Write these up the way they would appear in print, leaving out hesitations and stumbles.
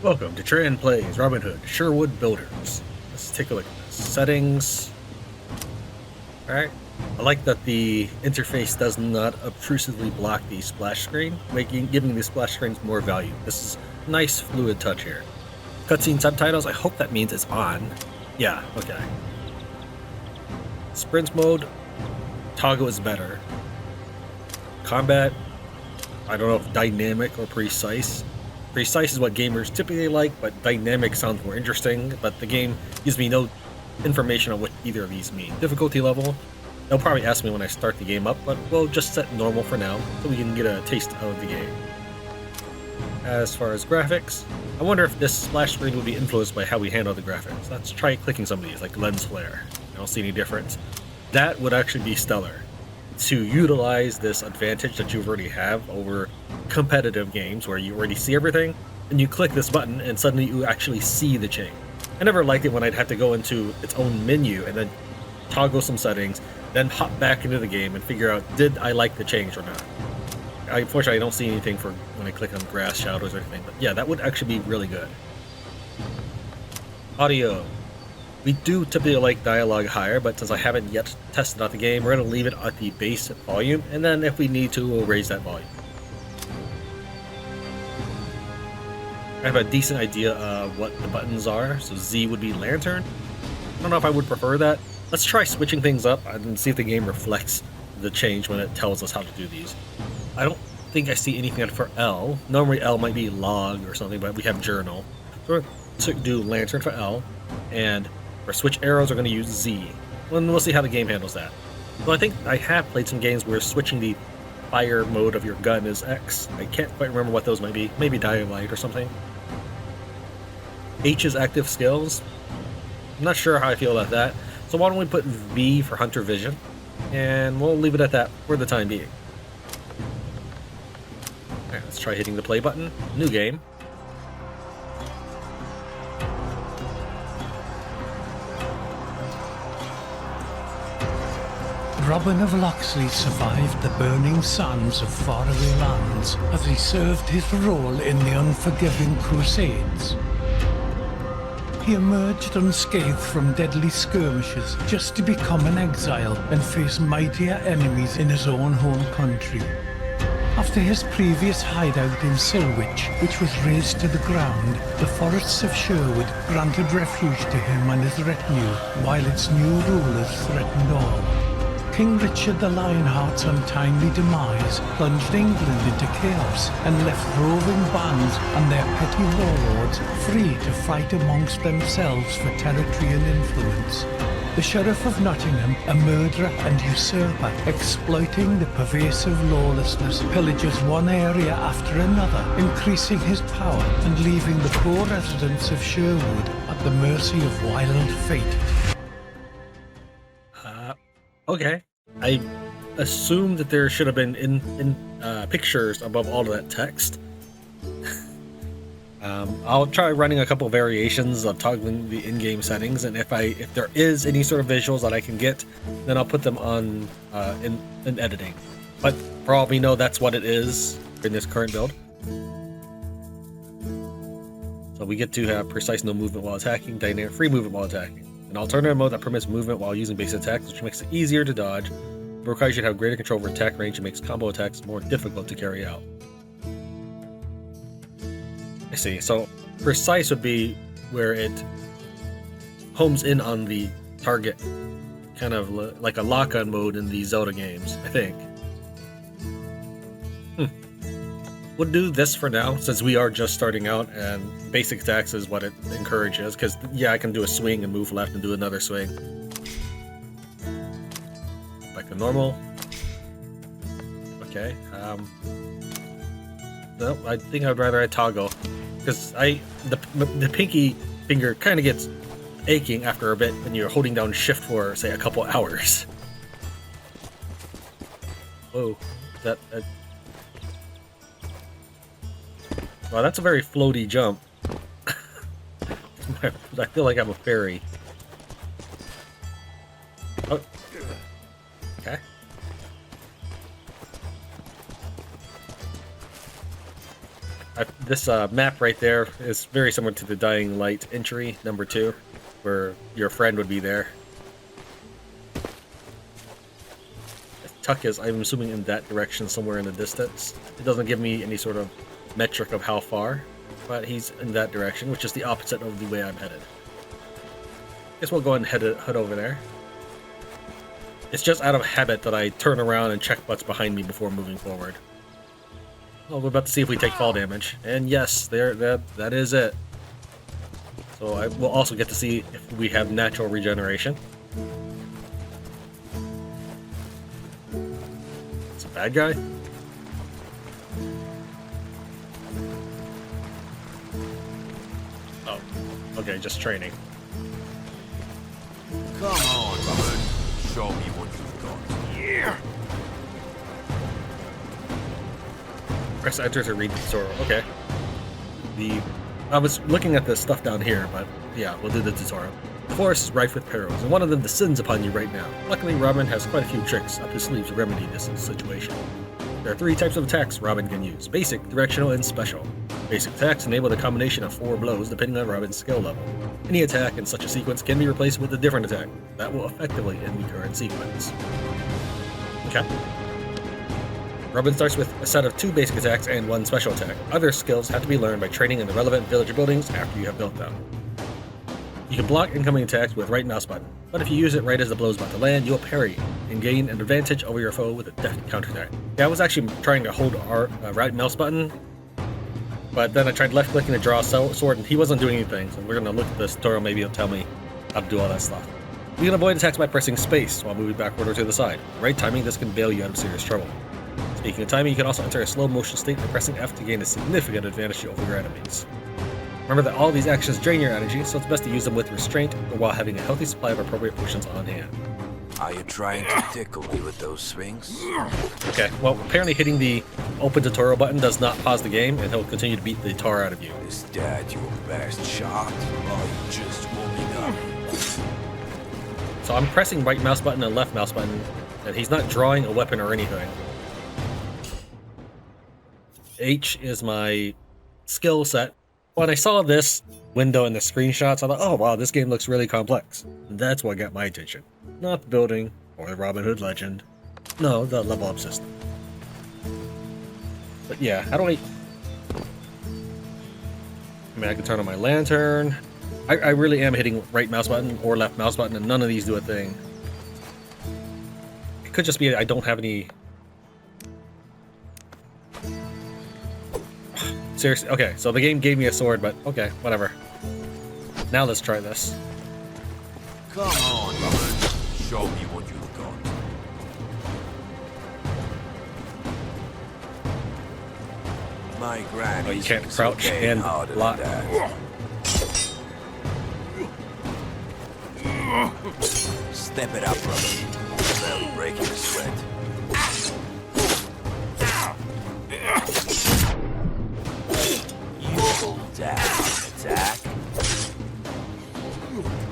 Welcome to Tran Plays Robin Hood Sherwood Builders. Let's take a look at this. Settings. Alright. I like that the interface does not obtrusively block the splash screen, giving the splash screens more value. This is a nice fluid touch here. Cutscene subtitles, I hope that means it's on. Yeah, okay. Sprint mode, toggle is better. Combat, I don't know if dynamic or precise. Precise is what gamers typically like, but dynamic sounds more interesting, but the game gives me no information on what either of these mean. Difficulty level, they'll probably ask me when I start the game up, but we'll just set normal for now, so we can get a taste of the game. As far as graphics, I wonder if this splash screen will be influenced by how we handle the graphics. Let's try clicking some of these, like lens flare. I don't see any difference. That would actually be stellar. To utilize this advantage that you already have over competitive games where you already see everything, and you click this button and suddenly you actually see the change. I never liked it when I'd have to go into its own menu and then toggle some settings, then hop back into the game and figure out, did I like the change or not? Unfortunately, I don't see anything for when I click on grass, shadows, or anything, but yeah, that would actually be really good. Audio. We do typically like dialogue higher, but since I haven't yet tested out the game, we're going to leave it at the base volume, and then if we need to, we'll raise that volume. I have a decent idea of what the buttons are, so Z would be lantern. I don't know if I would prefer that. Let's try switching things up and see if the game reflects the change when it tells us how to do these. I don't think I see anything for L. Normally L might be log or something, but we have journal. So we're going to do lantern for L, and for switch arrows, we're going to use Z. And we'll see how the game handles that. So I think I have played some games where switching the fire mode of your gun is X. I can't quite remember what those might be. Maybe Dialight or something. H is active skills. I'm not sure how I feel about that. So why don't we put V for hunter vision? And we'll leave it at that for the time being. Alright, let's try hitting the play button. New game. Robin of Locksley survived the burning sands of faraway lands as he served his role in the unforgiving Crusades. He emerged unscathed from deadly skirmishes just to become an exile and face mightier enemies in his own home country. After his previous hideout in Silwich, which was razed to the ground, the forests of Sherwood granted refuge to him and his retinue, while its new rulers threatened all. King Richard the Lionheart's untimely demise plunged England into chaos and left roving bands and their petty warlords free to fight amongst themselves for territory and influence. The Sheriff of Nottingham, a murderer and usurper, exploiting the pervasive lawlessness, pillages one area after another, increasing his power and leaving the poor residents of Sherwood at the mercy of wild fate. Okay. I assumed that there should have been in pictures above all of that text. I'll try running a couple variations of toggling the in-game settings, and if there is any sort of visuals that I can get, then I'll put them on in editing. But for all we know, that's what it is in this current build. So we get to have precise no movement while attacking, dynamic free movement while attacking. An alternative mode that permits movement while using base attacks, which makes it easier to dodge, but requires you to have greater control over attack range and makes combo attacks more difficult to carry out. I see, so precise would be where it homes in on the target, kind of like a lock-on mode in the Zelda games, I think. We'll do this for now, since we are just starting out, and basic attacks is what it encourages, because, yeah, I can do a swing and move left and do another swing. Back to normal. Okay, no, I think I'd rather I toggle, because the pinky finger kind of gets aching after a bit when you're holding down shift for, say, a couple hours. Whoa, that wow, that's a very floaty jump. I feel like I'm a fairy. Oh. Okay. this map right there is very similar to the Dying Light entry, number 2, where your friend would be there. Tuck is, I'm assuming, in that direction somewhere in the distance. It doesn't give me any sort of metric of how far, but he's in that direction, which is the opposite of the way I'm headed. Guess we'll go ahead and head over there. It's just out of habit that I turn around and check what's behind me before moving forward. Well, we're about to see if we take fall damage, and yes, that is it. So I will also get to see if we have natural regeneration. It's a bad guy. Oh, okay, just training. Come on, Rawen. Show me what you've got. Yeah. Press enter to read the tutorial. Okay. I was looking at the stuff down here, but yeah, we'll do the tutorial. The forest is rife with perils, and one of them descends upon you right now. Luckily, Rawen has quite a few tricks up his sleeve to remedy this situation. There are 3 types of attacks Rawen can use: basic, directional, and special. Basic attacks enable the combination of 4 blows depending on Rawen's skill level. Any attack in such a sequence can be replaced with a different attack that will effectively end the current sequence. Okay. Rawen starts with a set of 2 basic attacks and 1 special attack. Other skills have to be learned by training in the relevant villager buildings after you have built them. You can block incoming attacks with right mouse button, but if you use it right as the blow is about to land, you'll parry and gain an advantage over your foe with a deft counterattack. Yeah, I was actually trying to hold right mouse button, but then I tried left clicking to draw a sword and he wasn't doing anything, so we're going to look at this tutorial, maybe it'll tell me how to do all that stuff. You can avoid attacks by pressing space while moving backward or to the side. Right timing, this can bail you out of serious trouble. Speaking of timing, you can also enter a slow motion state by pressing F to gain a significant advantage over your enemies. Remember that all these actions drain your energy, so it's best to use them with restraint or while having a healthy supply of appropriate potions on hand. Are you trying to tickle me with those swings? Okay, well, apparently hitting the open tutorial button does not pause the game, and he'll continue to beat the tar out of you. Is that your best shot? Or are you just warming up? So I'm pressing right mouse button and left mouse button, and he's not drawing a weapon or anything. H is my skill set. When I saw this window in the screenshots, I thought, oh wow, this game looks really complex. That's what got my attention. Not the building, or the Robin Hood legend. No, the level up system. But yeah, how do I mean, I can turn on my lantern. I really am hitting right mouse button or left mouse button, and none of these do a thing. It could just be I don't have any... Seriously, okay, so the game gave me a sword, but okay, whatever. Now let's try this. Come on, Rawen. Show me what you've got. My granny. Oh, you can't crouch and block. Step it up, Rawen. Barely breaking a sweat. Attack.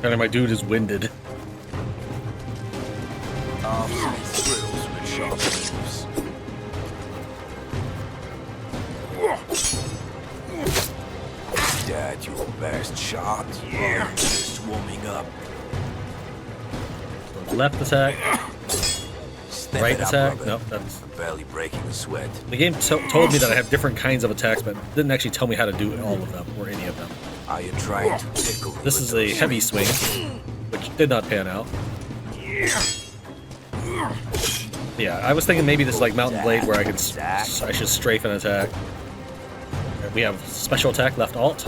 And my dude is winded. Thrills with sharp moves. That your best shot? Yeah. Just warming up. Left attack. Step Right attack? Rawen. Nope, that's... Barely breaking a sweat. The game told me that I have different kinds of attacks, but didn't actually tell me how to do all of them, or any of them. Are you trying to tickle me? This is a heavy swing, which did not pan out. Yeah, I was thinking maybe this is like Mountain Blade, where I should strafe an attack. We have special attack, left alt.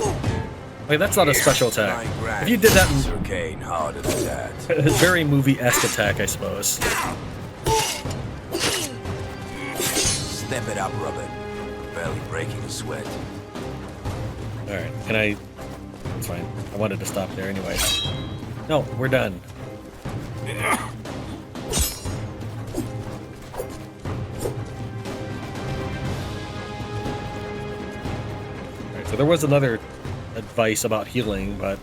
Wait, that's not a special attack. If you did that in... harder than that. Very movie-esque attack, I suppose. Step it up, Rawen. Barely breaking a sweat. Alright, can I... It's fine. I wanted to stop there anyway. No, we're done. Alright, so there was another advice about healing, but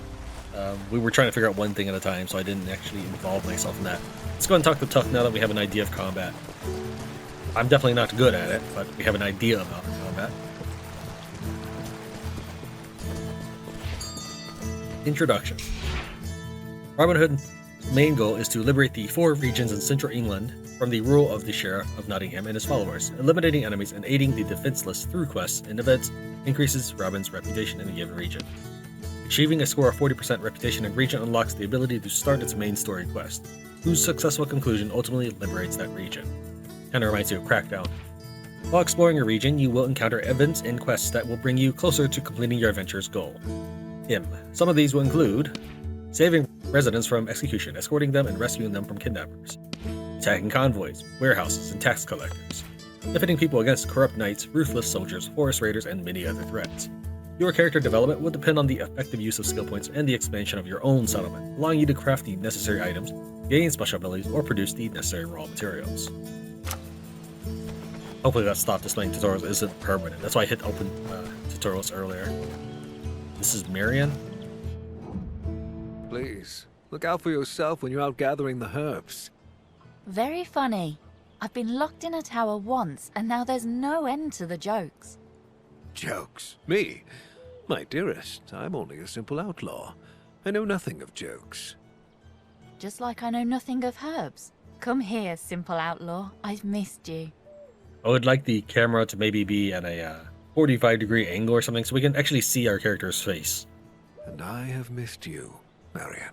we were trying to figure out one thing at a time, so I didn't actually involve myself in that. Let's go and talk to Tuck now that we have an idea of combat. I'm definitely not good at it, but we have an idea about combat. Introduction. Robin Hood's main goal is to liberate the 4 regions in central England from the rule of the Sheriff of Nottingham and his followers. Eliminating enemies and aiding the defenseless through quests and events increases Robin's reputation in a given region. Achieving a score of 40% reputation in region unlocks the ability to start its main story quest, whose successful conclusion ultimately liberates that region. Kinda reminds you of Crackdown. While exploring your region, you will encounter events and quests that will bring you closer to completing your adventure's goal. Some of these will include saving residents from execution, escorting them and rescuing them from kidnappers, attacking convoys, warehouses, and tax collectors, defending people against corrupt knights, ruthless soldiers, forest raiders, and many other threats. Your character development will depend on the effective use of skill points and the expansion of your own settlement, allowing you to craft the necessary items, gain special abilities, or produce the necessary raw materials. Hopefully that stop displaying tutorials isn't permanent. That's why I hit open tutorials earlier. This is Marian. Please, look out for yourself when you're out gathering the herbs. Very funny. I've been locked in a tower once, and now there's no end to the jokes. Jokes? Me? My dearest, I'm only a simple outlaw. I know nothing of jokes. Just like I know nothing of herbs. Come here, simple outlaw. I've missed you. I would like the camera to maybe be at a 45-degree angle or something so we can actually see our character's face. And I have missed you, Marian.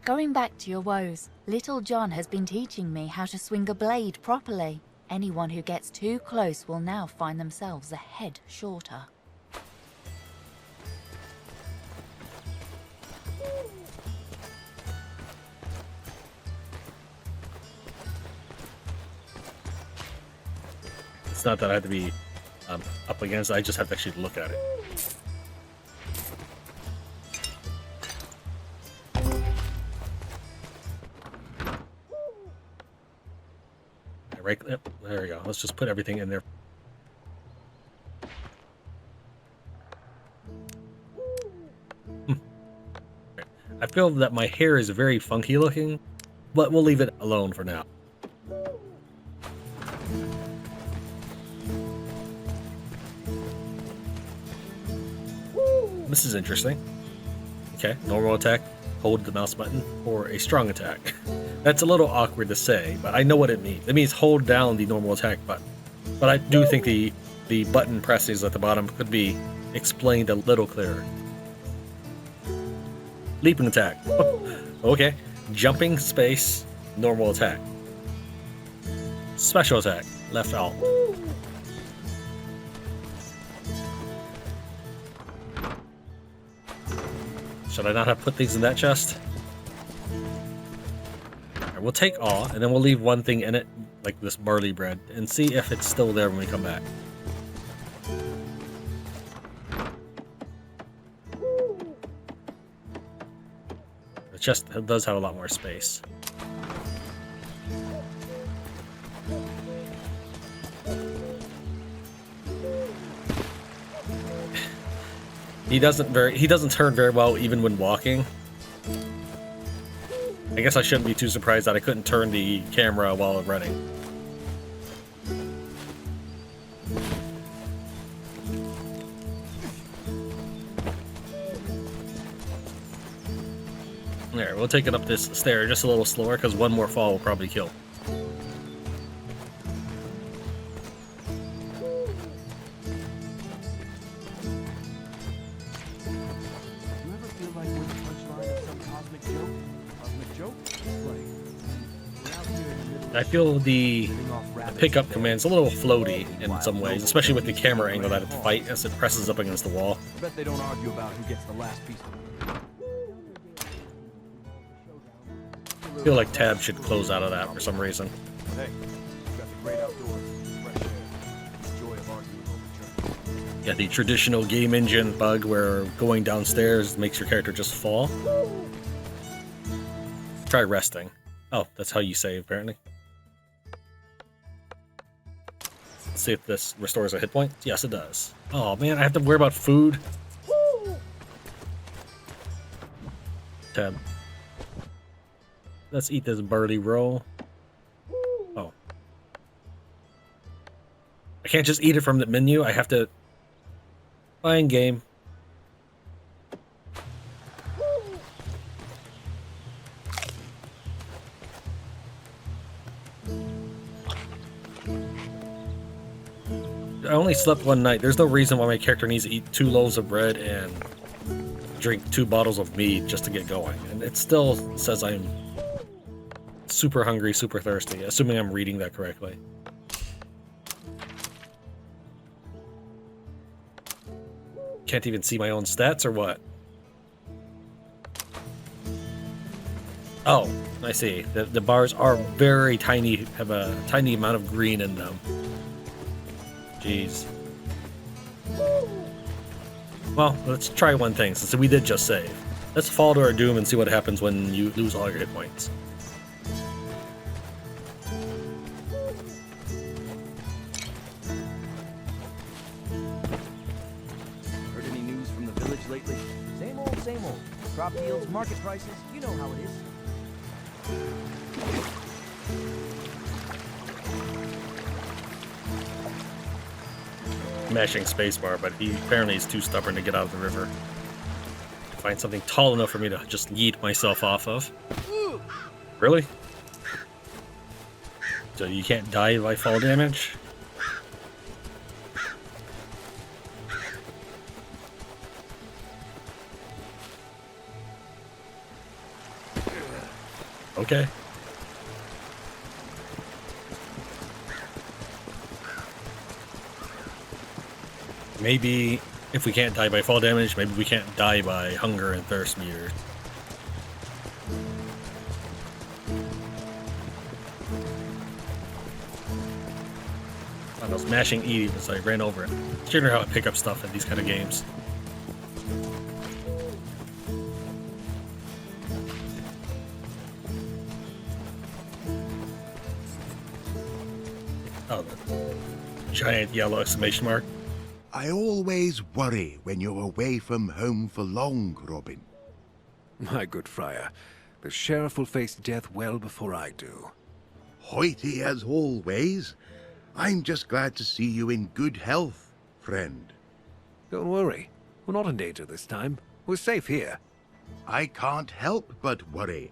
Going back to your woes, Little John has been teaching me how to swing a blade properly. Anyone who gets too close will now find themselves a head shorter. It's not that I have to be up against it, I just have to actually look at it. Right, yep, there we go. Let's just put everything in there. I feel that my hair is very funky looking, but we'll leave it alone for now. This is interesting. Okay, normal attack, hold the mouse button, or a strong attack. That's a little awkward to say, but I know what it means. It means hold down the normal attack button. But I do think the button presses at the bottom could be explained a little clearer. Leaping attack. Okay. Jumping, space, normal attack. Special attack, left alt. Should I not have put things in that chest? Right, we'll take awe, and then we'll leave one thing in it, like this barley bread, and see if it's still there when we come back. The chest does have a lot more space. He doesn't turn very well even when walking. I guess I shouldn't be too surprised that I couldn't turn the camera while running. There, we'll take it up this stair just a little slower because one more fall will probably kill. I feel the pickup command's a little floaty in some ways, especially with the camera angle that it fight as it presses up against the wall. I bet they don't argue about who gets the last piece of it. I feel like tab should close out of that for some reason. Hey, you got the great outdoors, fresh air, the joy of arguing over terms. Yeah, the traditional game engine bug where going downstairs makes your character just fall. Try resting. Oh, that's how you save, apparently. Let's see if this restores a hit point. Yes, it does. Oh man, I have to worry about food. Tab. Let's eat this barley roll. Oh. I can't just eat it from the menu. I have to find game. I only slept one night. There's no reason why my character needs to eat 2 loaves of bread and drink 2 bottles of mead just to get going. And it still says I'm super hungry, super thirsty, assuming I'm reading that correctly. Can't even see my own stats or what? Oh, I see. The bars are very tiny, have a tiny amount of green in them. Jeez. Well, let's try one thing, since we did just save. Let's fall to our doom and see what happens when you lose all your hit points. Heard any news from the village lately? Same old, same old. Crop yields, market prices, you know how it is. Mashing spacebar, but he apparently is too stubborn to get out of the river. Find something tall enough for me to just yeet myself off of. Really? So you can't die by fall damage? Okay. Maybe if we can't die by fall damage, maybe we can't die by hunger and thirst meter. I was mashing E as I ran over it. It's generally how I pick up stuff in these kind of games. Oh, the giant yellow exclamation mark. I always worry when you're away from home for long, Robin. My good friar, the sheriff will face death well before I do. Hoity as always. I'm just glad to see you in good health, friend. Don't worry, we're not in danger this time. We're safe here. I can't help but worry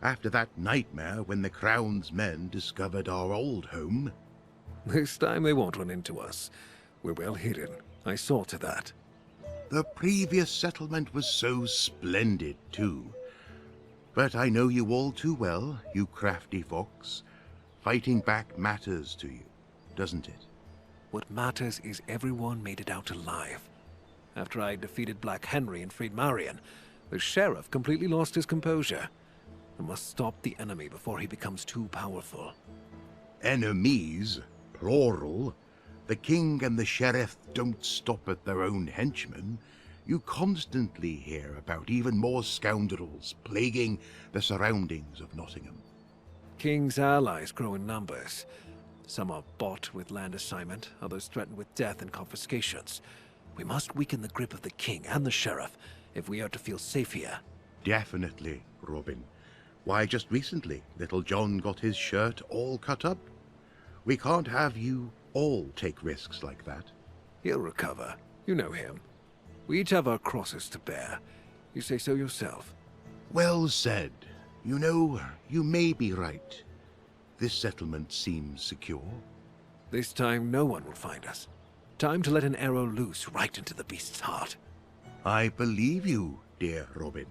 after that nightmare when the Crown's men discovered our old home. This time they won't run into us. We're well hidden. I saw to that. The previous settlement was so splendid, too. But I know you all too well, you crafty fox. Fighting back matters to you, doesn't it? What matters is everyone made it out alive. After I defeated Black Henry and freed Marian, the sheriff completely lost his composure. I must stop the enemy before he becomes too powerful. Enemies, plural. The king and the sheriff don't stop at their own henchmen. You constantly hear about even more scoundrels plaguing the surroundings of Nottingham. King's allies grow in numbers. Some are bought with land assignment, others threatened with death and confiscations. We must weaken the grip of the king and the sheriff if we are to feel safe here. Definitely, Robin. Why, just recently, little John got his shirt all cut up. We can't have you all take risks like that. He'll recover. You know him. We each have our crosses to bear. You say so yourself. Well said. You know, you may be right. This settlement seems secure. This time no one will find us. Time to let an arrow loose right into the beast's heart. I believe you, dear Robin.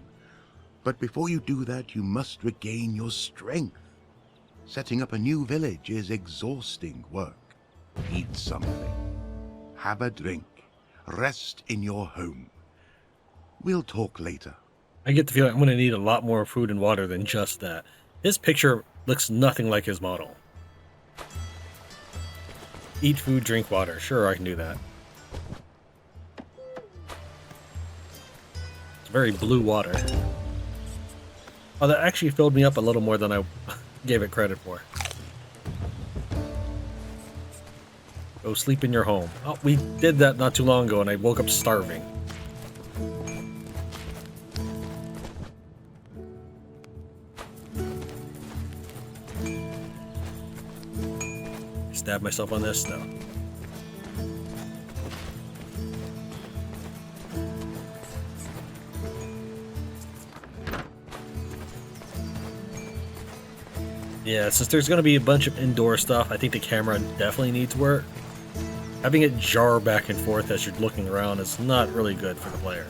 But before you do that, you must regain your strength. Setting up a new village is exhausting work. Eat something. Have a drink. Rest in your home. We'll talk later. I get the feeling I'm going to need a lot more food and water than just that. His picture looks nothing like his model. Eat food, drink water. Sure, I can do that. It's very blue water. Oh, that actually filled me up a little more than I gave it credit for. Go sleep in your home. Oh, we did that not too long ago and I woke up starving. Stab myself on this? No. Yeah, since there's going to be a bunch of indoor stuff, I think the camera definitely needs work. Having it jar back and forth as you're looking around is not really good for the player.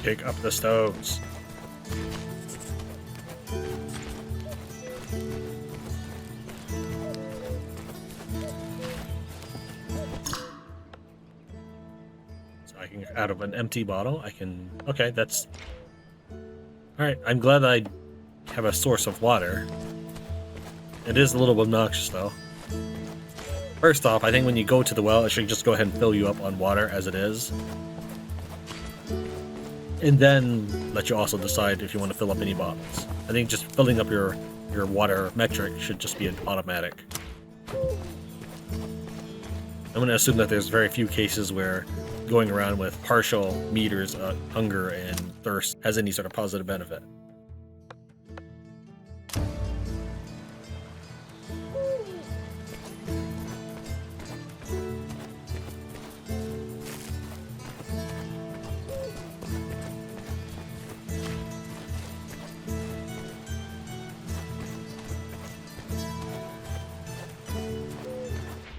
Pick up the stones. So I can, out of an empty bottle, I can, okay, that's, alright, I'm glad I have a source of water. It is a little obnoxious though. First off, I think when you go to the well, it should just go ahead and fill you up on water as it is. And then let you also decide if you want to fill up any bottles. I think just filling up your water metric should just be an automatic. I'm going to assume that there's very few cases where going around with partial meters of hunger and thirst has any sort of positive benefit.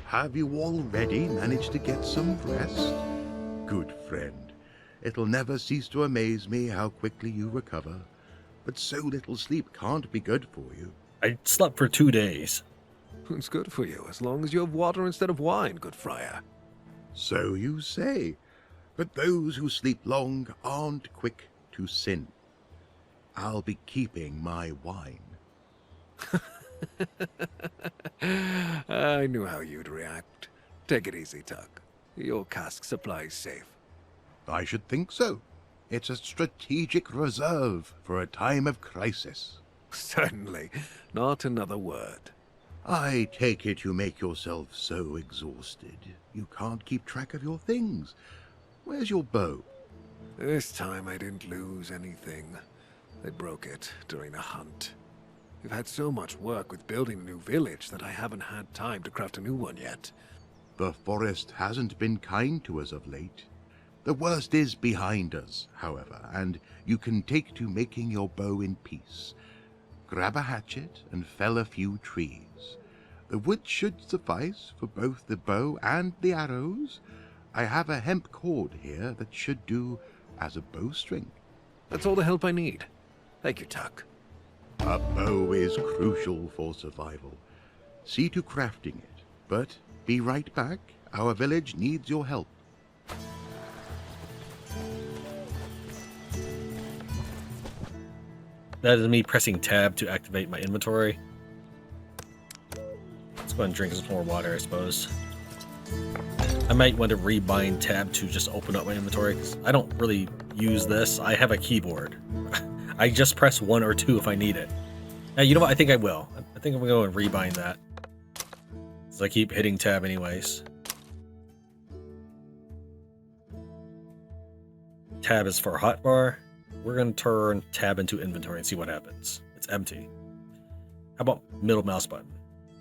Have you already managed to get some rest? Good friend. It'll never cease to amaze me how quickly you recover. But so little sleep can't be good for you. I slept for 2 days. It's good for you, as long as you have water instead of wine, good friar. So you say. But those who sleep long aren't quick to sin. I'll be keeping my wine. I knew how you'd react. Take it easy, Tuck. Your cask supply's safe. I should think so. It's a strategic reserve for a time of crisis. Certainly. Not another word. I take it you make yourself so exhausted you can't keep track of your things. Where's your bow? This time I didn't lose anything. They broke it during a hunt. We've had so much work with building a new village that I haven't had time to craft a new one yet. The forest hasn't been kind to us of late. The worst is behind us, however, and you can take to making your bow in peace. Grab a hatchet and fell a few trees. The wood should suffice for both the bow and the arrows. I have a hemp cord here that should do as a bowstring. That's all the help I need. Thank you, Tuck. A bow is crucial for survival. See to crafting it, but be right back. Our village needs your help. That is me pressing tab to activate my inventory. Let's go ahead and drink some more water, I suppose. I might want to rebind tab to just open up my inventory, because I don't really use this. I have a keyboard. I just press 1 or 2 if I need it. Now, you know what? I think I will. I think I'm going to go and rebind that. So I keep hitting tab anyways. Tab is for hotbar. We're going to turn tab into inventory and see what happens. It's empty. How about middle mouse button?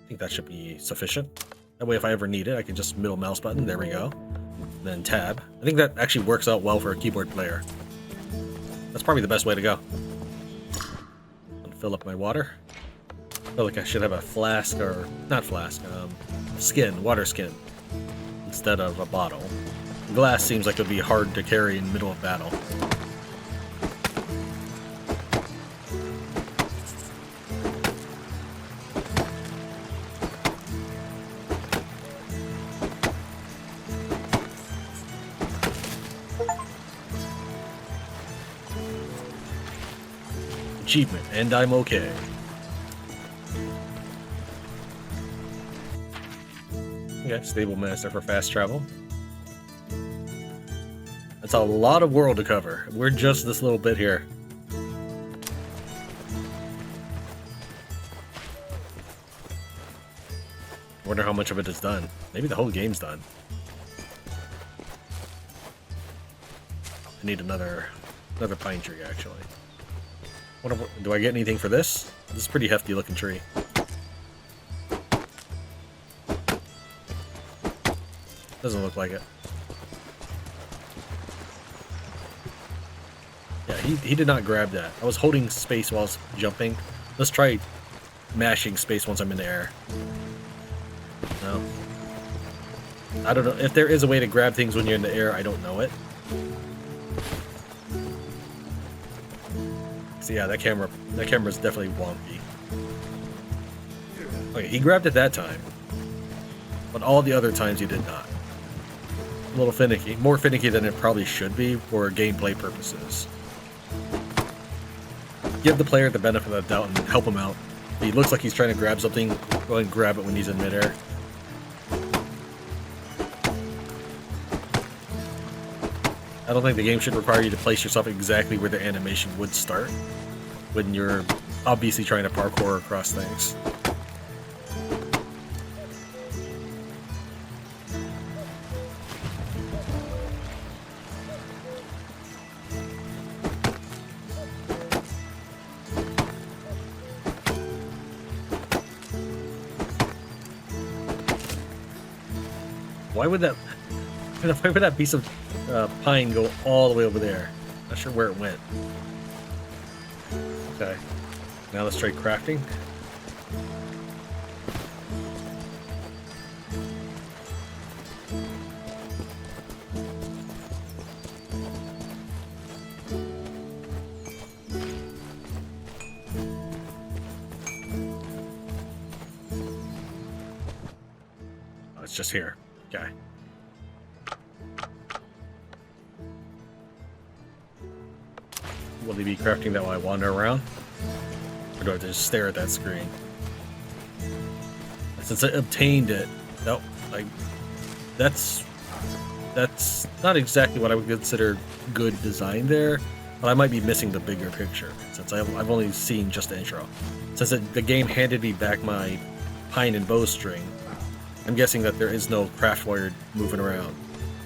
I think that should be sufficient. That way if I ever need it, I can just middle mouse button. There we go. Then tab. I think that actually works out well for a keyboard player. That's probably the best way to go. I'll fill up my water. I feel like I should have a flask, or not flask, skin, water skin, instead of a bottle. Glass seems like it would be hard to carry in the middle of battle. Achievement, and I'm okay. Okay, stable master for fast travel. That's a lot of world to cover. We're just this little bit here. Wonder how much of it is done. Maybe the whole game's done. I need another pine tree, actually. Do I get anything for this? This is a pretty hefty looking tree. Doesn't look like it. Yeah, he did not grab that. I was holding space while I was jumping. Let's try mashing space once I'm in the air. No. I don't know. If there is a way to grab things when you're in the air, I don't know it. So yeah, that camera's definitely wonky. Okay, he grabbed it that time. But all the other times he did not. A little finicky. More finicky than it probably should be for gameplay purposes. Give the player the benefit of the doubt and help him out. If he looks like he's trying to grab something, go ahead and grab it when he's in midair. I don't think the game should require you to place yourself exactly where the animation would start when you're obviously trying to parkour across things. Why would that piece of pine go all the way over there? Not sure where it went. Okay, now let's try crafting. Oh, it's just here. Okay. Will he be crafting that while I wander around? Or do I just stare at that screen? Since I obtained it, no, like, that's not exactly what I would consider good design there, but I might be missing the bigger picture, since I've only seen just the intro. Since the game handed me back my pine and bowstring, I'm guessing that there is no craft wire moving around.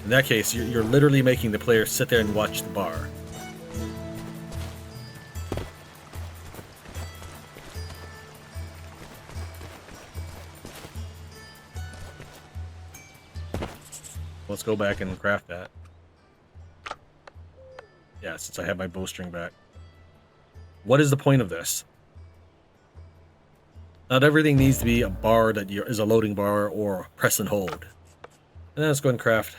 In that case, you're literally making the player sit there and watch the bar. Let's go back and craft that. Yeah, since I have my bowstring back. What is the point of this? Not everything needs to be a bar that is a loading bar or press and hold. And then let's go and craft.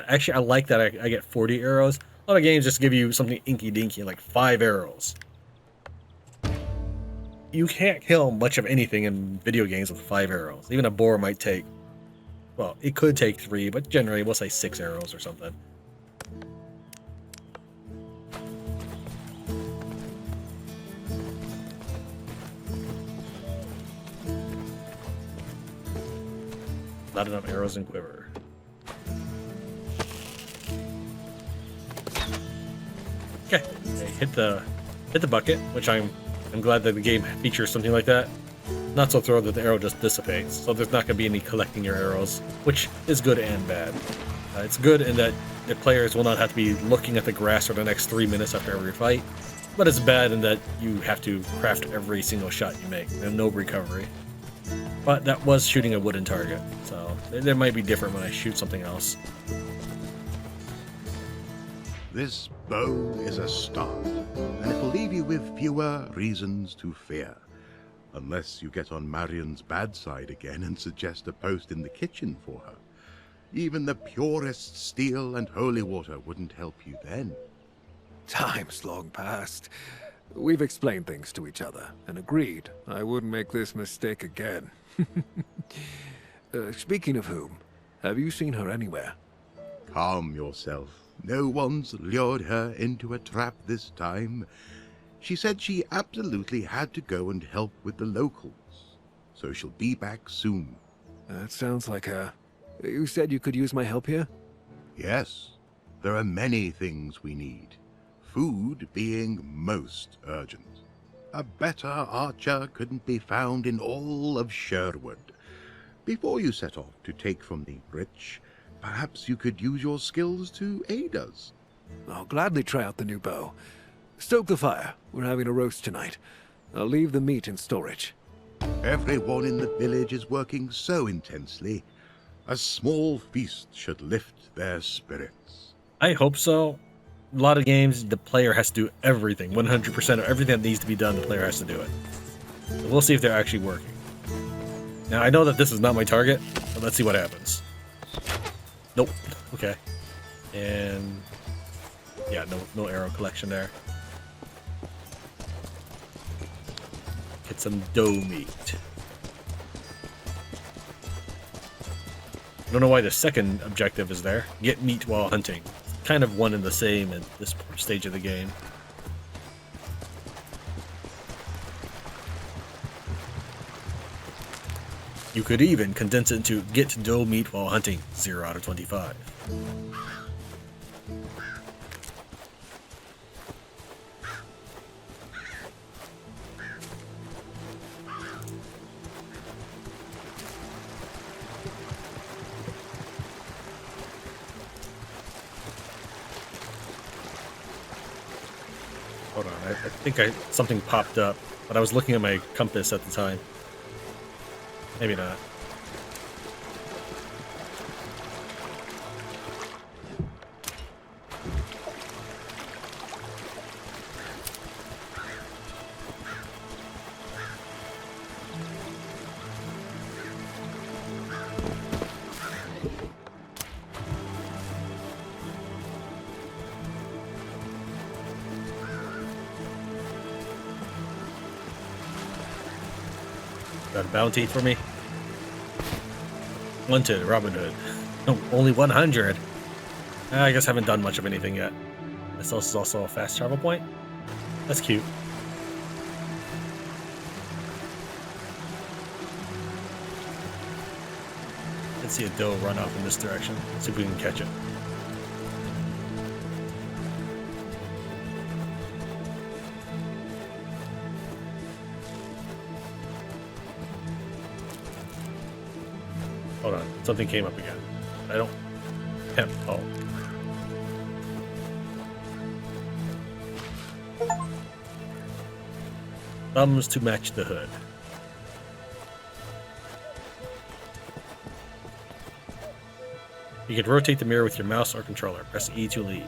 Actually, I like that I get 40 arrows. A lot of games just give you something inky-dinky, like 5 arrows. You can't kill much of anything in video games with 5 arrows. Even a boar might take, well, it could take 3, but generally we'll say 6 arrows or something. Not enough arrows in quiver. Okay, hit the bucket, which I'm glad that the game features something like that. Not so thrilled that the arrow just dissipates, so there's not going to be any collecting your arrows, which is good and bad. It's good in that the players will not have to be looking at the grass for the next 3 minutes after every fight, but it's bad in that you have to craft every single shot you make. There's no recovery. But that was shooting a wooden target, so it might be different when I shoot something else. This bow is a start, and it'll leave you with fewer reasons to fear. Unless you get on Marian's bad side again and suggest a post in the kitchen for her. Even the purest steel and holy water wouldn't help you then. Time's long past. We've explained things to each other and agreed I wouldn't make this mistake again. Speaking of whom, have you seen her anywhere? Calm yourself. No one's lured her into a trap this time. She said she absolutely had to go and help with the locals, so she'll be back soon. That sounds like her. You said you could use my help here? Yes, there are many things we need, food being most urgent. A better archer couldn't be found in all of Sherwood. Before you set off to take from the rich, perhaps you could use your skills to aid us. I'll gladly try out the new bow. Stoke the fire. We're having a roast tonight. I'll leave the meat in storage. Everyone in the village is working so intensely. A small feast should lift their spirits. I hope so. A lot of games, the player has to do everything. 100% of everything that needs to be done, the player has to do it. So we'll see if they're actually working. Now, I know that this is not my target, but let's see what happens. Nope. Okay. And... yeah, no arrow collection there. Get some doe meat. I don't know why the second objective is there. Get meat while hunting. Kind of one and the same at this stage of the game. You could even condense it into get doe meat while hunting. 0 out of 25. Hold on, I think something popped up, but I was looking at my compass at the time. Maybe not. Got a bounty for me? Wanted, Robin Hood. Oh, only 100. I guess I haven't done much of anything yet. This is also a fast travel point. That's cute. Let's see a doe run off in this direction. Let's see if we can catch it. Hold on, something came up again. I don't... oh. Thumbs to match the hood. You can rotate the mirror with your mouse or controller. Press E to leave.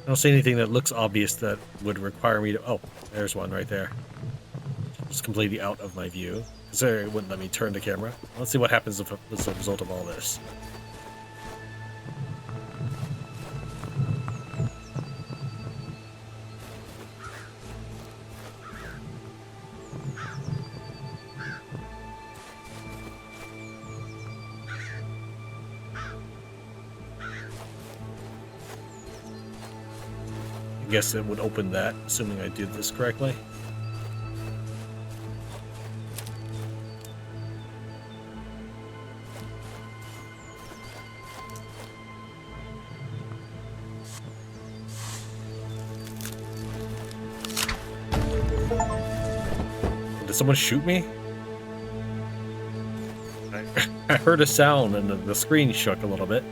I don't see anything that looks obvious that would require me to... oh, there's one right there. It's completely out of my view. Because it wouldn't let me turn the camera. Let's see what happens as a result of all this. I guess it would open that, assuming I did this correctly. Did someone shoot me? I heard a sound and the screen shook a little bit.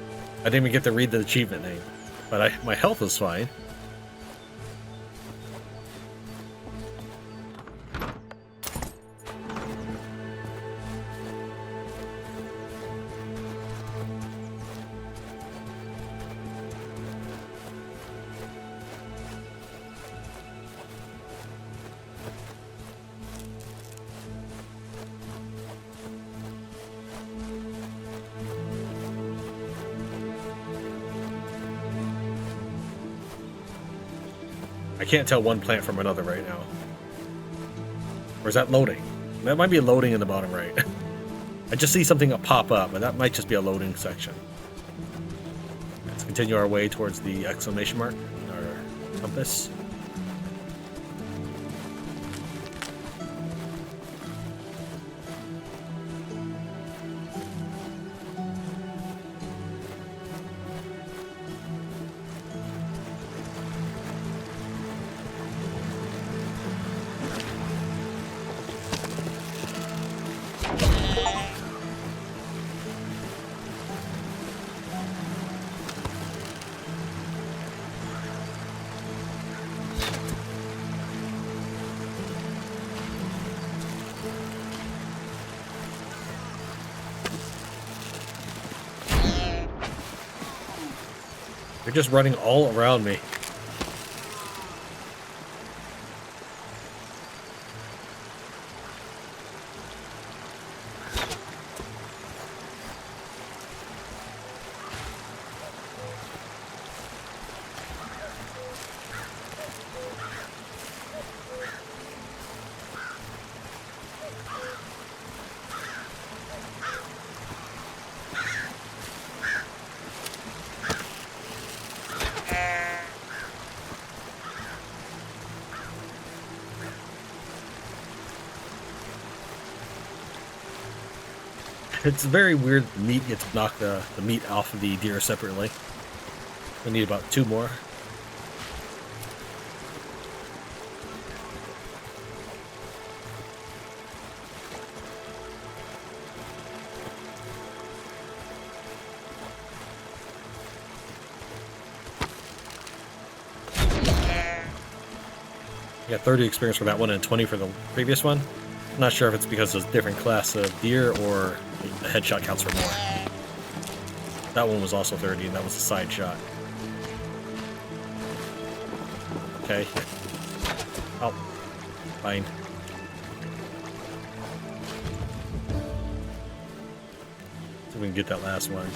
I didn't even get to read the achievement name, but my health was fine. I can't tell one plant from another right now. Or is that loading? That might be loading in the bottom right. I just see something pop up, but that might just be a loading section. Let's continue our way towards the exclamation mark in our compass. They're just running all around me. It's very weird the meat gets to knock the meat off of the deer separately. We need about 2 more. I got 30 experience for that one and 20 for the previous one. I'm not sure if it's because it's a different class of deer or the headshot counts for more. That one was also 30 and that was a side shot. Okay. Oh. Fine. See if we can get that last one.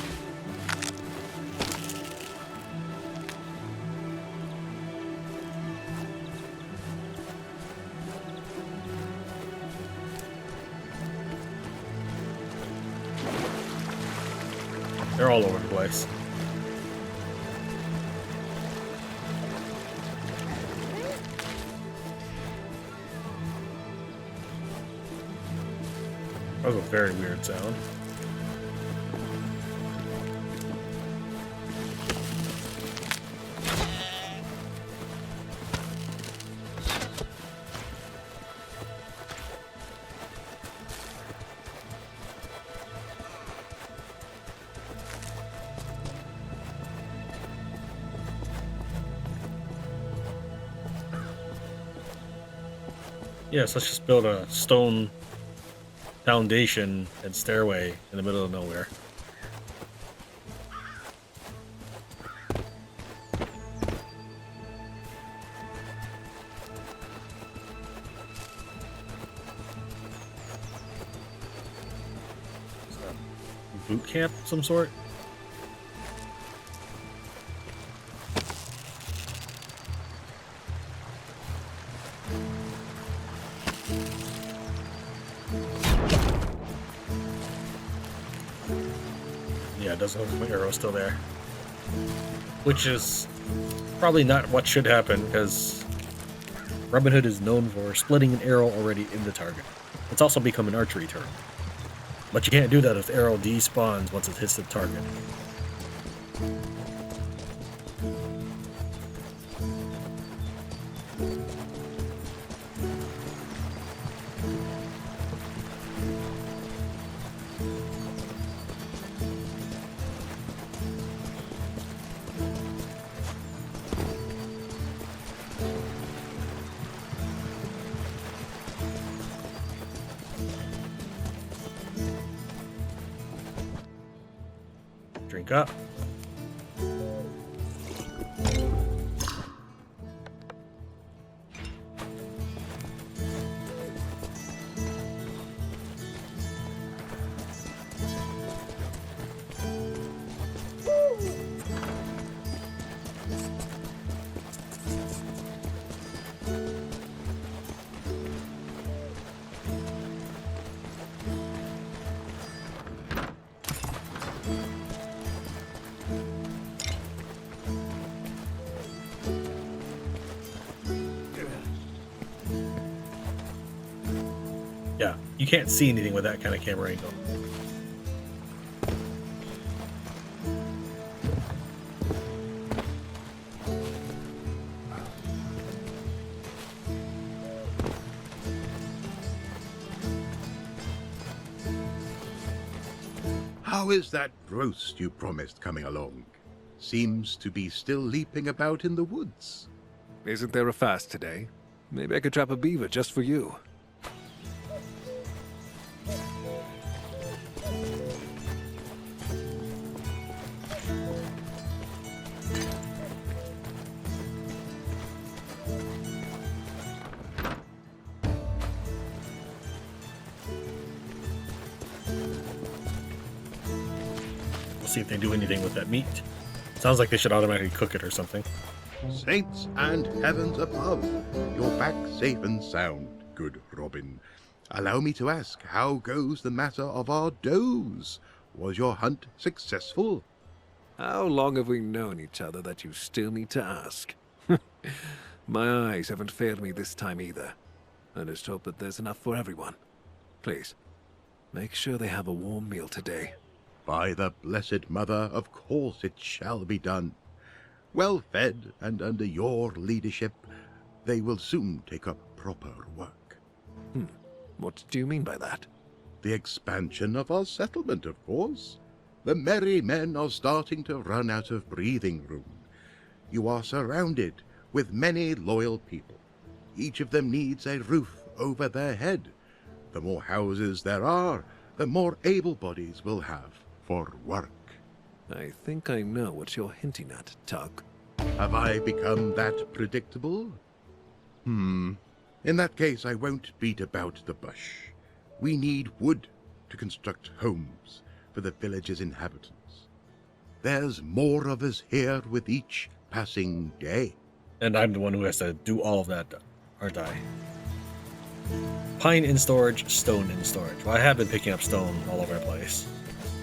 They're all over the place. That was a very weird sound. Yes, let's just build a stone foundation and stairway in the middle of nowhere. Boot camp of some sort? Yeah, it doesn't look like my arrow's still there. Which is probably not what should happen, because Robin Hood is known for splitting an arrow already in the target. It's also become an archery term. But you can't do that if the arrow despawns once it hits the target. Drink up. Yeah, you can't see anything with that kind of camera angle. How is that roast you promised coming along? Seems to be still leaping about in the woods. Isn't there a fast today? Maybe I could trap a beaver just for you. see if they do anything with that meat. Sounds like they should automatically cook it or something. Saints and heavens above, you're back safe and sound, good Robin. Allow me to ask, how goes the matter of our does? Was your hunt successful? How long have we known each other that you still need to ask? My eyes haven't failed me this time either. I just hope that there's enough for everyone. Please, make sure they have a warm meal today. By the Blessed Mother, of course it shall be done. Well fed and under your leadership, they will soon take up proper work. What do you mean by that? The expansion of our settlement, of course. The merry men are starting to run out of breathing room. You are surrounded with many loyal people. Each of them needs a roof over their head. The more houses there are, the more able bodies we'll have for work. I think I know what you're hinting at, Tuck. Have I become that predictable? In that case, I won't beat about the bush. We need wood to construct homes for the village's inhabitants. There's more of us here with each passing day. And I'm the one who has to do all of that, aren't I? Pine in storage, stone in storage. Well, I have been picking up stone all over the place.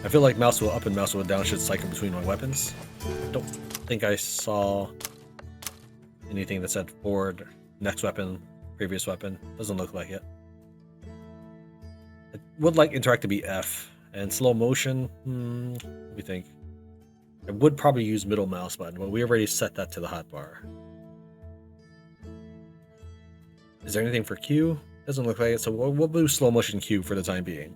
I feel like mouse wheel up and mouse wheel down should cycle between my weapons. I don't think I saw anything that said forward, next weapon, previous weapon. Doesn't look like it. I would like interact to be F. And slow motion, what do you think? I would probably use middle mouse button, but we already set that to the hotbar. Is there anything for Q? Doesn't look like it, so we'll do slow motion Q for the time being.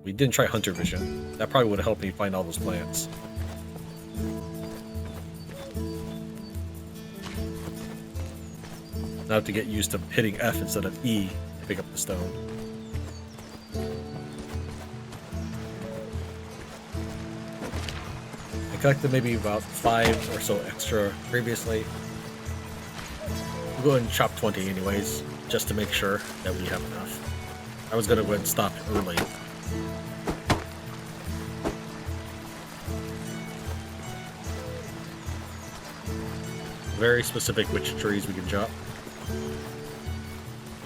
We didn't try hunter vision. That probably would have helped me find all those plants. Now I have to get used to hitting F instead of E to pick up the stone. I collected maybe about 5 or so extra previously. We'll go ahead and chop 20 anyways, just to make sure that we have enough. I was gonna go ahead and stop early. Very specific which trees we can chop.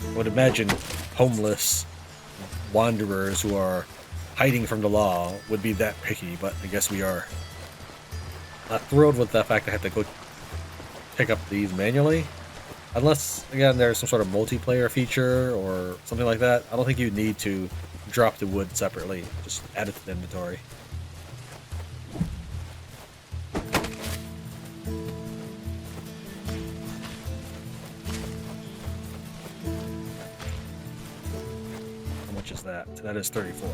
I would imagine homeless wanderers who are hiding from the law would be that picky, but I guess we are. Not thrilled with the fact I have to go pick up these manually. Unless, again, there's some sort of multiplayer feature or something like that. I don't think you need to drop the wood separately. Just add it to the inventory. How much is that? That is 34.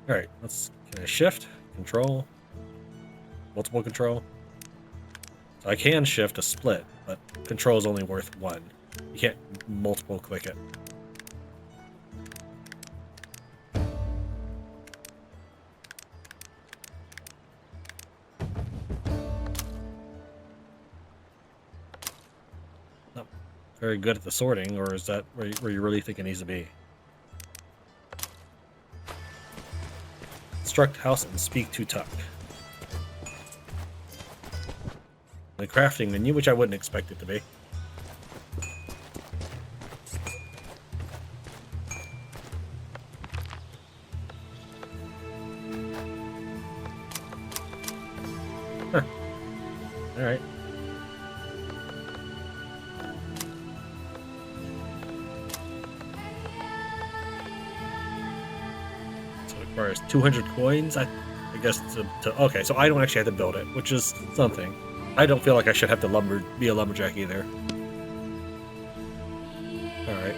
Alright, can I shift? Control? Multiple control? So I can shift a split, but control is only worth 1. You can't multiple click it. Not very good at the sorting, or is that where you really think it needs to be? Construct house and speak to Tuck. The crafting menu, which I wouldn't expect it to be. Huh. All right. Requires 200 coins, I guess, okay, so I don't actually have to build it, which is something. I don't feel like I should have to be a lumberjack either. Alright.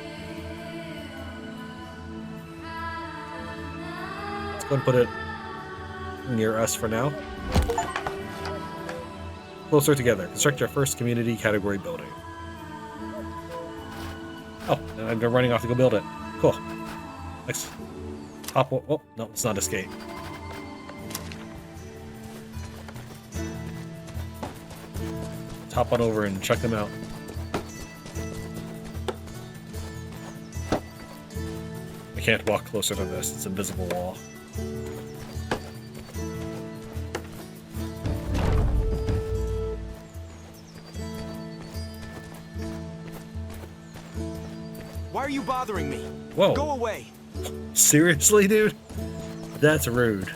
go and put it near us for now. Closer together. Construct your first community category building. Oh, and I'm running off to go build it. Cool. Let's hop. Oh, no, it's not escape. Let's hop on over and check them out. I can't walk closer to this. It's an invisible wall. Why are you bothering me? Whoa. Go away. Seriously, dude? That's rude.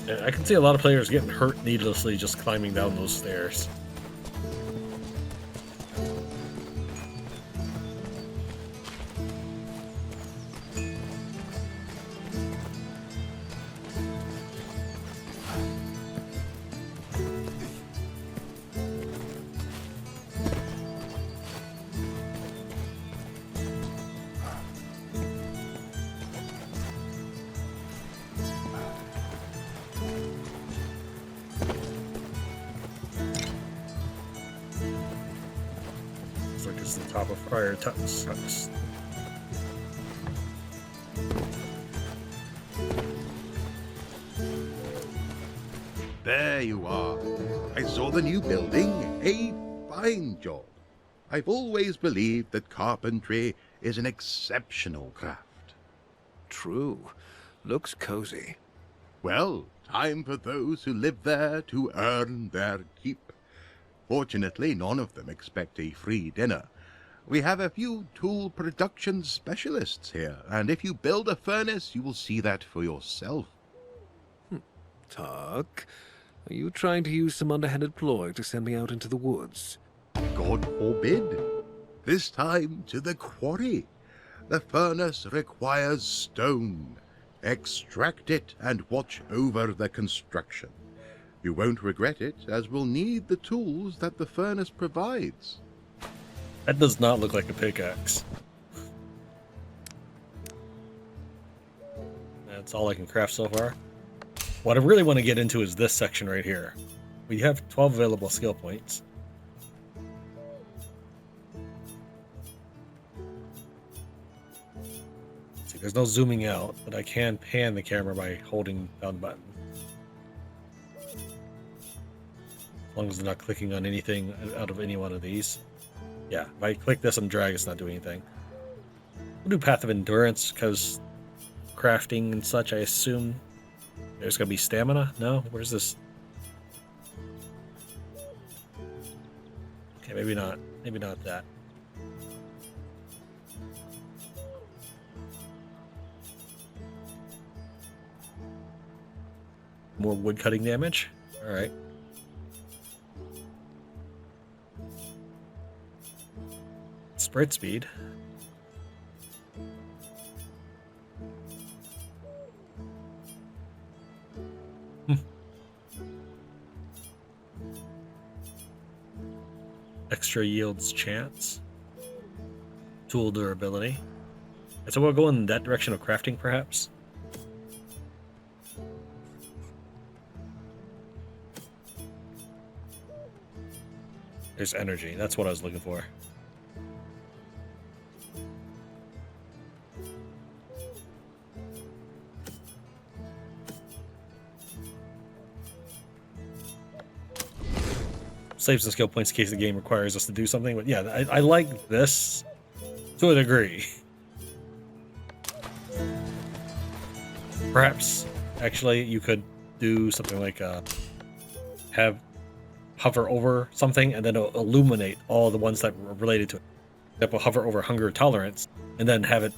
Yeah, I can see a lot of players getting hurt needlessly just climbing down those stairs. The top of Friar Tuck's. There you are. I saw the new building. A fine job. I've always believed that carpentry is an exceptional craft. True. Looks cozy. Well, time for those who live there to earn their keep. Fortunately, none of them expect a free dinner. We have a few tool production specialists here, and if you build a furnace, you will see that for yourself. Tuck, are you trying to use some underhanded ploy to send me out into the woods? God forbid. This time to the quarry. The furnace requires stone. Extract it and watch over the construction. You won't regret it, as we'll need the tools that the furnace provides. That does not look like a pickaxe. That's all I can craft so far. What I really want to get into is this section right here. We have 12 available skill points. See, there's no zooming out, but I can pan the camera by holding down the button. As long as I'm not clicking on anything out of any one of these. Yeah, if I click this and drag, it's not doing anything. We'll do Path of Endurance, because crafting and such, I assume there's going to be stamina? No? Where's this? Okay, maybe not. Maybe not that. More wood cutting damage? Alright. Sprite speed. Extra yields chance. Tool durability. And so we'll go in that direction of crafting, perhaps. There's energy. That's what I was looking for. Saves some skill points in case the game requires us to do something. But yeah, I like this to a degree. Perhaps, actually, you could do something like have hover over something and then illuminate all the ones that were related to it. For example, hover over hunger tolerance and then have it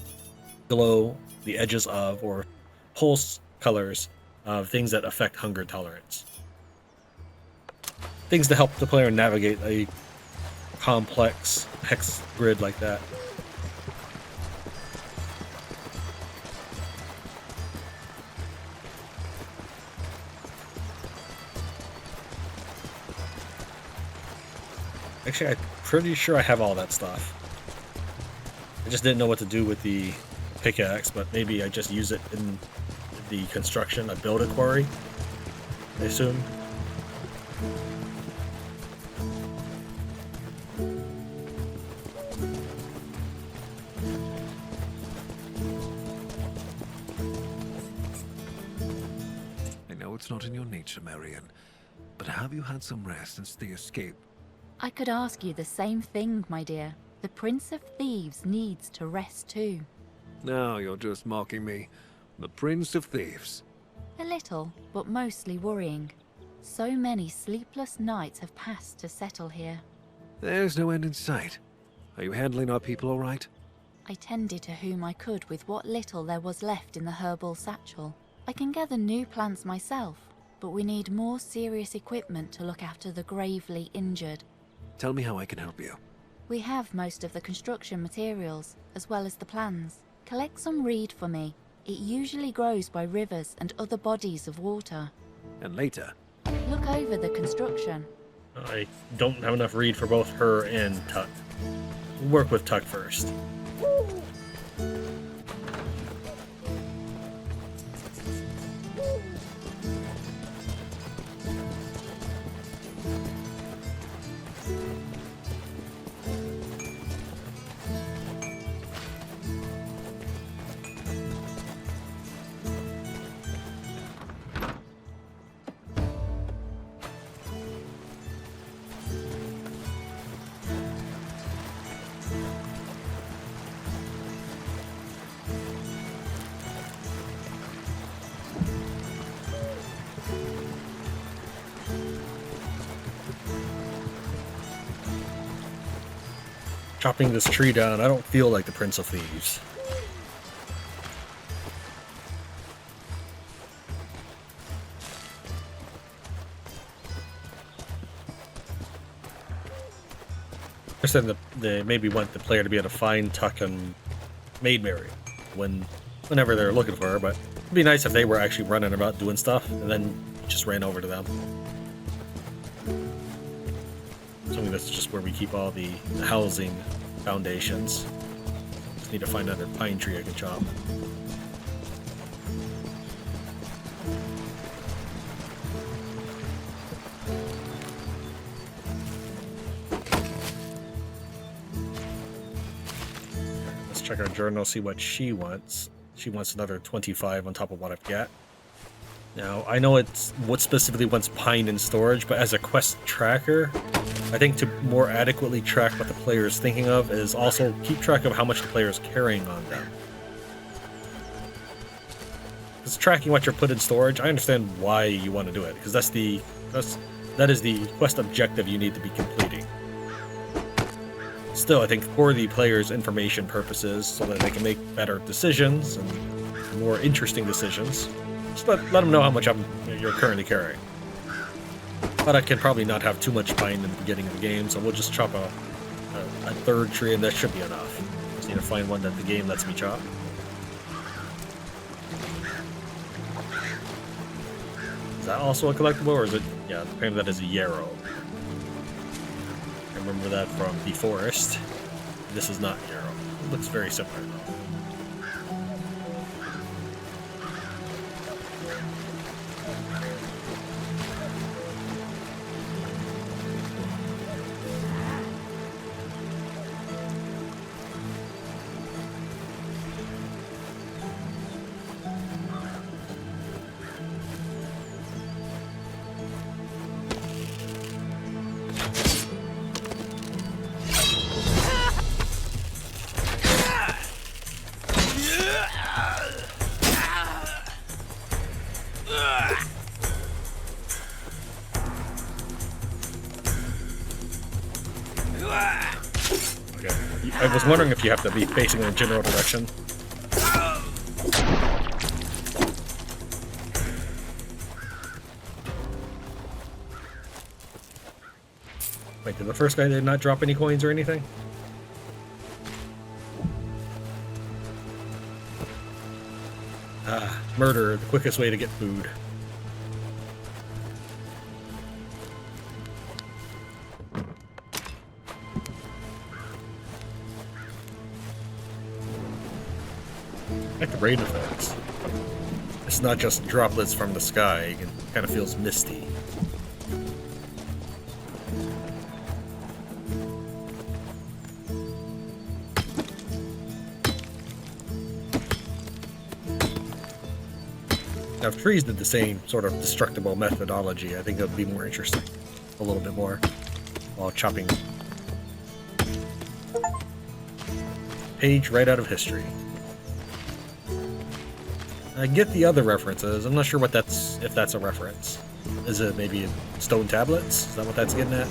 glow the edges of or pulse colors of things that affect hunger tolerance. Things to help the player navigate a complex hex grid like that. Actually, I'm pretty sure I have all that stuff. I just didn't know what to do with the pickaxe, but maybe I just use it in the construction. I build a quarry, I assume. I know it's not in your nature, Marian, but have you had some rest since the escape? I could ask you the same thing, my dear. The Prince of Thieves needs to rest too. Now you're just mocking me. The Prince of Thieves. A little, but mostly worrying. So many sleepless nights have passed to settle here. There's no end in sight. Are you handling our people all right? I tended to whom I could with what little there was left in the herbal satchel. I can gather new plants myself, but we need more serious equipment to look after the gravely injured. Tell me how I can help you. We have most of the construction materials, as well as the plans. Collect some reed for me. It usually grows by rivers and other bodies of water. And later? Look over the construction. I don't have enough reed for both her and Tuck. We'll work with Tuck first. Chopping this tree down, I don't feel like the Prince of Thieves. I said that they maybe want the player to be able to find Tuck and Maid Marian whenever they're looking for her, but it'd be nice if they were actually running about doing stuff and then just ran over to them. Assuming that's just where we keep all the housing foundations. Just need to find another pine tree I can chop. Let's check our journal, see what she wants. She wants another 25 on top of what I've got. Now, I know it's what specifically wants pine in storage, but as a quest tracker, I think to more adequately track what the player is thinking of is also keep track of how much the player is carrying on them. Because tracking what you're put in storage, I understand why you want to do it, because that is the quest objective you need to be completing. Still, I think for the player's information purposes, so that they can make better decisions and more interesting decisions, just let them know how much you're currently carrying. But I can probably not have too much pine in the beginning of the game, so we'll just chop a third tree and that should be enough. Just need to find one that the game lets me chop. Is that also a collectible, or is it? Yeah, apparently that is a yarrow. I remember that from the forest. This is not yarrow. It looks very similar though. I was wondering if you have to be facing in a general direction. Wait, did the first guy did not drop any coins or anything? Ah, murder, the quickest way to get food. like the rain effects. It's not just droplets from the sky, it kind of feels misty. Now, if trees did the same sort of destructible methodology, I think it would be more interesting. A little bit more. While chopping. Page right out of history. I get the other references. I'm not sure what if that's a reference. Is it maybe stone tablets? Is that what that's getting at?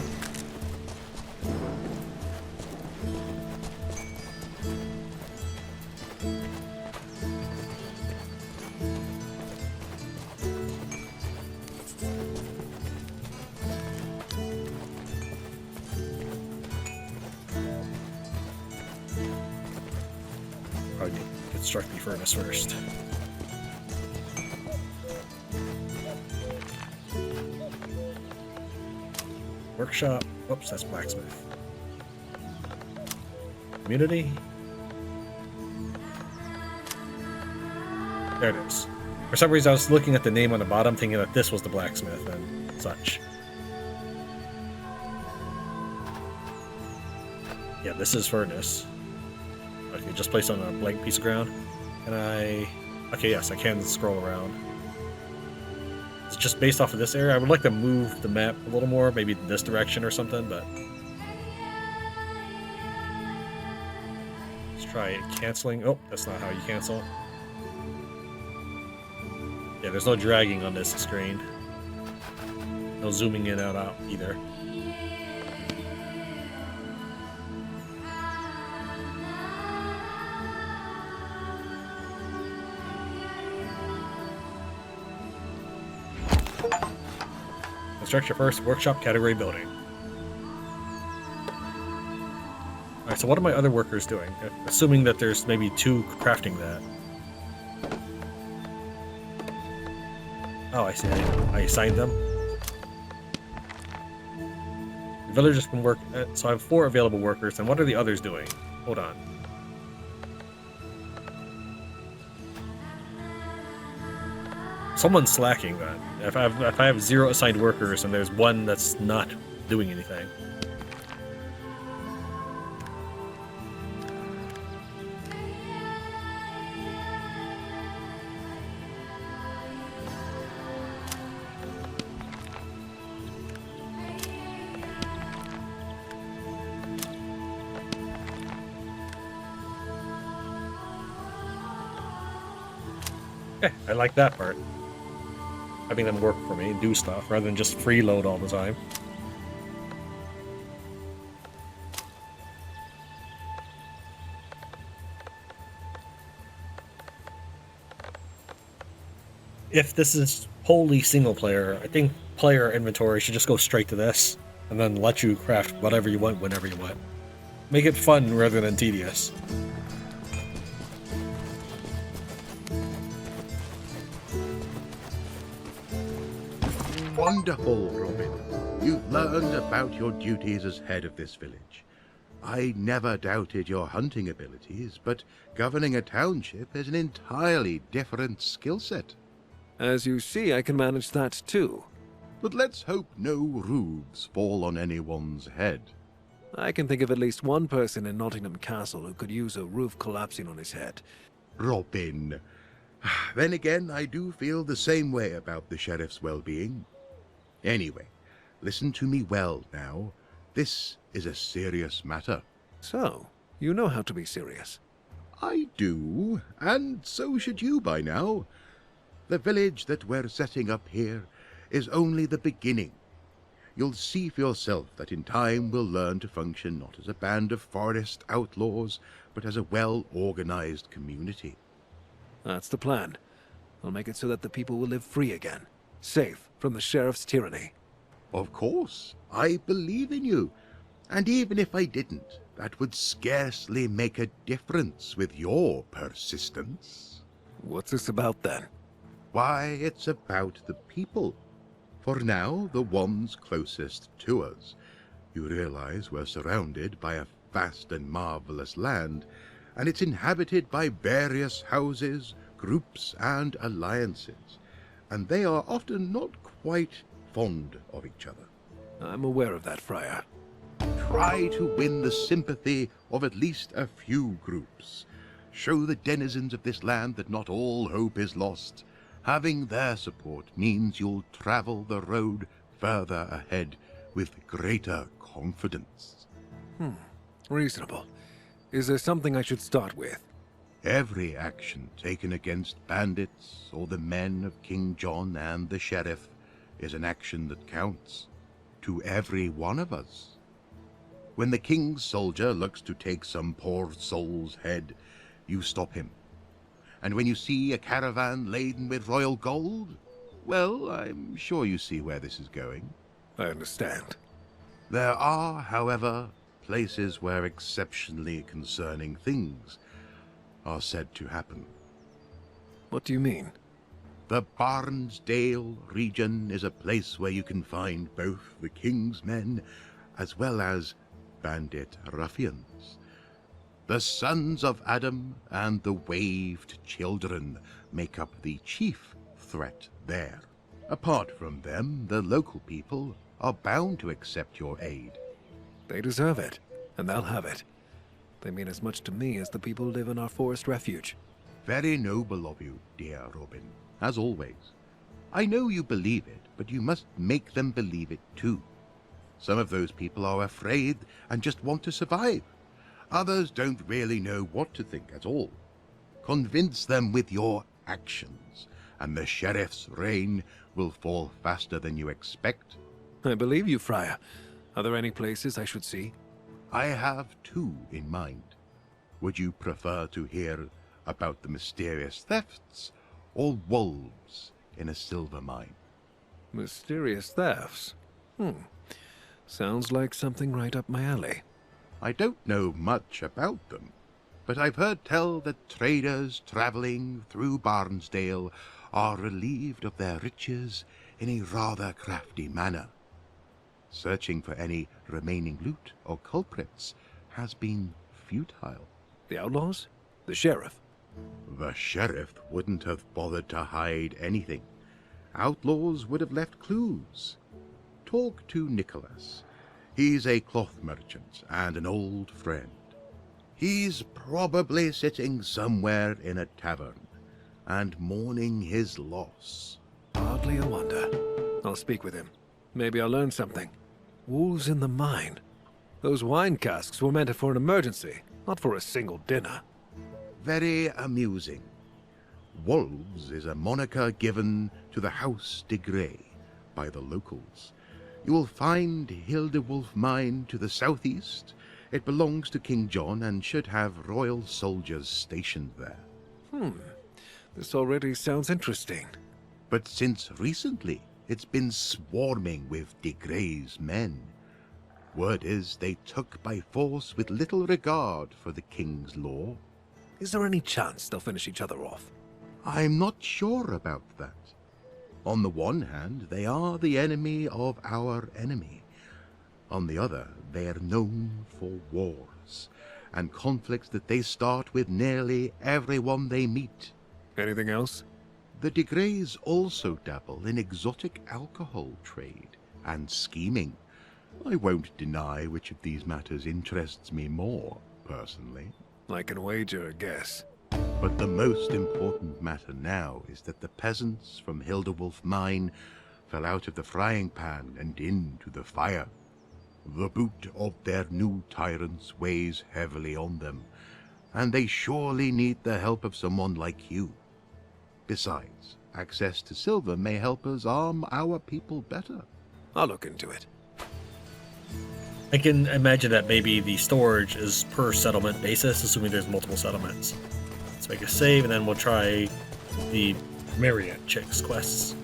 Probably need to construct the furnace first. Workshop. Whoops, that's blacksmith. Community. There it is. For some reason, I was looking at the name on the bottom, thinking that this was the blacksmith and such. Yeah, this is furnace. Okay, just placed on a blank piece of ground. Can I... Okay, yes, I can scroll around. It's just based off of this area. I would like to move the map a little more, maybe this direction or something, but... Let's try canceling. Oh, that's not how you cancel. Yeah, there's no dragging on this screen. No zooming in and out either. Construct your first workshop category building. Alright, so what are my other workers doing? Assuming that there's maybe 2 crafting that. Oh, I see. I assigned them. The villagers can work... so I have 4 available workers, and what are the others doing? Hold on. Someone's slacking then. If I have 0 assigned workers and there's 1 that's not doing anything. Okay, I like that part. Having them work for me and do stuff rather than just freeload all the time. If this is wholly single player, I think player inventory should just go straight to this and then let you craft whatever you want whenever you want. Make it fun rather than tedious. Wonderful, Robin. You've learned about your duties as head of this village. I never doubted your hunting abilities, but governing a township is an entirely different skill set. As you see, I can manage that too. But let's hope no roofs fall on anyone's head. I can think of at least 1 person in Nottingham Castle who could use a roof collapsing on his head. Robin. Then again, I do feel the same way about the sheriff's well-being. Anyway, listen to me well now. This is a serious matter. So, you know how to be serious. I do, and so should you by now. The village that we're setting up here is only the beginning. You'll see for yourself that in time we'll learn to function not as a band of forest outlaws, but as a well-organized community. That's the plan. I'll make it so that the people will live free again, safe from the sheriff's tyranny. Of course, I believe in you. And even if I didn't, that would scarcely make a difference with your persistence. What's this about then? Why, it's about the people. For now, the ones closest to us. You realize we're surrounded by a vast and marvelous land, and it's inhabited by various houses, groups, and alliances, and they are often not quite fond of each other. I'm aware of that, Friar. Try to win the sympathy of at least a few groups. Show the denizens of this land that not all hope is lost. Having their support means you'll travel the road further ahead with greater confidence. Reasonable. Is there something I should start with? Every action taken against bandits or the men of King John and the sheriff is an action that counts to every one of us. When the king's soldier looks to take some poor soul's head, you stop him. And when you see a caravan laden with royal gold, well, I'm sure you see where this is going. I understand. There are, however, places where exceptionally concerning things are said to happen. What do you mean? The Barnesdale region is a place where you can find both the king's men as well as bandit ruffians. The sons of Adam and the waved children make up the chief threat there. Apart from them, the local people are bound to accept your aid. They deserve it, and they'll have it. They mean as much to me as the people who live in our forest refuge. Very noble of you, dear Robin, as always. I know you believe it, but you must make them believe it too. Some of those people are afraid and just want to survive. Others don't really know what to think at all. Convince them with your actions, and the sheriff's reign will fall faster than you expect. I believe you, Friar. Are there any places I should see? I have two in mind. Would you prefer to hear about the mysterious thefts or wolves in a silver mine? Mysterious thefts? Sounds like something right up my alley. I don't know much about them, but I've heard tell that traders traveling through Barnesdale are relieved of their riches in a rather crafty manner. Searching for any remaining loot or culprits has been futile. The outlaws? The sheriff? The sheriff wouldn't have bothered to hide anything. Outlaws would have left clues. Talk to Nicholas. He's a cloth merchant and an old friend. He's probably sitting somewhere in a tavern and mourning his loss. Hardly a wonder. I'll speak with him. Maybe I'll learn something. Wolves in the mine. Those wine casks were meant for an emergency, not for a single dinner. Very amusing. Wolves is a moniker given to the House de Grey by the locals. You will find Hildewolf Mine to the southeast. It belongs to King John and should have royal soldiers stationed there. This already sounds interesting. But since recently, it's been swarming with de Grey's men. Word is they took by force with little regard for the king's law. Is there any chance they'll finish each other off? I'm not sure about that. On the one hand, they are the enemy of our enemy. On the other, they are known for wars and conflicts that they start with nearly everyone they meet. Anything else? The de Greys also dabble in exotic alcohol trade and scheming. I won't deny which of these matters interests me more, personally. I can wager a guess. But the most important matter now is that the peasants from Hildewolf Mine fell out of the frying pan and into the fire. The boot of their new tyrants weighs heavily on them, and they surely need the help of someone like you. Besides, access to silver may help us arm our people better. I'll look into it. I can imagine that maybe the storage is per settlement basis, assuming there's multiple settlements. Let's make a save, and then we'll try the Marian chicks quests.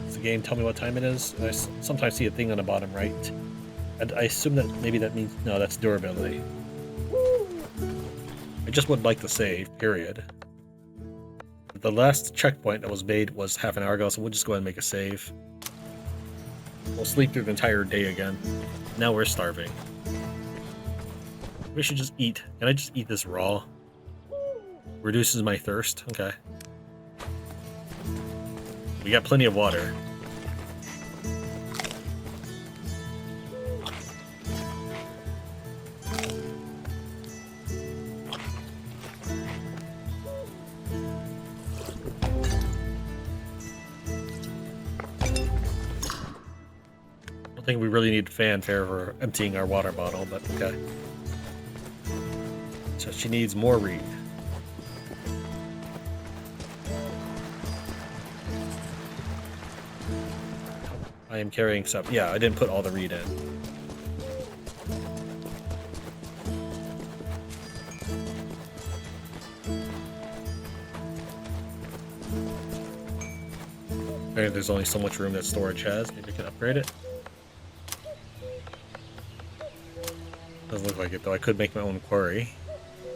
Does the game tell me what time it is? I sometimes see a thing on the bottom right. And I assume that maybe that means... No, that's durability. I just would like to save, period. the last checkpoint that was made was half an hour ago, so we'll just go ahead and make a save. We'll sleep through the entire day again. Now we're starving. We should just eat. Can I just eat this raw? Reduces my thirst. Okay. We got plenty of water. I think we really need fanfare for emptying our water bottle, but okay. So she needs more reed. I am carrying some. Yeah, I didn't put all the reed in. Okay, there's only so much room that storage has. Maybe I can upgrade it. Doesn't look like it though. I could make my own quarry,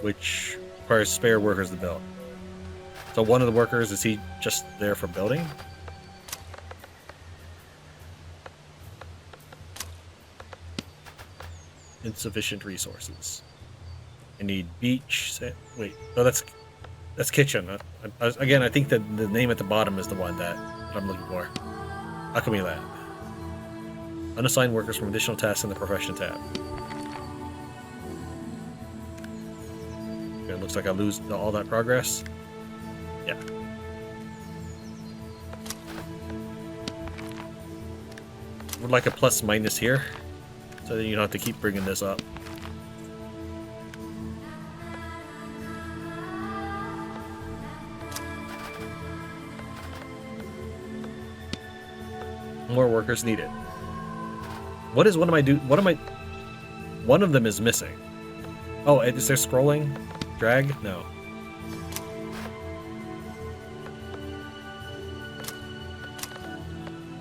which requires spare workers to build. So one of the workers, is he just there for building? Insufficient resources. I need beach. Wait, no, that's kitchen. Again, I think that the name at the bottom is the one that I'm looking for. Alchemy lab. Unassigned workers from additional tasks in the profession tab. Okay, it looks like I lose all that progress. Yeah. Would like a plus minus here, so that you don't have to keep bringing this up. More workers needed. One of them is missing. Oh, is there scrolling? Drag? No.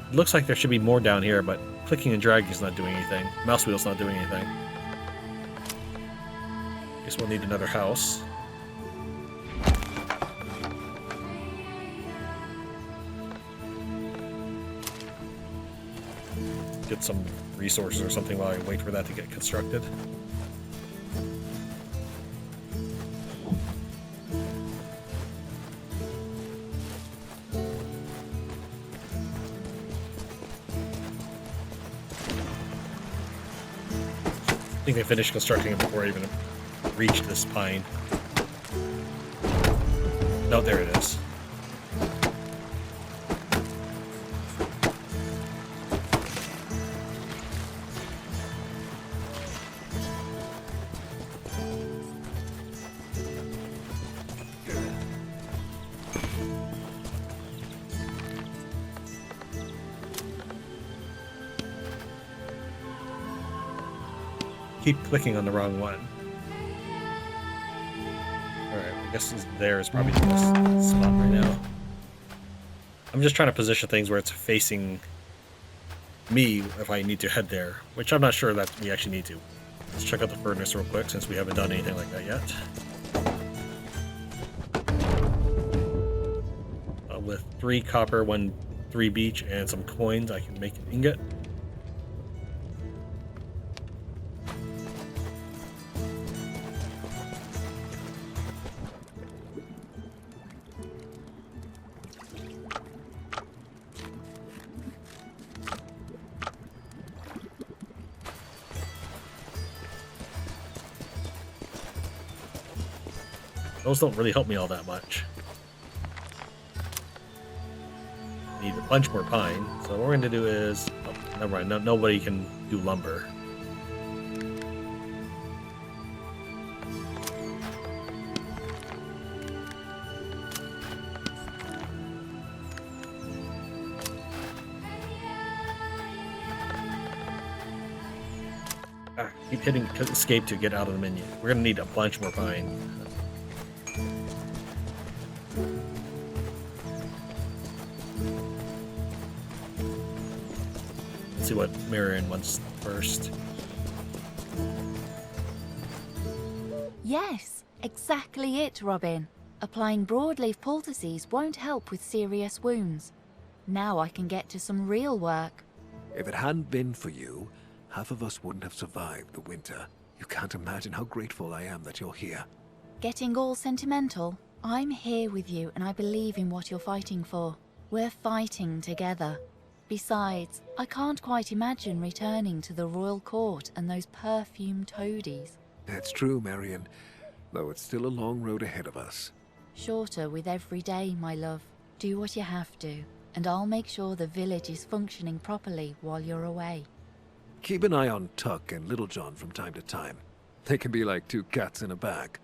It looks like there should be more down here, but clicking and dragging is not doing anything. Mouse wheel's not doing anything. Guess we'll need another house. Get some resources or something while I wait for that to get constructed. I think they finished constructing it before I even reached this pine. No, there it is. Keep clicking on the wrong one. Alright, I guess there is probably the best spot right now. I'm just trying to position things where it's facing me if I need to head there, which I'm not sure that we actually need to. Let's check out the furnace real quick since we haven't done anything like that yet. With 3 copper, 3 beach, and some coins, I can make an ingot. Those don't really help me all that much. Need a bunch more pine. So what we're going to do is... Oh, never mind. No, nobody can do lumber. Keep hitting escape to get out of the menu. We're going to need a bunch more pine. See what Marian wants first. Yes, exactly it, Robin. Applying broadleaf poultices won't help with serious wounds. Now I can get to some real work. If it hadn't been for you, half of us wouldn't have survived the winter. You can't imagine how grateful I am that you're here. Getting all sentimental? I'm here with you and I believe in what you're fighting for. We're fighting together. Besides, I can't quite imagine returning to the royal court and those perfumed toadies. That's true, Marian, though it's still a long road ahead of us. Shorter with every day, my love. Do what you have to, and I'll make sure the village is functioning properly while you're away. Keep an eye on Tuck and Little John from time to time. They can be like two cats in a bag.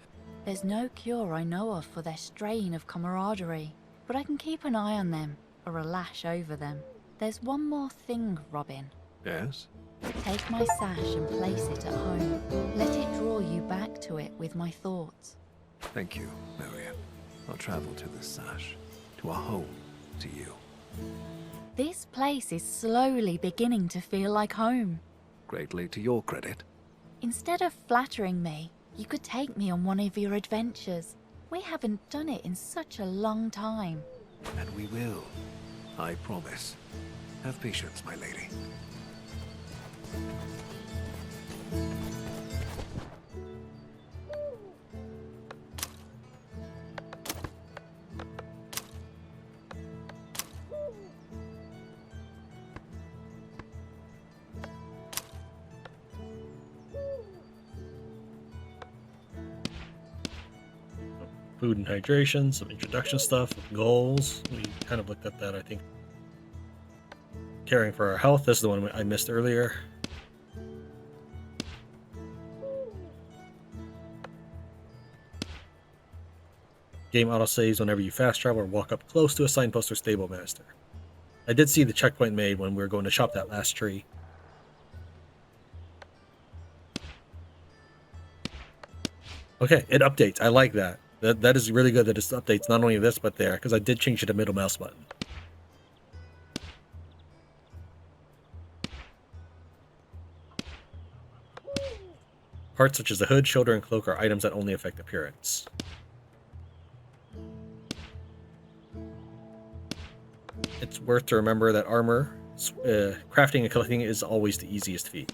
There's no cure I know of for their strain of camaraderie, but I can keep an eye on them, or a lash over them. There's one more thing, Robin. Yes? Take my sash and place it at home. Let it draw you back to it with my thoughts. Thank you, Marian. I'll travel to this sash, to a home, to you. This place is slowly beginning to feel like home. Greatly to your credit. Instead of flattering me, you could take me on one of your adventures. We haven't done it in such a long time. And we will. I promise. Have patience, my lady. Food and hydration, some introduction stuff, goals. We kind of looked at that, I think. Caring for our health, this is the one I missed earlier. Game autosaves whenever you fast travel or walk up close to a signpost or stable master. I did see the checkpoint made when we were going to chop that last tree. Okay, it updates. I like that. That is really good that it updates not only this but there, because I did change it to middle mouse button. Parts such as the hood, shoulder, and cloak are items that only affect appearance. It's worth to remember that armor, crafting and collecting is always the easiest feat.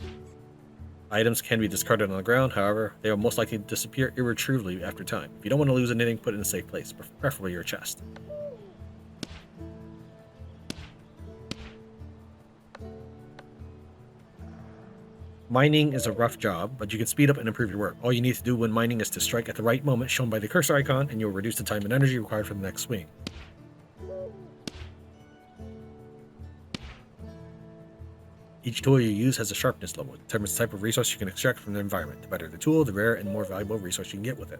Items can be discarded on the ground, however, they are most likely to disappear irretrievably after time. If you don't want to lose anything, put it in a safe place, preferably your chest. Mining is a rough job, but you can speed up and improve your work. All you need to do when mining is to strike at the right moment shown by the cursor icon, and you'll reduce the time and energy required for the next swing. Each tool you use has a sharpness level. It determines the type of resource you can extract from the environment. The better the tool, the rarer and more valuable resource you can get with it.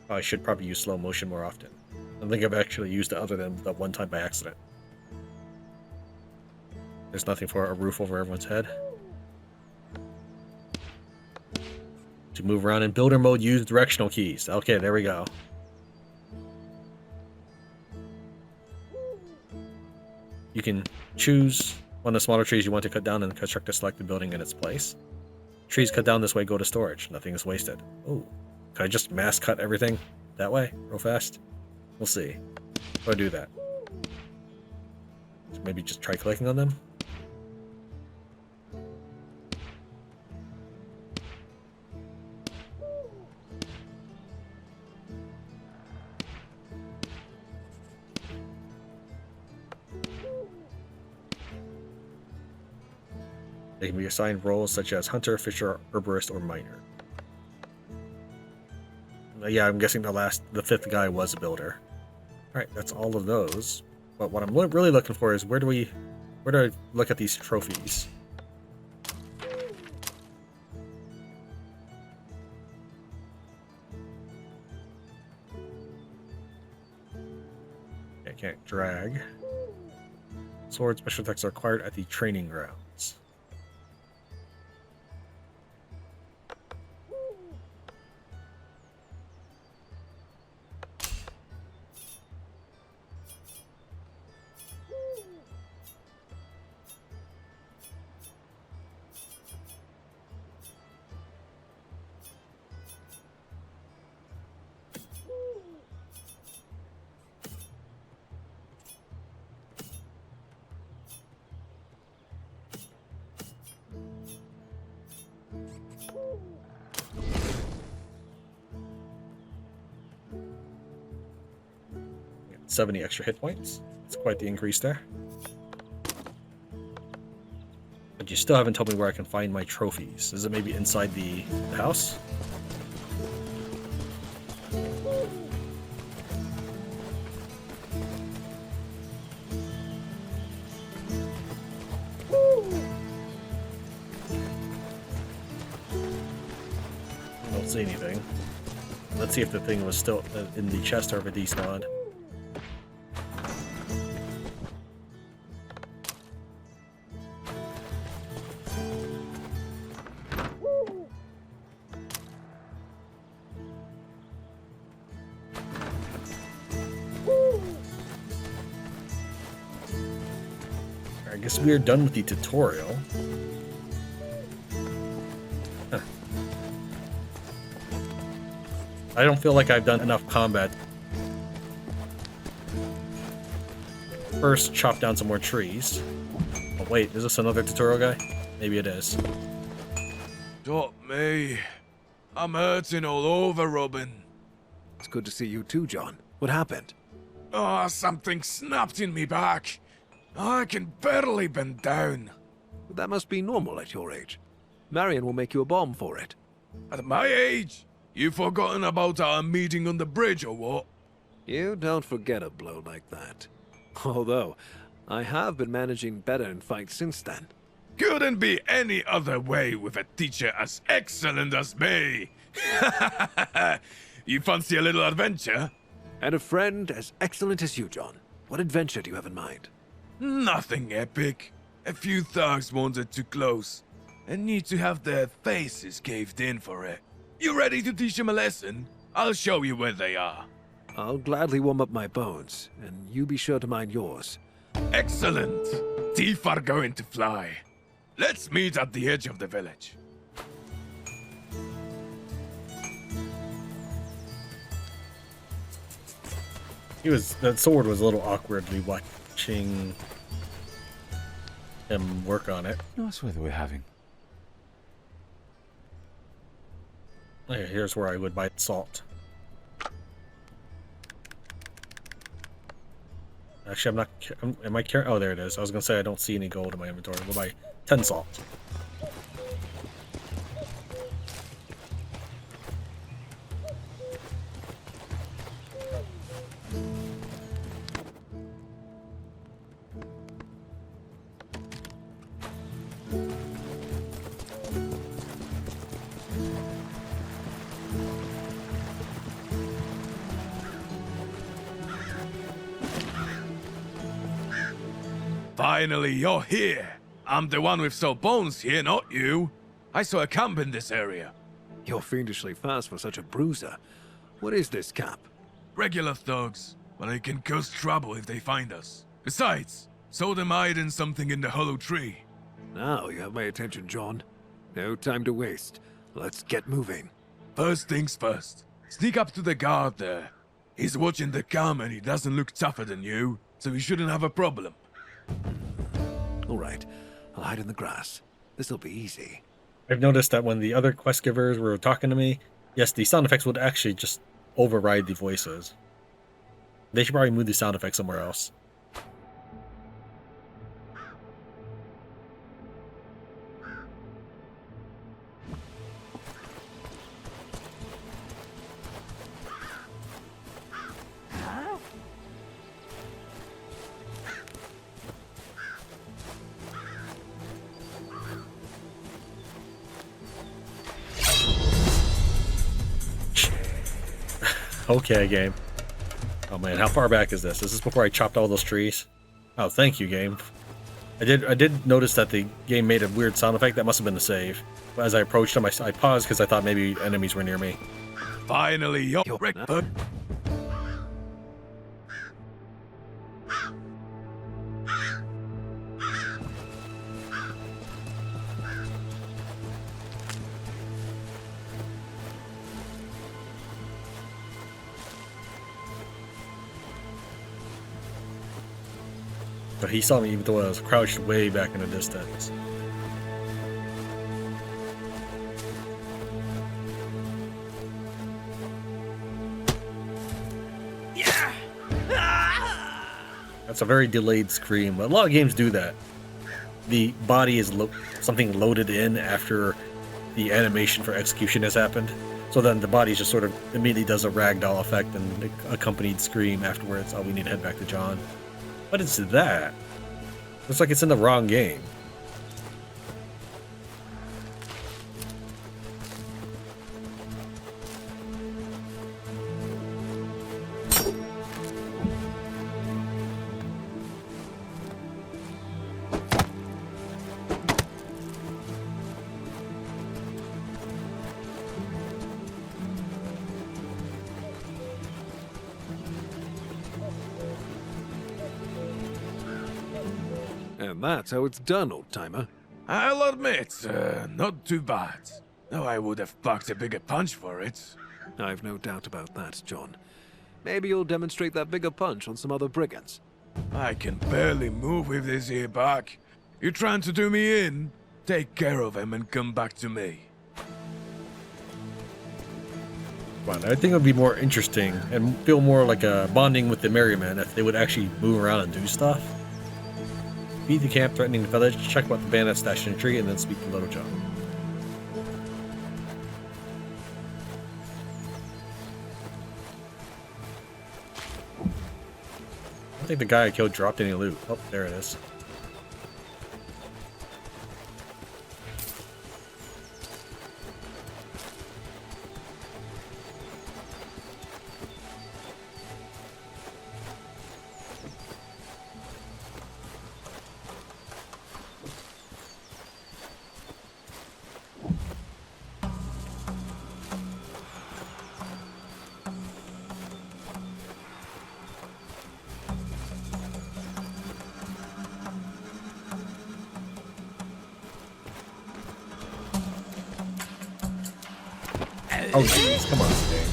I should probably use slow motion more often. I think I've actually used it other than the one time by accident. There's nothing for a roof over everyone's head. To move around in builder mode, use directional keys. Okay, there we go. You can choose one of the smaller trees you want to cut down and construct a selected building in its place. Trees cut down this way go to storage. Nothing is wasted. Oh, can I just mass cut everything that way real fast? We'll see. How do I do that? So maybe just try clicking on them? They can be assigned roles such as hunter, fisher, herborist, or miner. Yeah, I'm guessing the fifth guy was a builder. Alright, that's all of those. But what I'm really looking for is where do I look at these trophies? I can't drag. Sword special attacks are acquired at the training grounds. 70 extra hit points. It's quite the increase there. But you still haven't told me where I can find my trophies. Is it maybe inside the house? Don't see anything. Let's see if the thing was still in the chest or if it despawned. I guess we are done with the tutorial. Huh. I don't feel like I've done enough combat. First, chop down some more trees. Oh wait, is this another tutorial guy? Maybe it is. Not me. I'm hurting all over, Robin. It's good to see you too, John. What happened? Oh, something snapped in me back. I can barely bend down. That must be normal at your age. Marian will make you a balm for it. At my age? You forgotten about our meeting on the bridge or what? You don't forget a blow like that. Although, I have been managing better in fights since then. Couldn't be any other way with a teacher as excellent as me. You fancy a little adventure? And a friend as excellent as you, John. What adventure do you have in mind? Nothing epic. A few thugs wanted too close and need to have their faces caved in for it. You ready to teach them a lesson? I'll show you where they are. I'll gladly warm up my bones, and you be sure to mind yours. Excellent. Teeth are going to fly. Let's meet at the edge of the village. That sword was a little awkwardly watching him work on it. Nice weather we're having. Okay, here's where I would buy salt. Actually, I'm not. Am I carrying? Oh, there it is. I was gonna say I don't see any gold in my inventory. We'll buy 10 salt. Finally, you're here. I'm the one with sore bones here, not you. I saw a camp in this area. You're fiendishly fast for such a bruiser. What is this camp? Regular thugs, but they can cause trouble if they find us. Besides, saw them hiding something in the hollow tree. Now you have my attention, John. No time to waste. Let's get moving. First things first. Sneak up to the guard there. He's watching the camp and he doesn't look tougher than you, so he shouldn't have a problem. All right, I'll hide in the grass. This'll be easy. I've noticed that when the other quest givers were talking to me, yes, the sound effects would actually just override the voices. They should probably move the sound effects somewhere else. Okay, game. Oh man, how far back is this? Is this before I chopped all those trees? Oh, thank you, game. I did notice that the game made a weird sound effect. That must have been the save. But as I approached them, I paused because I thought maybe enemies were near me. Finally, you're Rickford. But he saw me even though I was crouched way back in the distance. Yeah! Ah! That's a very delayed scream. But a lot of games do that. The body is something loaded in after the animation for execution has happened. So then the body just sort of immediately does a ragdoll effect and accompanied scream afterwards. Oh, we need to head back to John. What is that? Looks like it's in the wrong game. And that's how it's done, old-timer. I'll admit, not too bad. Though I would have packed a bigger punch for it. I've no doubt about that, John. Maybe you'll demonstrate that bigger punch on some other brigands. I can barely move with this here back. You trying to do me in? Take care of him and come back to me. But I think it would be more interesting and feel more like a bonding with the Marian if they would actually move around and do stuff. Beat the camp threatening the village, check out the bandit stashed in a tree, and then speak to Little John. I don't think the guy I killed dropped any loot. Oh, there it is. Oh, jeez, come on, Sting.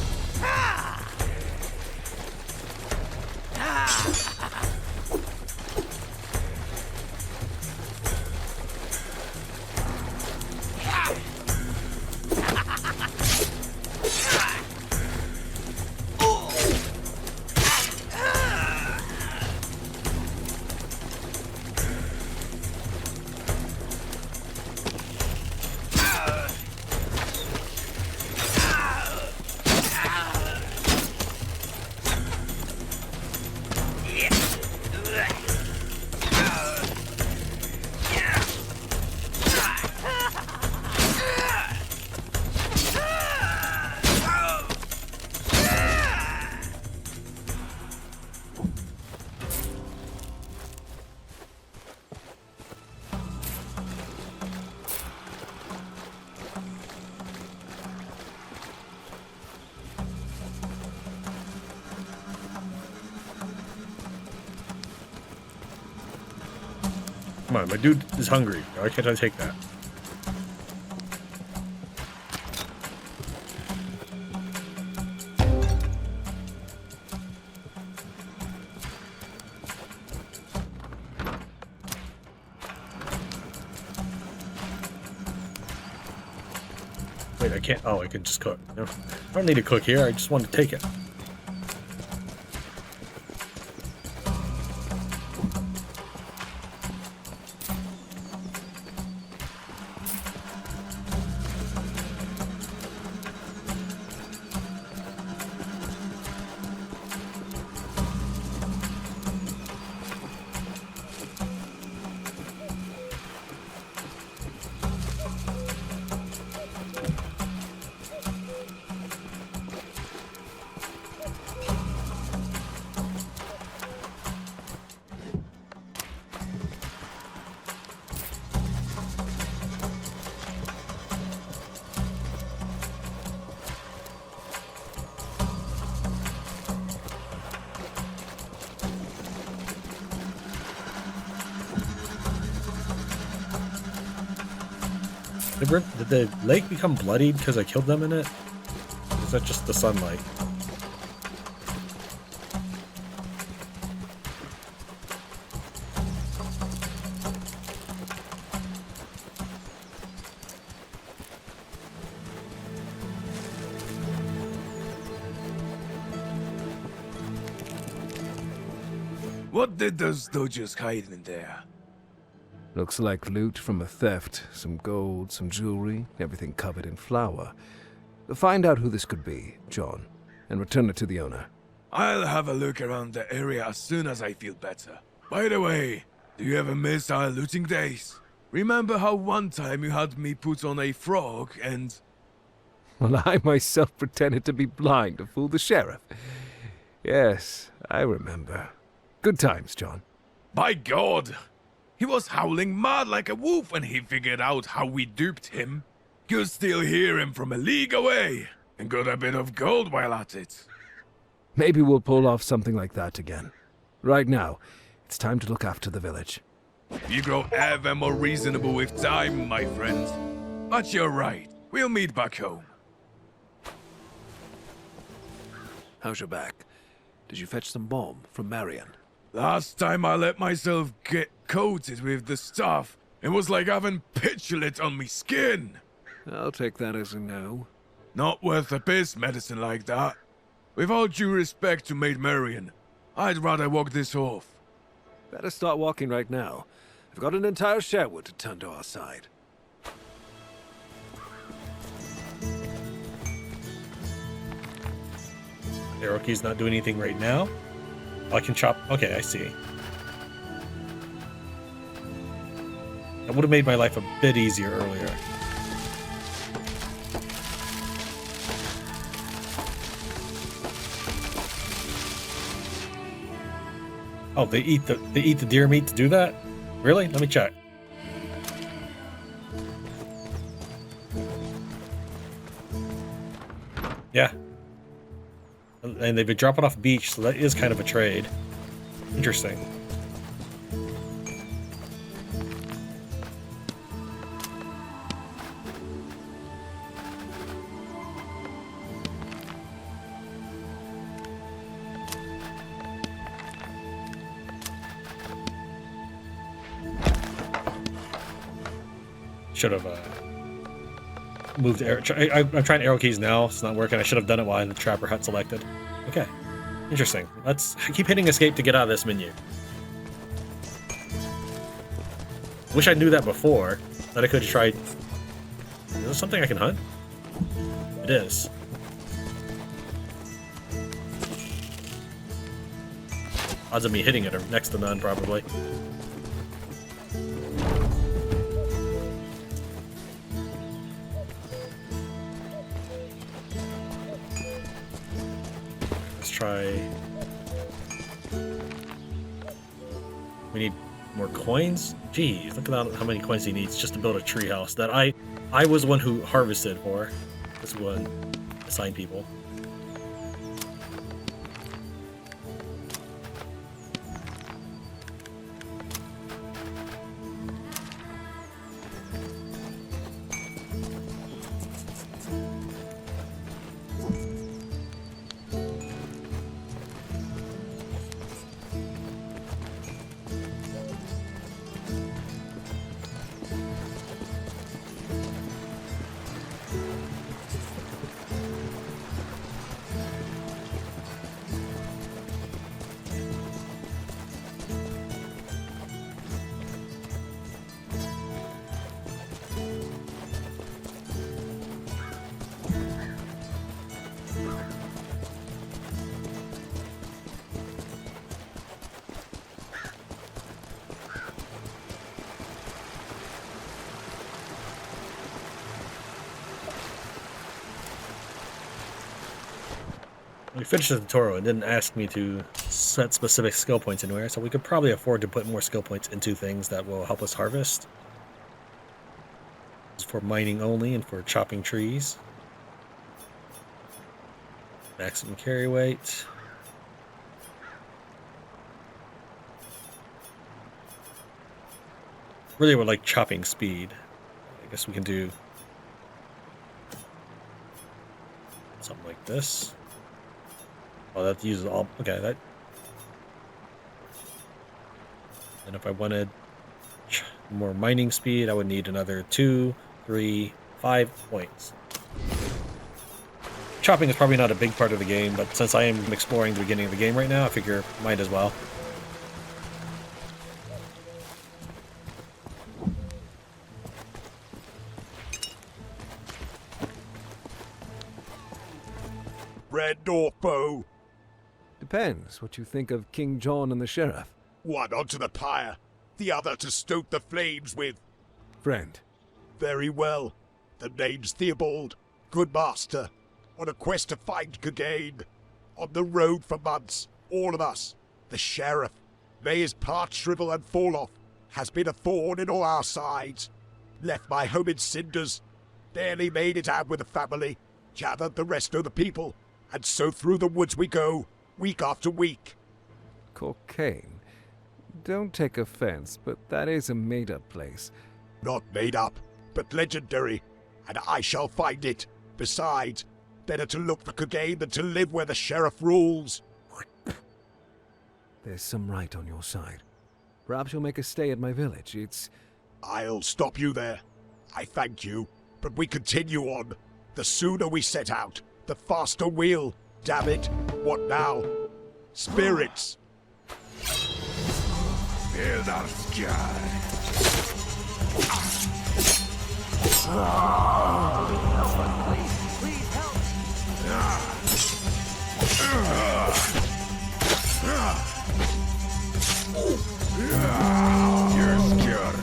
Come on, my dude is hungry. Why can't I take that? Wait, I can't. Oh, I can just cook. No, I don't need to cook here. I just want to take it. Did the lake become bloodied because I killed them in it? Or is that just the sunlight? What did those dodgers hide in there? Looks like loot from a theft. Some gold, some jewelry, everything covered in flour. Find out who this could be, John, and return it to the owner. I'll have a look around the area as soon as I feel better. By the way, do you ever miss our looting days? Remember how one time you had me put on a frog and... Well, I myself pretended to be blind to fool the sheriff. Yes, I remember. Good times, John. By God! He was howling mad like a wolf when he figured out how we duped him. Could still hear him from a league away, and got a bit of gold while at it. Maybe we'll pull off something like that again. Right now, it's time to look after the village. You grow ever more reasonable with time, my friend. But you're right. We'll meet back home. How's your back? Did you fetch some balm from Marian? Last time I let myself get coated with the stuff, it was like having pitchlet on me skin. I'll take that as a no. Not worth a piss medicine like that. With all due respect to Maid Marian, I'd rather walk this off. Better start walking right now. I've got an entire Sherwood to turn to our side. Arrow key's not doing anything right now. Oh, I can chop. Okay, I see. That would have made my life a bit easier earlier. Oh, they eat the deer meat to do that? Really? Let me check. Yeah. And they've been dropping off beach, so that is kind of a trade. Interesting. Should have moved arrow. I'm trying arrow keys now. It's not working. I should have done it while I had the trapper hut selected. Okay, interesting. Let's keep hitting escape to get out of this menu. Wish I knew that before. That I could have tried. Is this something I can hunt? It is. Odds of me hitting it are next to none, probably. Try. We need more coins. Geez, look at how many coins he needs just to build a treehouse that I was one who harvested for. This one assigned people. We finished the tutorial and didn't ask me to set specific skill points anywhere, so we could probably afford to put more skill points into things that will help us harvest. It's for mining only and for chopping trees. Maximum carry weight. Really would like chopping speed. I guess we can do something like this. Oh, that uses all. Okay, that. And if I wanted more mining speed, I would need another 2, 3, 5 points. Chopping is probably not a big part of the game, but since I am exploring the beginning of the game right now, I figure might as well. friend or foe? Depends what you think of King John and the Sheriff. One onto the pyre, the other to stoke the flames with. Friend. Very well. The name's Theobald, good master, on a quest to find Cockaigne. On the road for months, all of us. The Sheriff, may his part shrivel and fall off, has been a thorn in all our sides. Left my home in cinders, barely made it out with the family, gathered the rest of the people, and so through the woods we go, week after week. Cockaigne. Don't take offense, but that is a made-up place. Not made up, but legendary, and I shall find it. Besides, better to look for Cockaigne than to live where the Sheriff rules. There's some right on your side. Perhaps you'll make a stay at my village. I'll stop you there. I thank you, but we continue on. The sooner we set out, the faster we'll. Damn it, what now? Spirits! Feel that sky. Help us, please. Please help. You're scared.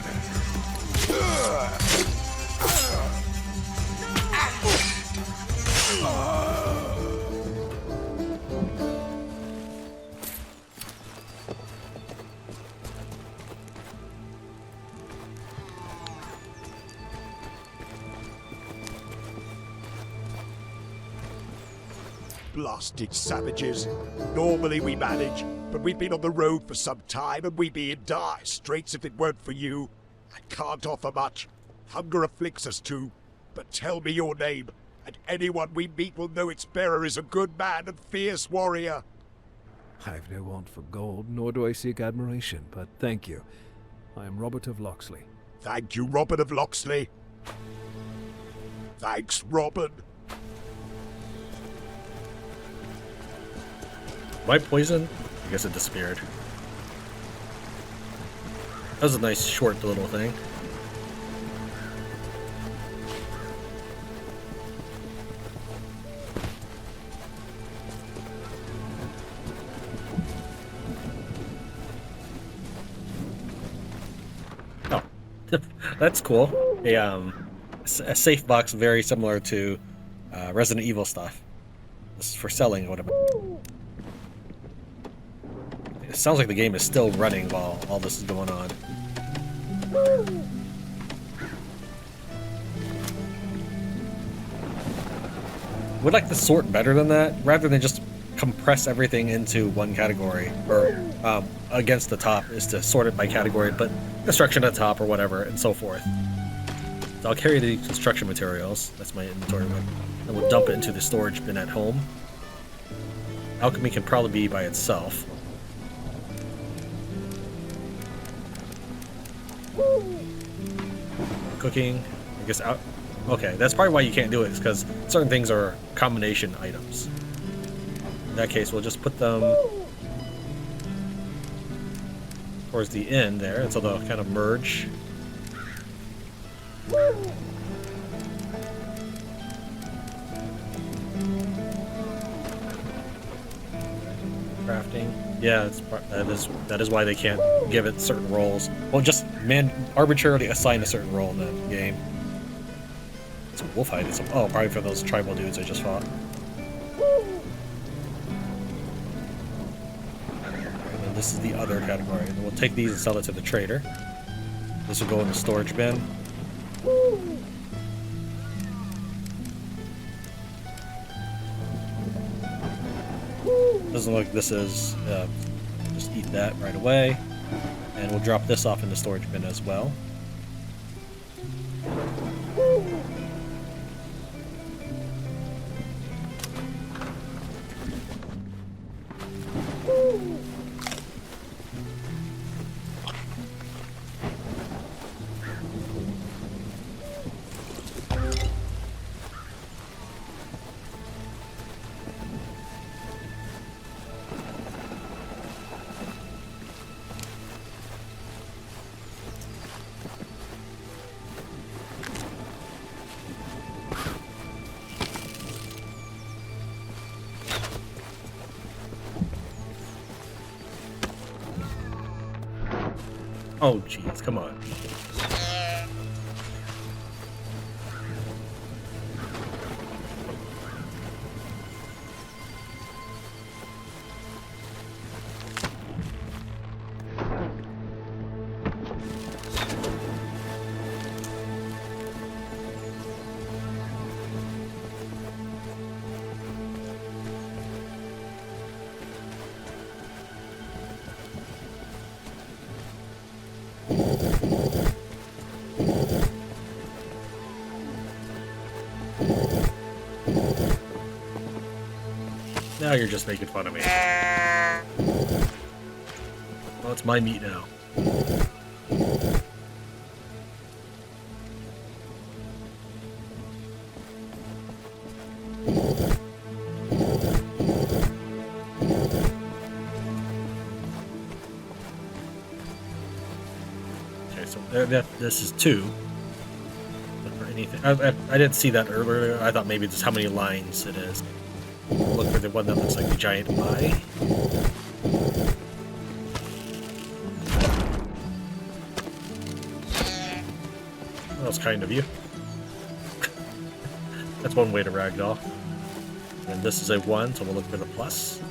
Blasted savages. Normally we manage, but we've been on the road for some time and we'd be in dire straits if it weren't for you. I can't offer much. Hunger afflicts us too. But tell me your name, and anyone we meet will know its bearer is a good man and fierce warrior. I've no want for gold, nor do I seek admiration, but thank you. I am Robert of Locksley. Thank you, Robert of Locksley. Thanks, Robin. My poison? I guess it disappeared. That was a nice short little thing. Oh, that's cool. A safe box very similar to Resident Evil stuff. This is for selling, what about? It sounds like the game is still running while all this is going on. Would like to sort better than that, rather than just compress everything into one category, or against the top is to sort it by category, but construction at the top or whatever, and so forth. So I'll carry the construction materials, that's my inventory one, and we'll dump it into the storage bin at home. Alchemy can probably be by itself. Cooking, I guess out. Okay, that's probably why you can't do it, is because certain things are combination items. In that case, we'll just put them towards the end there, and so they'll kind of merge. Crafting. Yeah, that is why they can't give it certain roles. Well, just arbitrarily assign a certain role in the game. Some wolf hide. Oh, probably for those tribal dudes I just fought. And then this is the other category. And then we'll take these and sell it to the trader. This will go in the storage bin. Doesn't look like this is, just eat that right away. And we'll drop this off in the storage bin as well. Oh, jeez, come on. Now you're just making fun of me. Well, it's my meat now. Okay, so this is 2. Look for anything. I didn't see that earlier. I thought maybe just how many lines it is. Look for the one that looks like a giant eye. That was kind of you. That's one way to ragdoll. And this is a 1, so we'll look for the plus.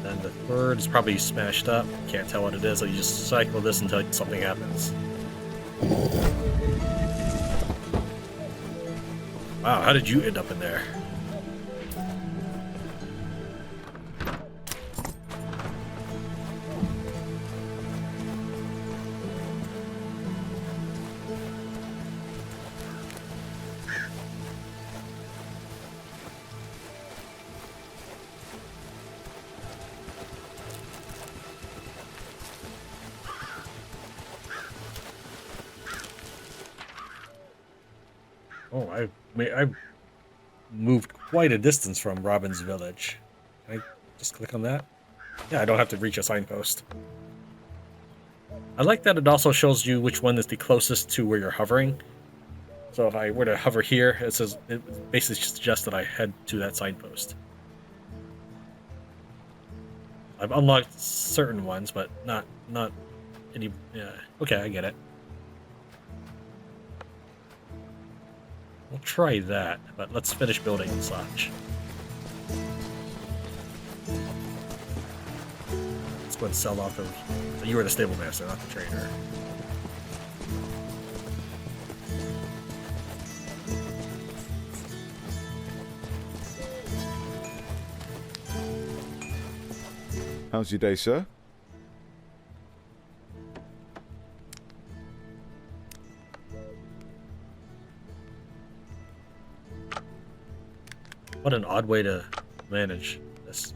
And the third is probably smashed up. Can't tell what it is, so you just cycle this until something happens. Wow, how did you end up in there? Oh, I've moved quite a distance from Robin's village. Can I just click on that? Yeah, I don't have to reach a signpost. I like that it also shows you which one is the closest to where you're hovering. So if I were to hover here, it basically suggests that I head to that signpost. I've unlocked certain ones, but not any. Yeah, okay, I get it. We'll try that, but let's finish building and such. Let's go and sell off those. You were the stable master, not the trader. How's your day, sir? What an odd way to manage this.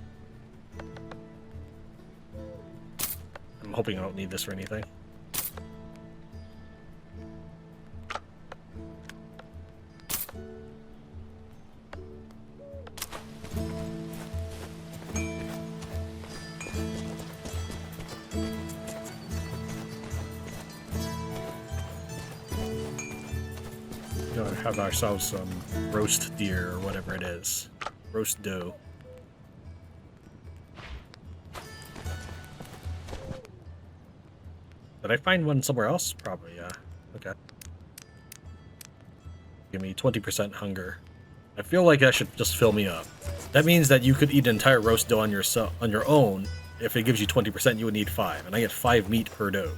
I'm hoping I don't need this for anything. Have ourselves some roast deer or whatever it is. Roast doe. Did I find one somewhere else? Probably, yeah. Okay. Give me 20% hunger. I feel like that should just fill me up. That means that you could eat an entire roast doe on your own. If it gives you 20%, you would need 5, and I get 5 meat per doe.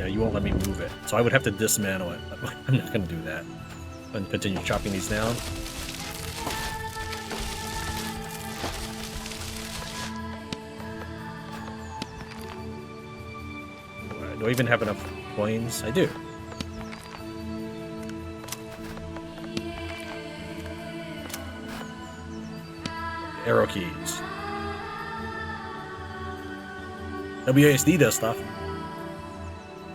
You won't let me move it. So I would have to dismantle it. But I'm not going to do that. And continue chopping these down. Do I even have enough coins? I do. Arrow keys. WASD does stuff.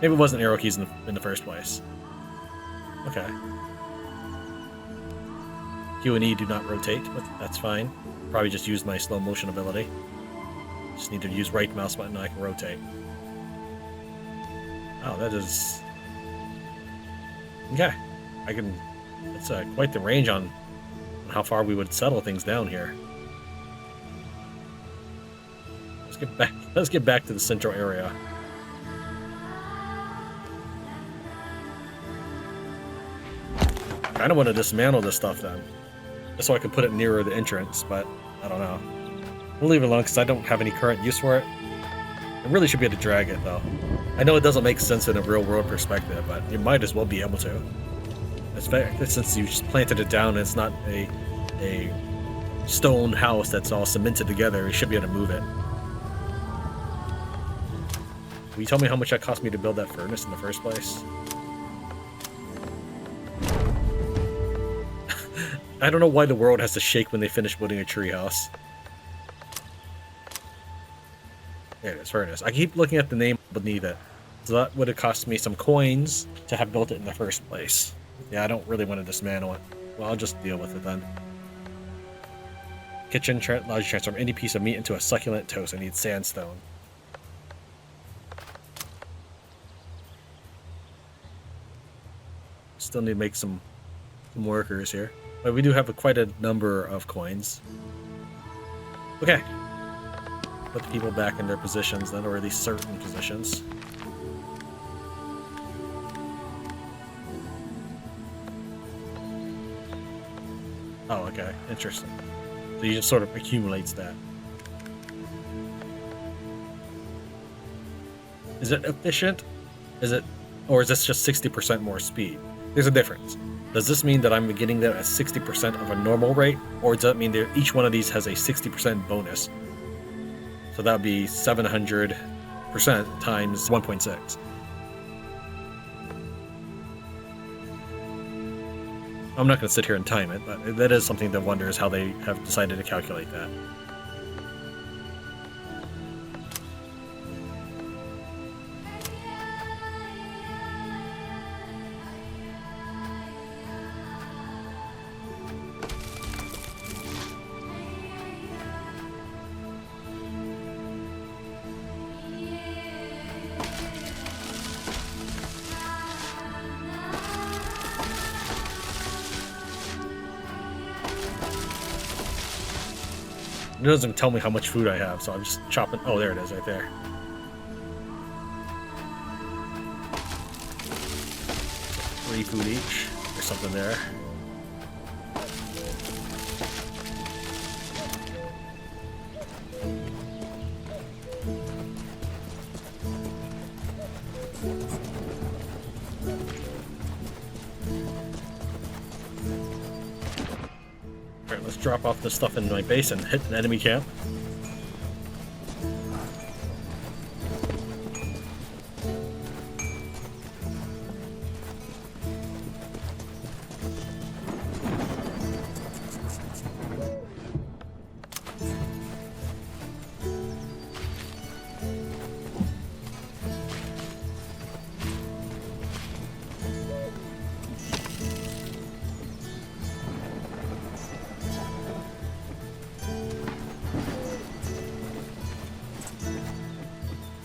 Maybe it wasn't arrow keys in the first place. Okay. Q and E do not rotate, but that's fine. Probably just used my slow motion ability. Just need to use right mouse button and I can rotate. Oh, that is... Okay. I can... That's quite the range on how far we would settle things down here. Let's get back to the central area. I kind of want to dismantle this stuff then, just so I can put it nearer the entrance, but I don't know. We'll leave it alone because I don't have any current use for it. I really should be able to drag it though. I know it doesn't make sense in a real world perspective, but you might as well be able to. Especially since you just planted it down and it's not a stone house that's all cemented together, you should be able to move it. Will you tell me how much that cost me to build that furnace in the first place? I don't know why the world has to shake when they finish building a treehouse. There it is, furnace. I keep looking at the name beneath it. So that would have cost me some coins to have built it in the first place. Yeah, I don't really want to dismantle it. Well, I'll just deal with it then. Kitchen allows you to transform any piece of meat into a succulent toast. I need sandstone. Still need to make some workers here. But we do have quite a number of coins. Okay. Put the people back in their positions then, or at least certain positions. Oh, okay. Interesting. So he just sort of accumulates that. Is it efficient? Is it, or is this just 60% more speed? There's a difference. Does this mean that I'm getting them at 60% of a normal rate, or does that mean that each one of these has a 60% bonus? So that would be 700% times 1.6. I'm not going to sit here and time it, but that is something to wonder is how they have decided to calculate that. It doesn't tell me how much food I have, so I'm just chopping. Oh, there it is, right there. So 3 food each. There's something there. Alright, let's drop off this stuff in my base and hit an enemy camp.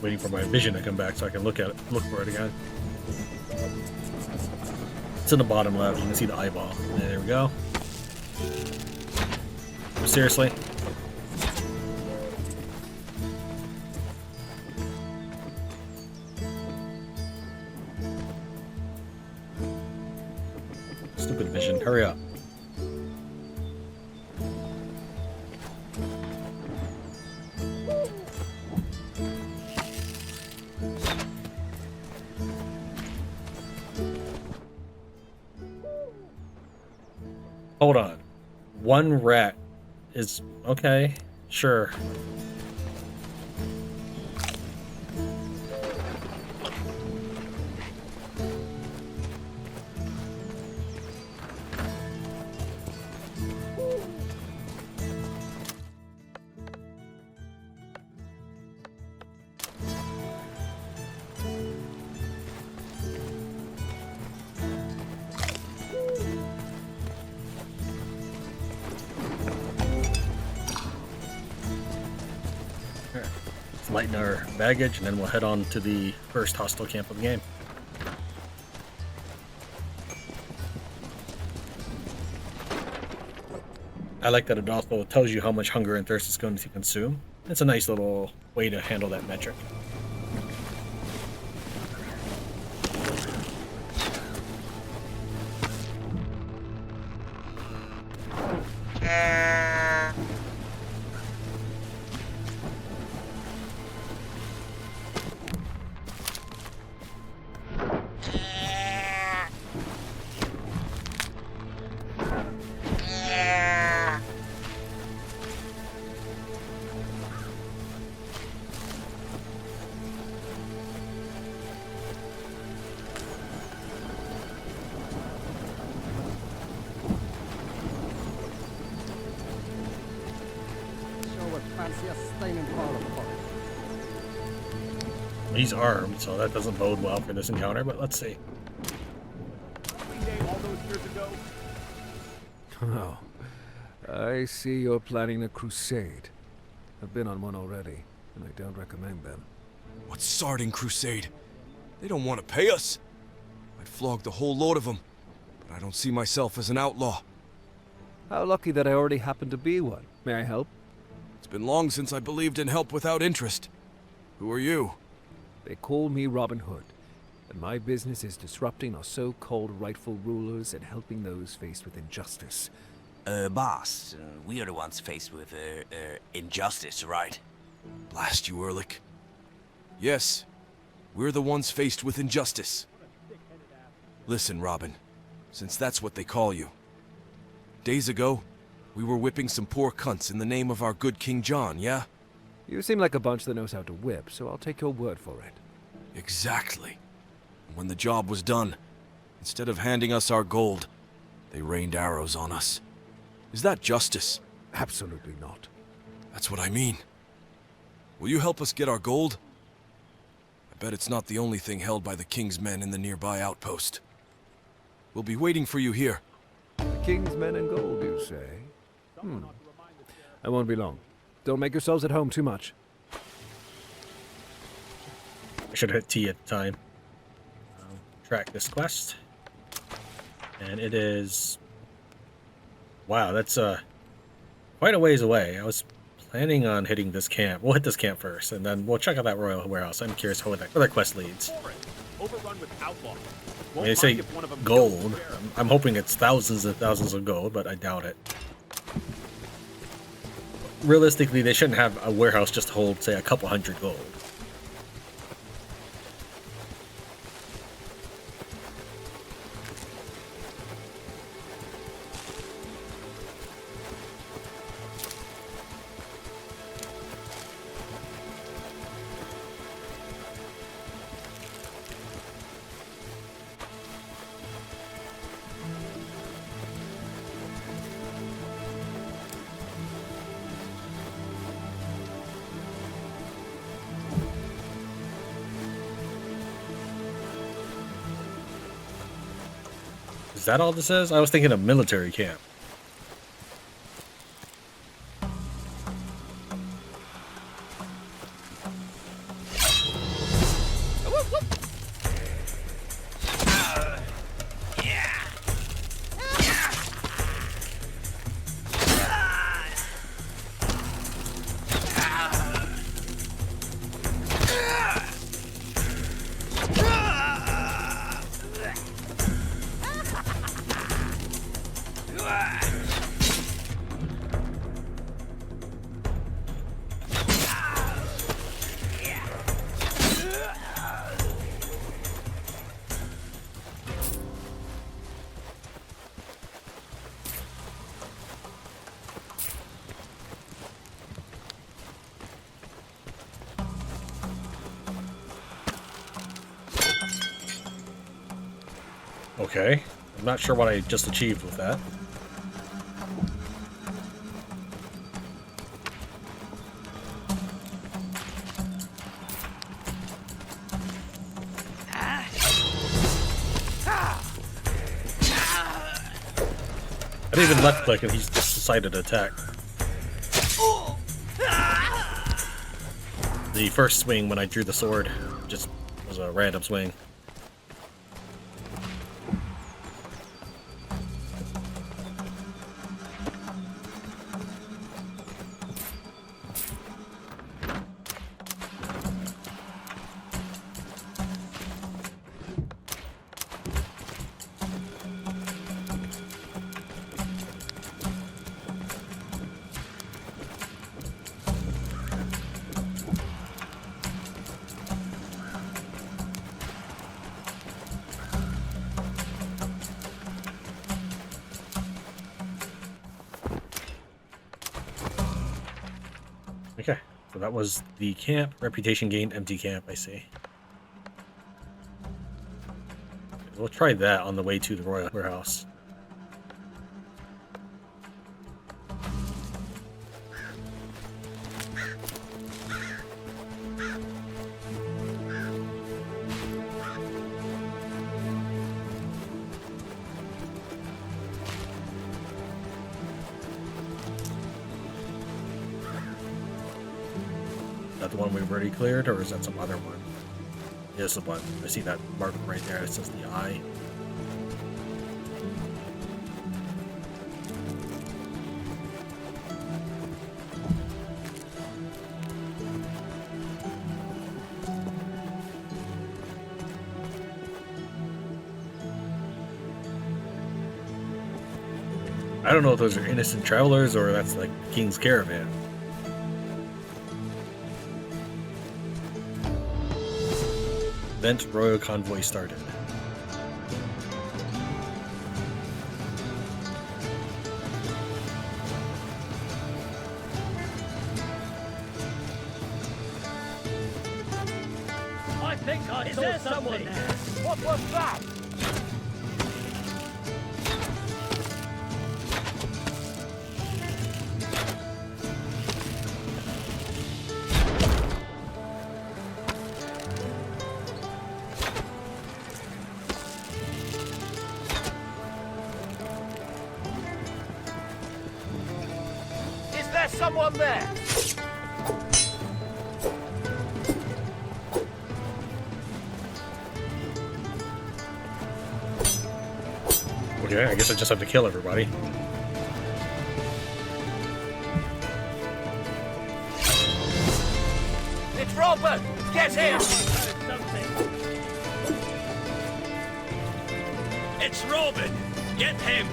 Waiting for my vision to come back so I can look at it, look for it again. It's in the bottom left. You can see the eyeball. There we go. Seriously? Stupid vision. Hurry up. Hold on. 1 rat is okay. Sure. lighten our baggage, and then we'll head on to the first hostile camp of the game. I like that it also tells you how much hunger and thirst it's going to consume. It's a nice little way to handle that metric. He's armed, so that doesn't bode well for this encounter, but let's see. Oh, I see you're planning a crusade. I've been on one already, and I don't recommend them. What sardine crusade? They don't want to pay us. I'd flog the whole load of them, but I don't see myself as an outlaw. How lucky that I already happen to be one. May I help? It's been long since I believed in help without interest. Who are you? They call me Robin Hood, and my business is disrupting our so-called rightful rulers and helping those faced with injustice. Boss, we are the ones faced with, injustice, right? Blast you, Ehrlich. Yes, we're the ones faced with injustice. Listen, Robin, since that's what they call you. Days ago, we were whipping some poor cunts in the name of our good King John, yeah? You seem like a bunch that knows how to whip, so I'll take your word for it. Exactly. And when the job was done, instead of handing us our gold, they rained arrows on us. Is that justice? Absolutely not. That's what I mean. Will you help us get our gold? I bet it's not the only thing held by the King's men in the nearby outpost. We'll be waiting for you here. The King's men and gold, you say? I won't be long. Don't make yourselves at home too much. I should hit T at the time. Track this quest. And it is... Wow, that's quite a ways away. I was planning on hitting this camp. We'll hit this camp first, and then we'll check out that royal warehouse. I'm curious where that quest leads. Overrun with Outlaw. When they say gold, I'm hoping it's thousands and thousands of gold, but I doubt it. Realistically, they shouldn't have a warehouse just hold, say, a couple hundred gold. Is that all this is? I was thinking of military camp. Okay, I'm not sure what I just achieved with that. I didn't even left click and he's just decided to attack. The first swing when I drew the sword just was a random swing. Okay, so that was the camp. Reputation gained, empty camp, I see. We'll try that on the way to the royal warehouse. Is that the one we've already cleared, or is that some other one? Yeah, it's the one. I see that mark right there. It says the eye. I don't know if those are innocent travelers or that's like King's Caravan. Event Royal Convoy started. I think I saw someone there. What was that? Someone there. Okay, I guess I just have to kill everybody. It's Robert! Get him! It's Robin! Get him!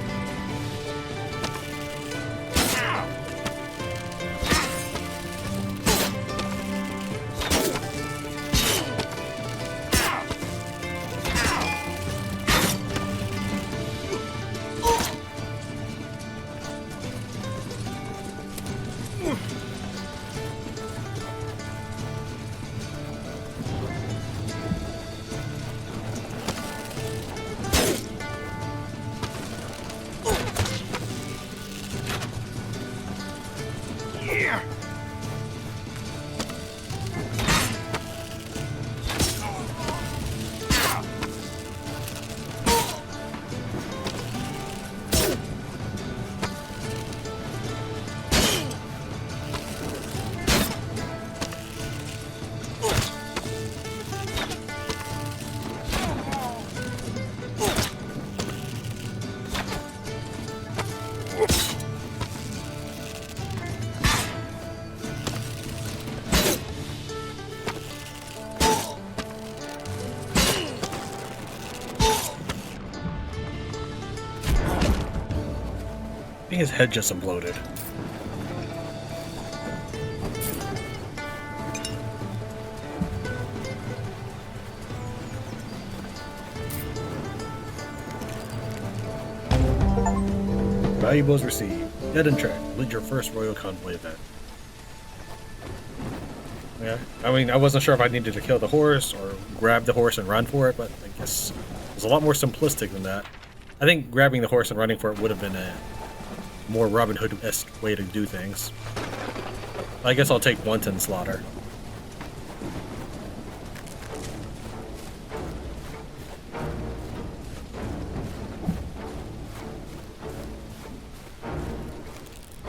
I think his head just imploded. Valuables received. Dead and track. Lead your first Royal Convoy event. Yeah, I mean, I wasn't sure if I needed to kill the horse or grab the horse and run for it, but I guess it's a lot more simplistic than that. I think grabbing the horse and running for it would have been a more Robin Hood-esque way to do things. I guess I'll take wanton slaughter.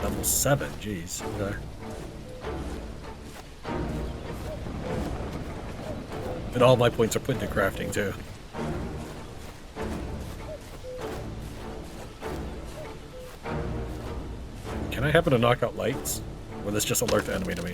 Level 7, jeez. Okay. And all my points are put into crafting too. Can I happen to knock out lights? Or will this just alert the enemy to me?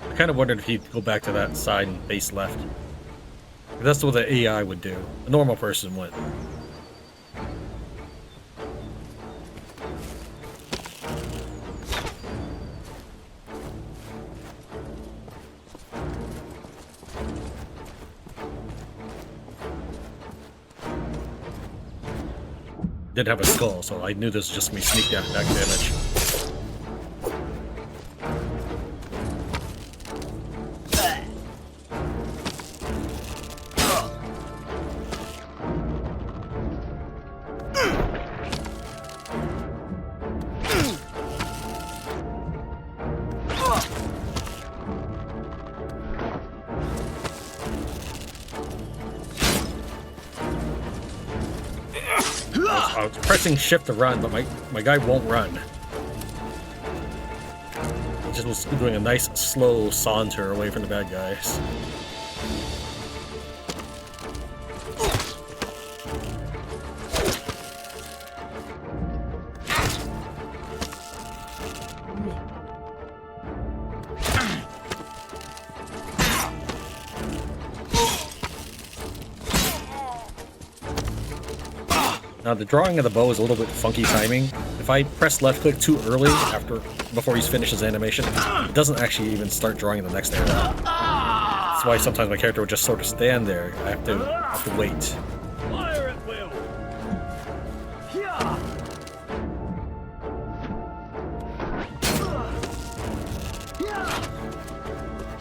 I kind of wondered if he'd go back to that side and face left. That's what the AI would do. A normal person wouldn't. Didn't have a skull, so I knew this was just me sneak attack damage. I was pressing shift to run, but my guy won't run. He just was doing a nice slow saunter away from the bad guys. Now the drawing of the bow is a little bit funky timing. If I press left click too early before he's finished his animation, it doesn't actually even start drawing the next arrow. That's why sometimes my character would just sort of stand there. I have to wait. Fire at will.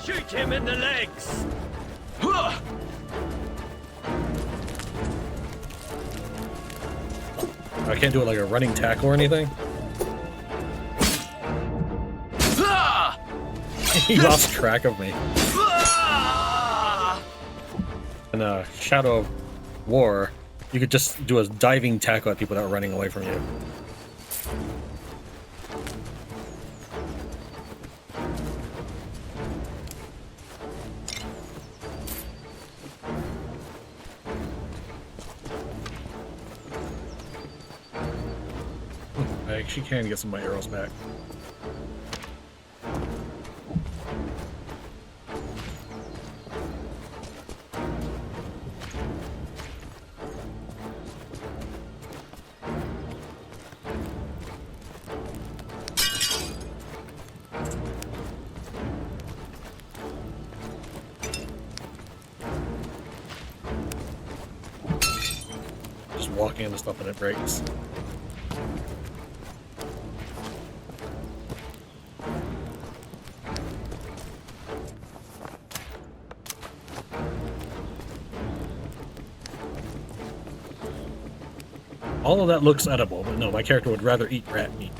Shoot him in the legs. I can't do it like a running tackle or anything. He lost track of me. In Shadow of War, you could just do a diving tackle at people that are running away from you. I actually can get some of my arrows back. Just walking into stuff and it breaks. All of that looks edible, but no, my character would rather eat rat meat.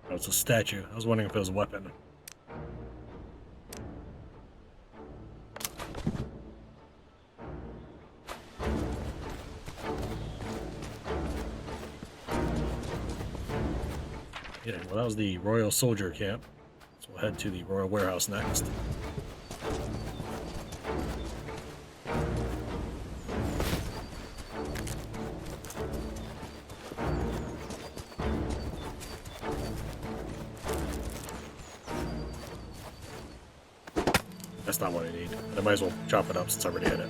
Oh, it's a statue. I was wondering if it was a weapon. Yeah, well that was the Royal Soldier Camp. So we'll head to the Royal Warehouse next. That's not what I need. I might as well chop it up since I already had it.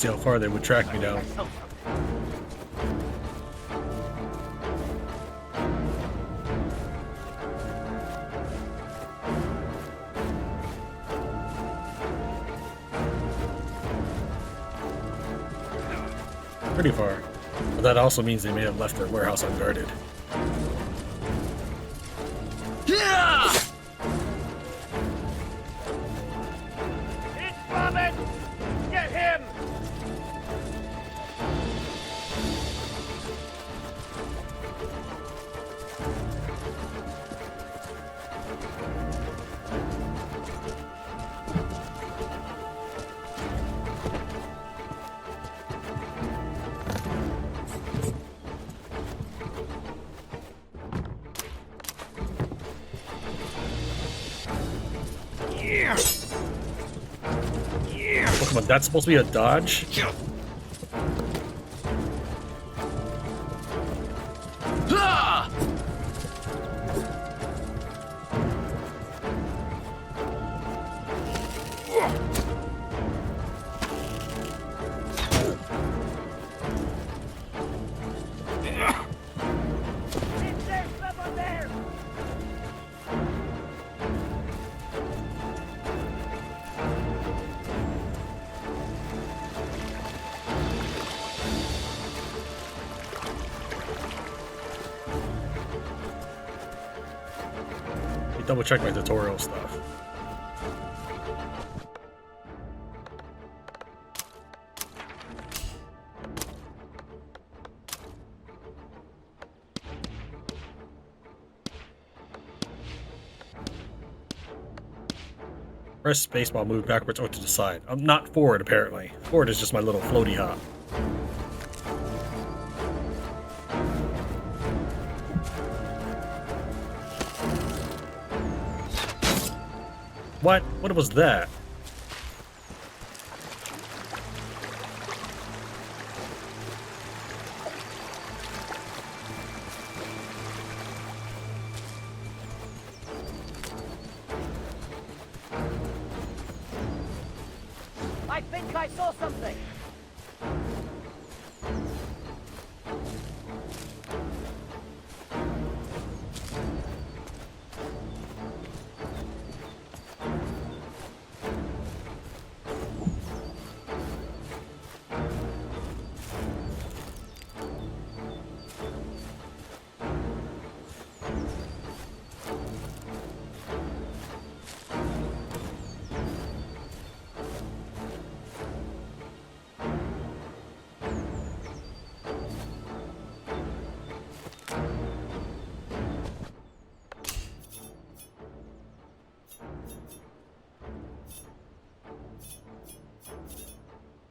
see how far they would track me down. Pretty far. But that also means they may have left their warehouse unguarded. It's Robin! Get him! Oh, come on, that's supposed to be a dodge? Double check my tutorial stuff. Press space while moved backwards or to the side. I'm not forward apparently. Forward is just my little floaty hop. What? What was that? I think I saw something.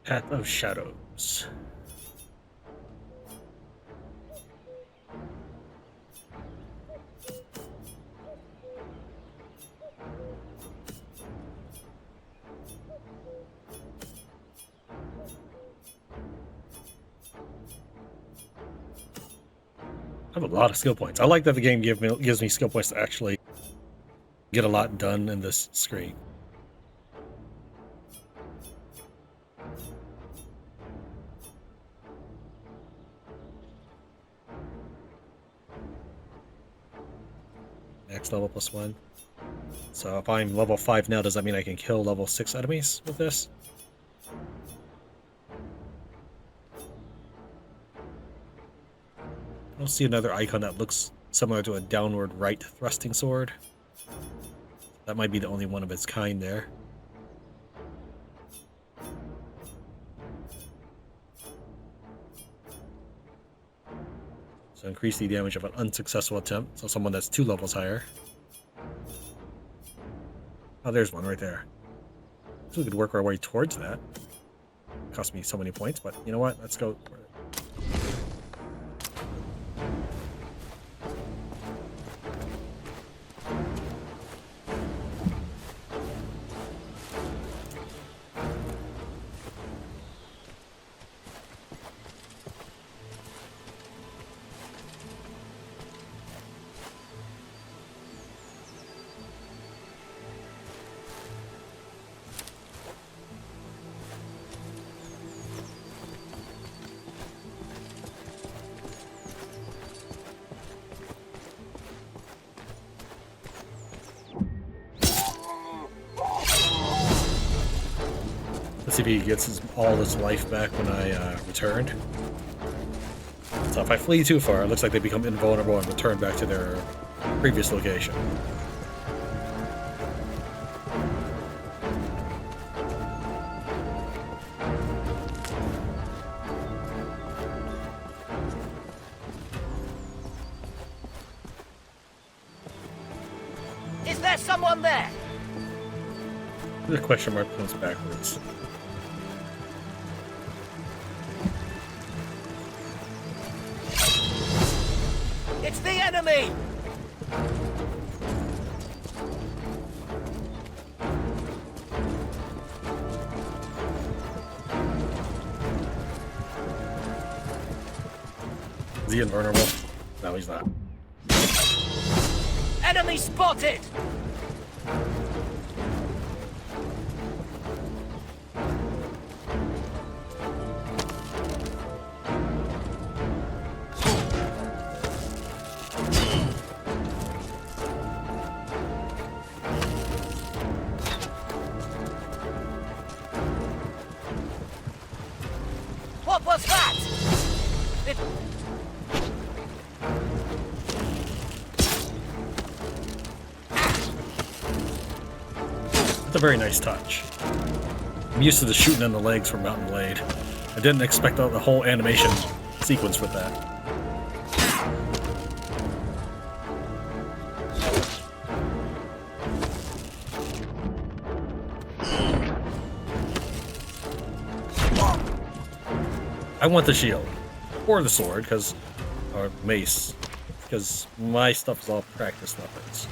Path of Shadows. I have a lot of skill points. I like that the game gives me skill points to actually get a lot done in this screen. Next level +1. So if I'm level 5 now, does that mean I can kill level 6 enemies with this? I don't see another icon that looks similar to a downward right thrusting sword. That might be the only one of its kind there. So increase the damage of an unsuccessful attempt, so someone that's 2 levels higher. Oh, there's one right there. So we could work our way towards that. Cost me so many points, but you know what? Let's go. Let's see if he gets all his life back when I returned. So if I flee too far, it looks like they become invulnerable and return back to their previous location. Is there someone there? The question mark comes backwards. It's the enemy! Is he invulnerable? No, he's not. Enemy spotted! What was that? It... That's a very nice touch. I'm used to the shooting in the legs from Mountain Blade. I didn't expect the whole animation sequence with that. I want the shield. Or the sword, or mace. Because my stuff is all practice weapons.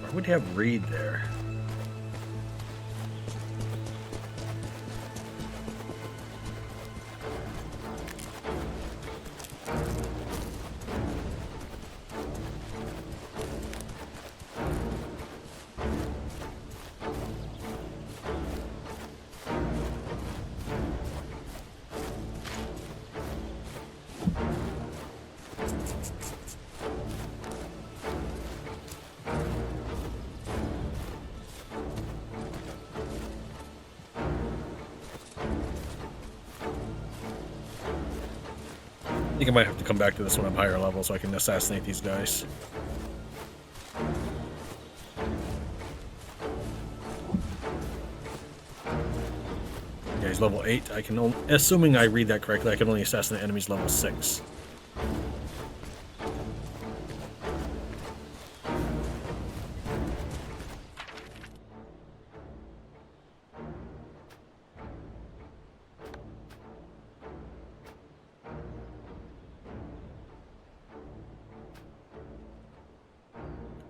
Why would you have Reed there? I think I might have to come back to this when I'm higher level so I can assassinate these guys. Yeah, he's level 8. I can only, assuming I read that correctly, I can only assassinate enemies level 6.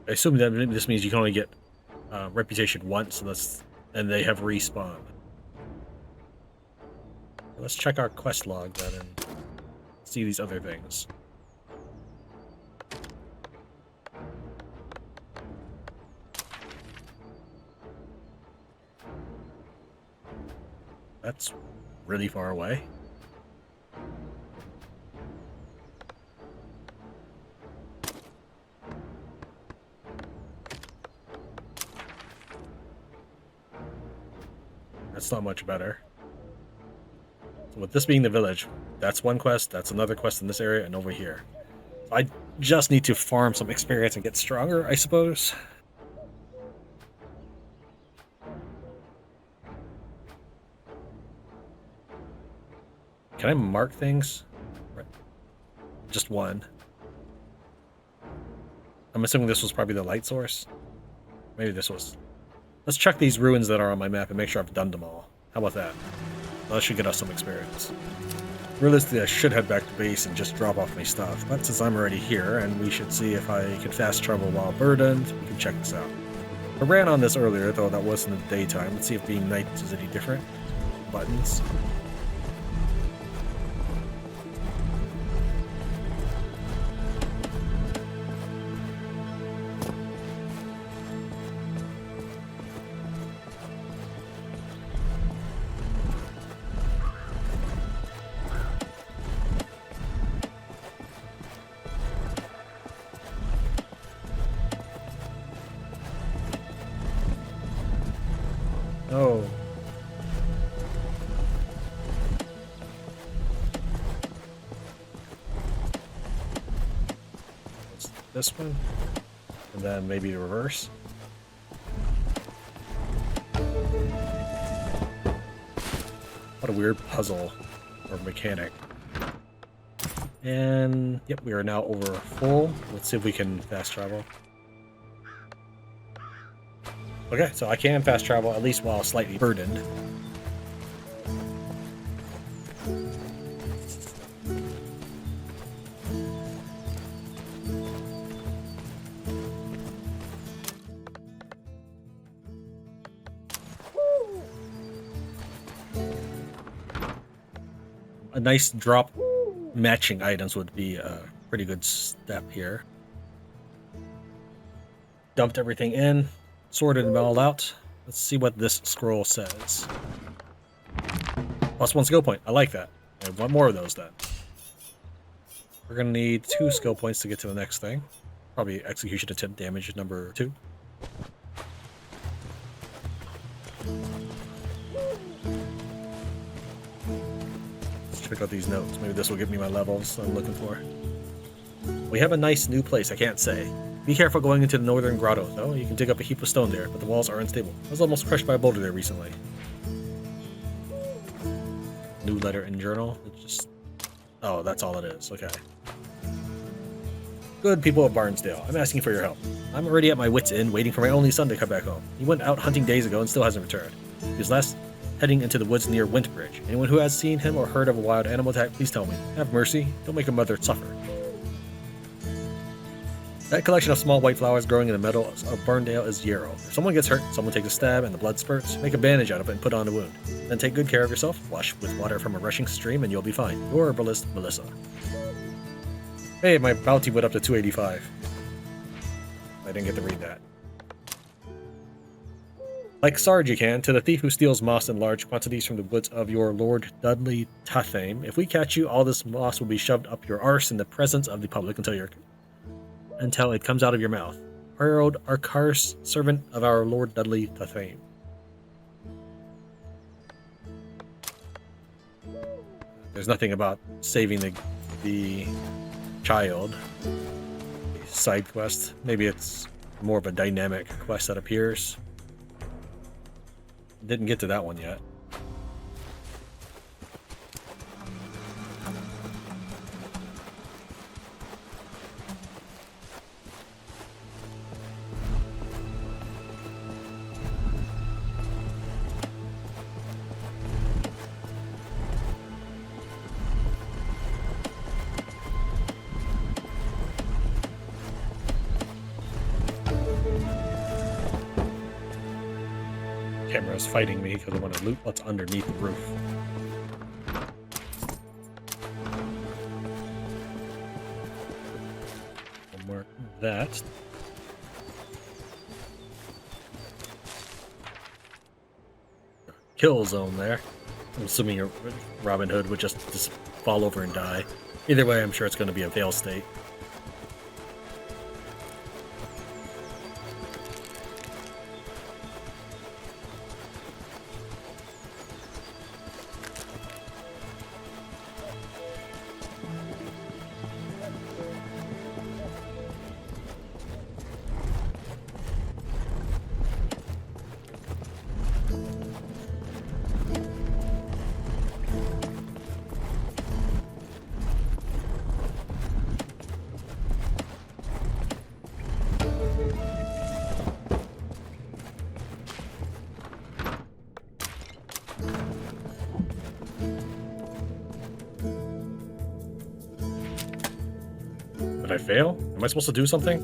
I assume that this means you can only get reputation once, and they have respawn. Let's check our quest log then and see these other things. That's really far away. That's not much better. So with this being the village, that's one quest, that's another quest in this area, and over here. I just need to farm some experience and get stronger, I suppose. Can I mark things? Right. Just one. I'm assuming this was probably the light source. Maybe this was. Let's check these ruins that are on my map and make sure I've done them all. How about that? That should get us some experience. Realistically, I should head back to base and just drop off my stuff. But since I'm already here, and we should see if I can fast travel while burdened, we can check this out. I ran on this earlier, though that was in the daytime. Let's see if being night is any different. Buttons. Oh. Let's do this one. And then maybe reverse. What a weird puzzle or mechanic. And yep, we are now over full. Let's see if we can fast travel. Okay, so I can fast travel, at least while slightly burdened. A nice drop matching items would be a pretty good step here. Dumped everything in, sorted them all out. Let's see what this scroll says. +1 skill point. I like that. I want more of those then. We're going to need 2 skill points to get to the next thing. Probably execution attempt damage number 2. Check out these notes. Maybe this will give me my levels I'm looking for. We have a nice new place, I can't say. Be careful going into the northern grotto, though. You can dig up a heap of stone there, but the walls are unstable. I was almost crushed by a boulder there recently. New letter in journal. It's just... Oh, that's all it is. Okay. Good people of Barnsdale. I'm asking for your help. I'm already at my wit's end, waiting for my only son to come back home. He went out hunting days ago and still hasn't returned. He was last heading into the woods near Wintbridge. Anyone who has seen him or heard of a wild animal attack, please tell me. Have mercy. Don't make a mother suffer. That collection of small white flowers growing in the middle of Barndale is yarrow. If someone gets hurt, someone takes a stab and the blood spurts, make a bandage out of it and put on the wound. Then take good care of yourself, wash with water from a rushing stream, and you'll be fine. Your herbalist, Melissa. Hey, my bounty went up to 285. I didn't get to read that. Like Sarge you can, to the thief who steals moss in large quantities from the woods of your Lord Dudley Tathame. If we catch you, all this moss will be shoved up your arse in the presence of the public until it comes out of your mouth. Harold Arkars, servant of our Lord Dudley Tathame. There's nothing about saving the child. Side quest. Maybe it's more of a dynamic quest that appears. Didn't get to that one yet. Camera's fighting me because I want to loot what's underneath the roof. I'll mark that. Kill zone there. I'm assuming your Robin Hood would just fall over and die. Either way, I'm sure it's going to be a fail state. Did I fail? Am I supposed to do something?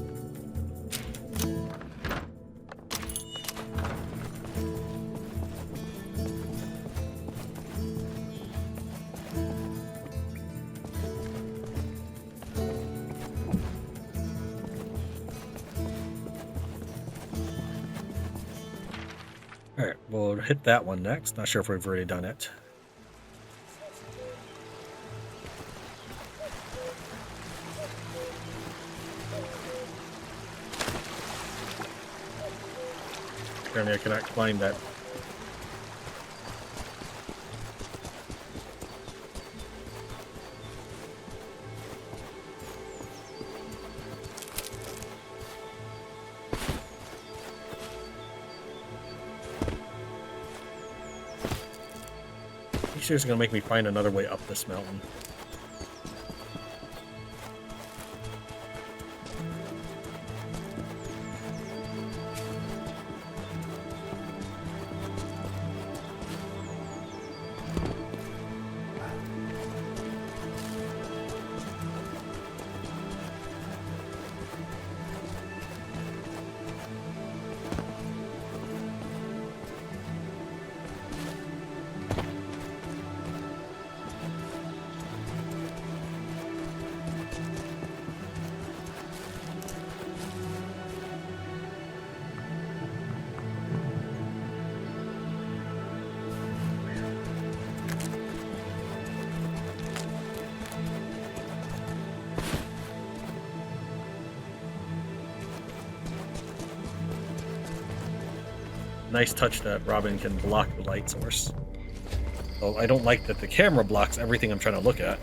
Alright, we'll hit that one next. Not sure if we've already done it. Apparently I cannot climb that seriously gonna make me find another way up this mountain. Nice touch that Robin can block the light source. Well, I don't like that the camera blocks everything I'm trying to look at.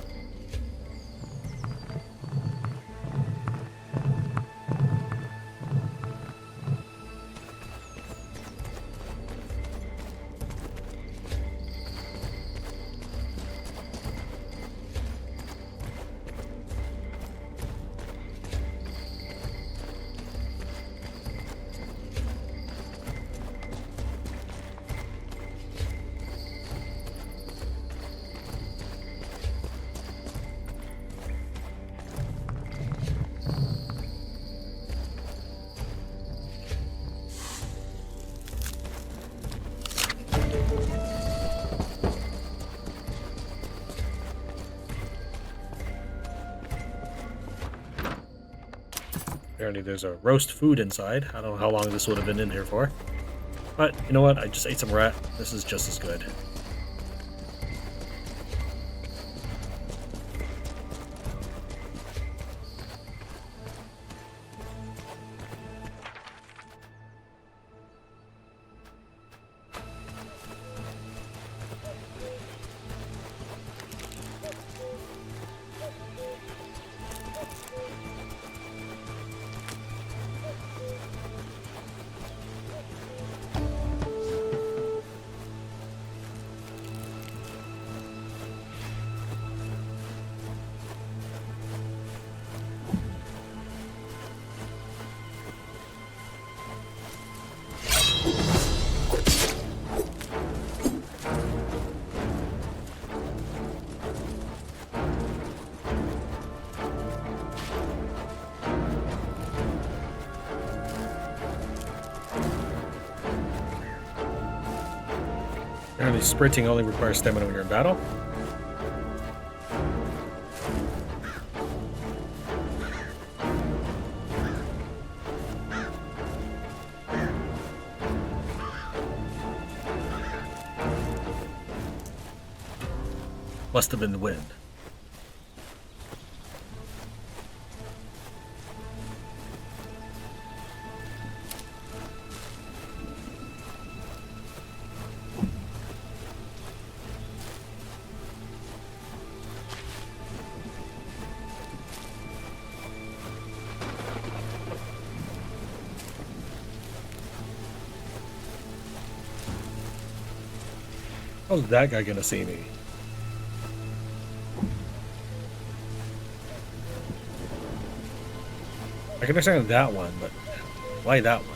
Apparently there's a roast food inside. I don't know how long this would have been in here for. But, you know what? I just ate some rat. This is just as good. Apparently sprinting only requires stamina when you're in battle. Must have been the wind. How's that guy gonna see me? I can understand that one, but why that one?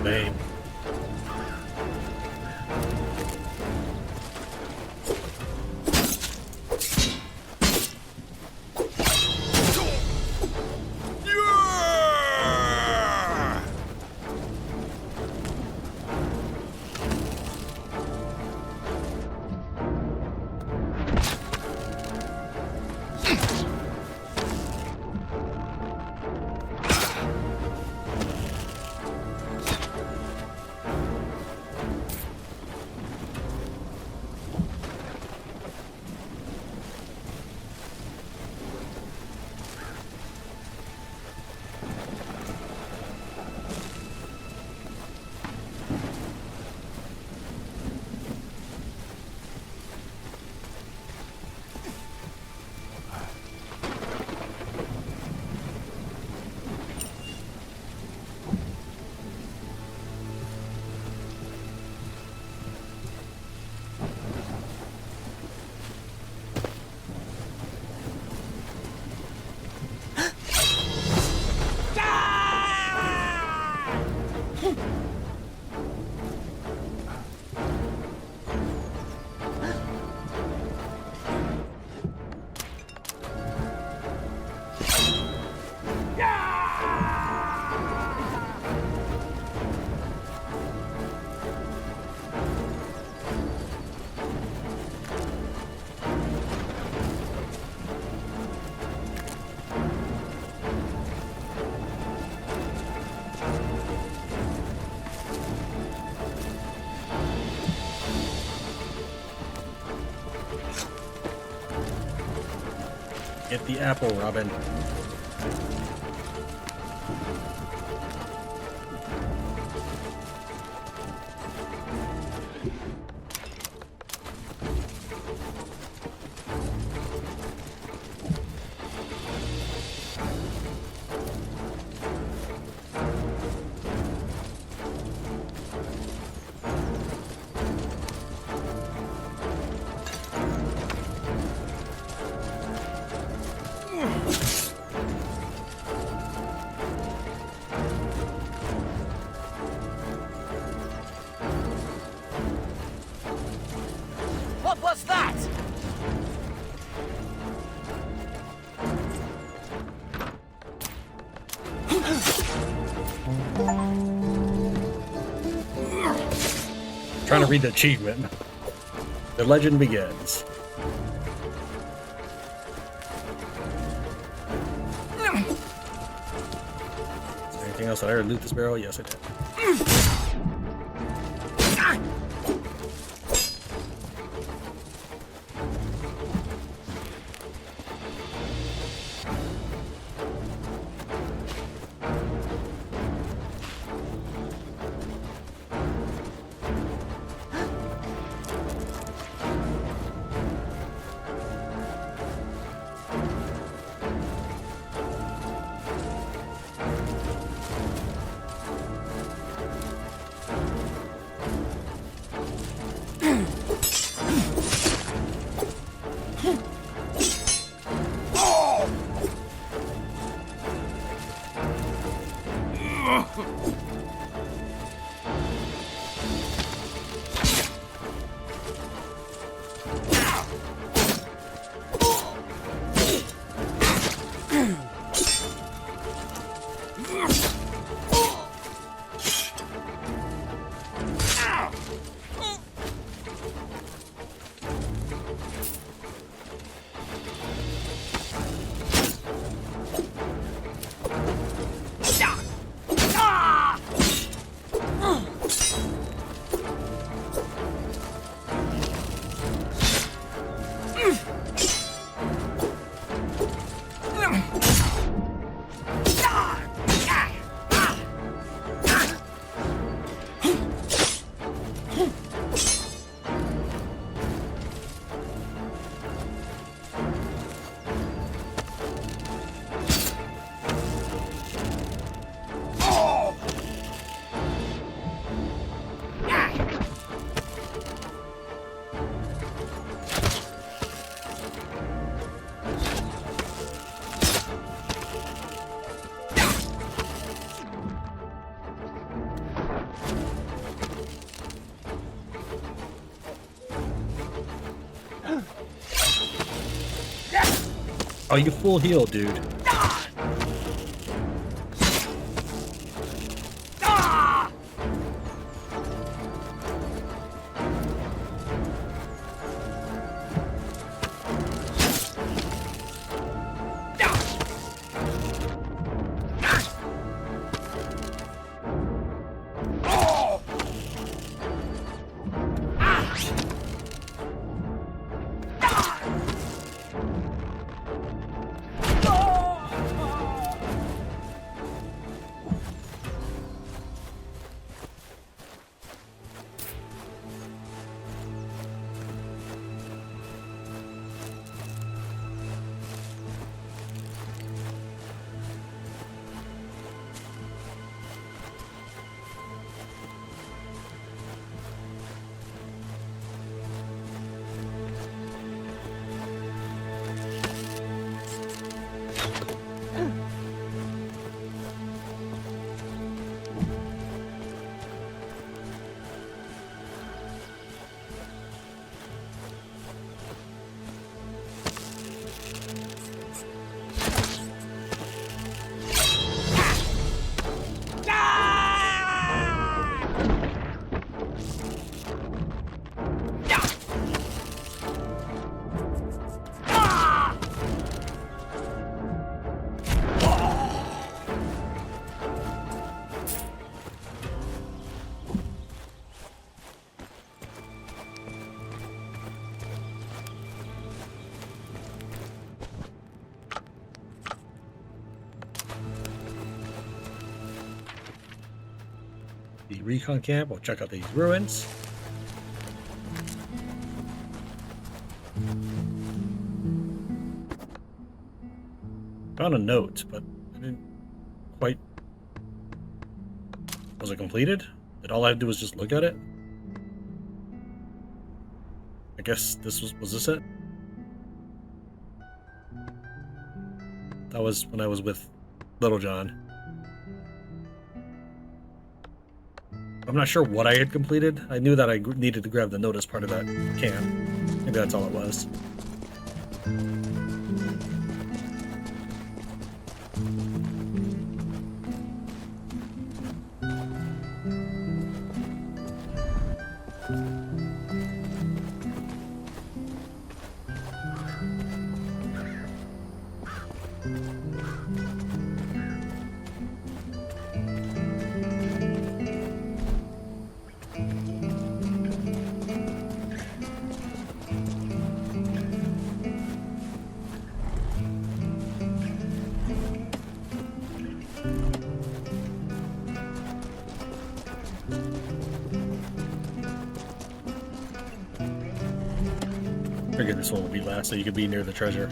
Lame. Get the apple, Robin. What was that? Trying to read the achievement. The legend begins. Is there anything else? Did I already loot this barrel? Yes, I did. Oh, you full heal, dude. the recon camp. We'll check out these ruins. Found a note, but I didn't quite... Was it completed? Did all I had to do was just look at it? I guess this was this it? That was when I was with Little John. I'm not sure what I had completed. I knew that I needed to grab the note as part of that camp. Maybe that's all it was. Figured this one would be last so you could be near the treasure.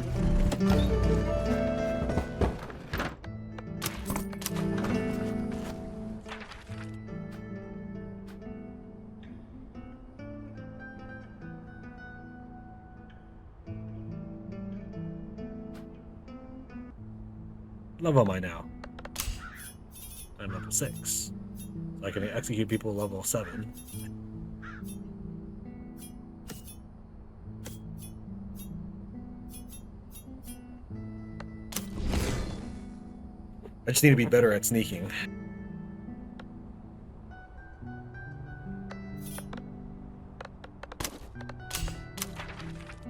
Level am I now? I'm level 6. So I can execute people level 7. I just need to be better at sneaking.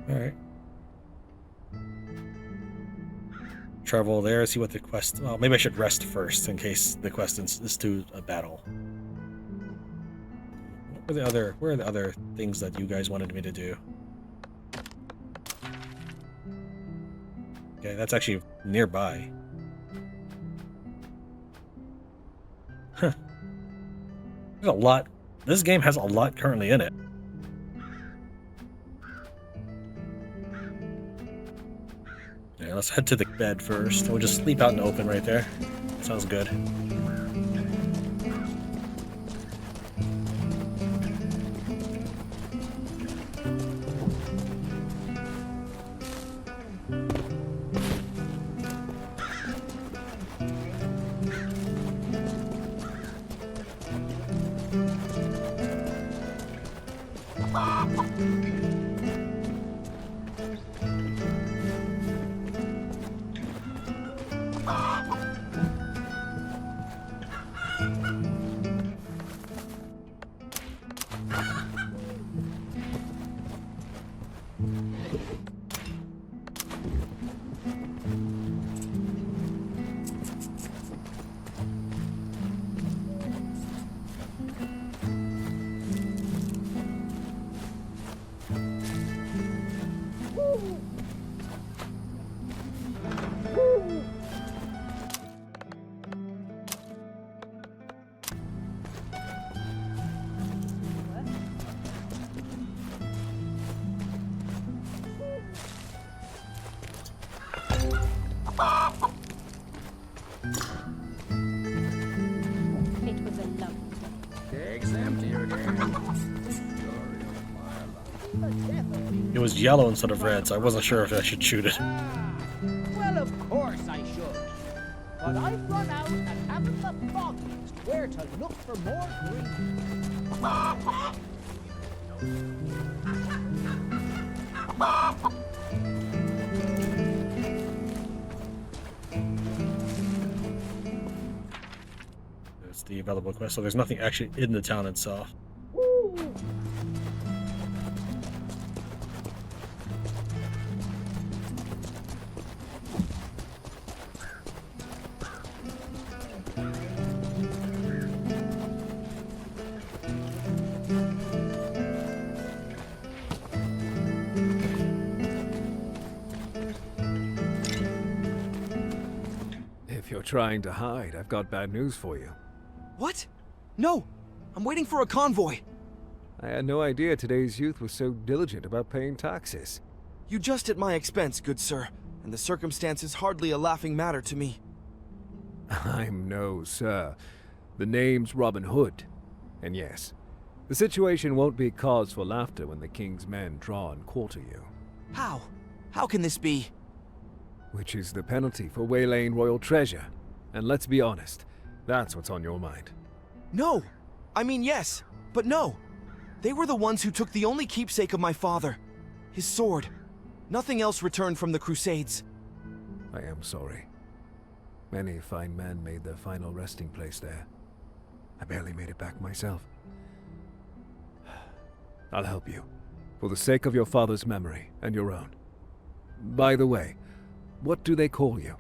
Alright. Travel there, see what the quest... Well, maybe I should rest first in case the quest is to a battle. Where are the other things that you guys wanted me to do? Okay, that's actually nearby. Huh. There's a lot. This game has a lot currently in it. Yeah, let's head to the bed first. We'll just sleep out in the open right there. Sounds good. It was yellow instead of red, so I wasn't sure if I should shoot it. Well, of course I should. But I've run out and haven't the foggiest where to look for more green. That's the available quest, so there's nothing actually in the town itself. If you're trying to hide, I've got bad news for you. What? No! I'm waiting for a convoy. I had no idea today's youth was so diligent about paying taxes. You just at my expense, good sir, and the circumstances hardly a laughing matter to me. I'm no sir. The name's Robin Hood. And yes, the situation won't be cause for laughter when the king's men draw and quarter you. How? How can this be? Which is the penalty for waylaying royal treasure. And let's be honest, that's what's on your mind. No! I mean, yes, but no. They were the ones who took the only keepsake of my father. His sword. Nothing else returned from the Crusades. I am sorry. Many fine men made their final resting place there. I barely made it back myself. I'll help you, for the sake of your father's memory and your own. By the way, what do they call you?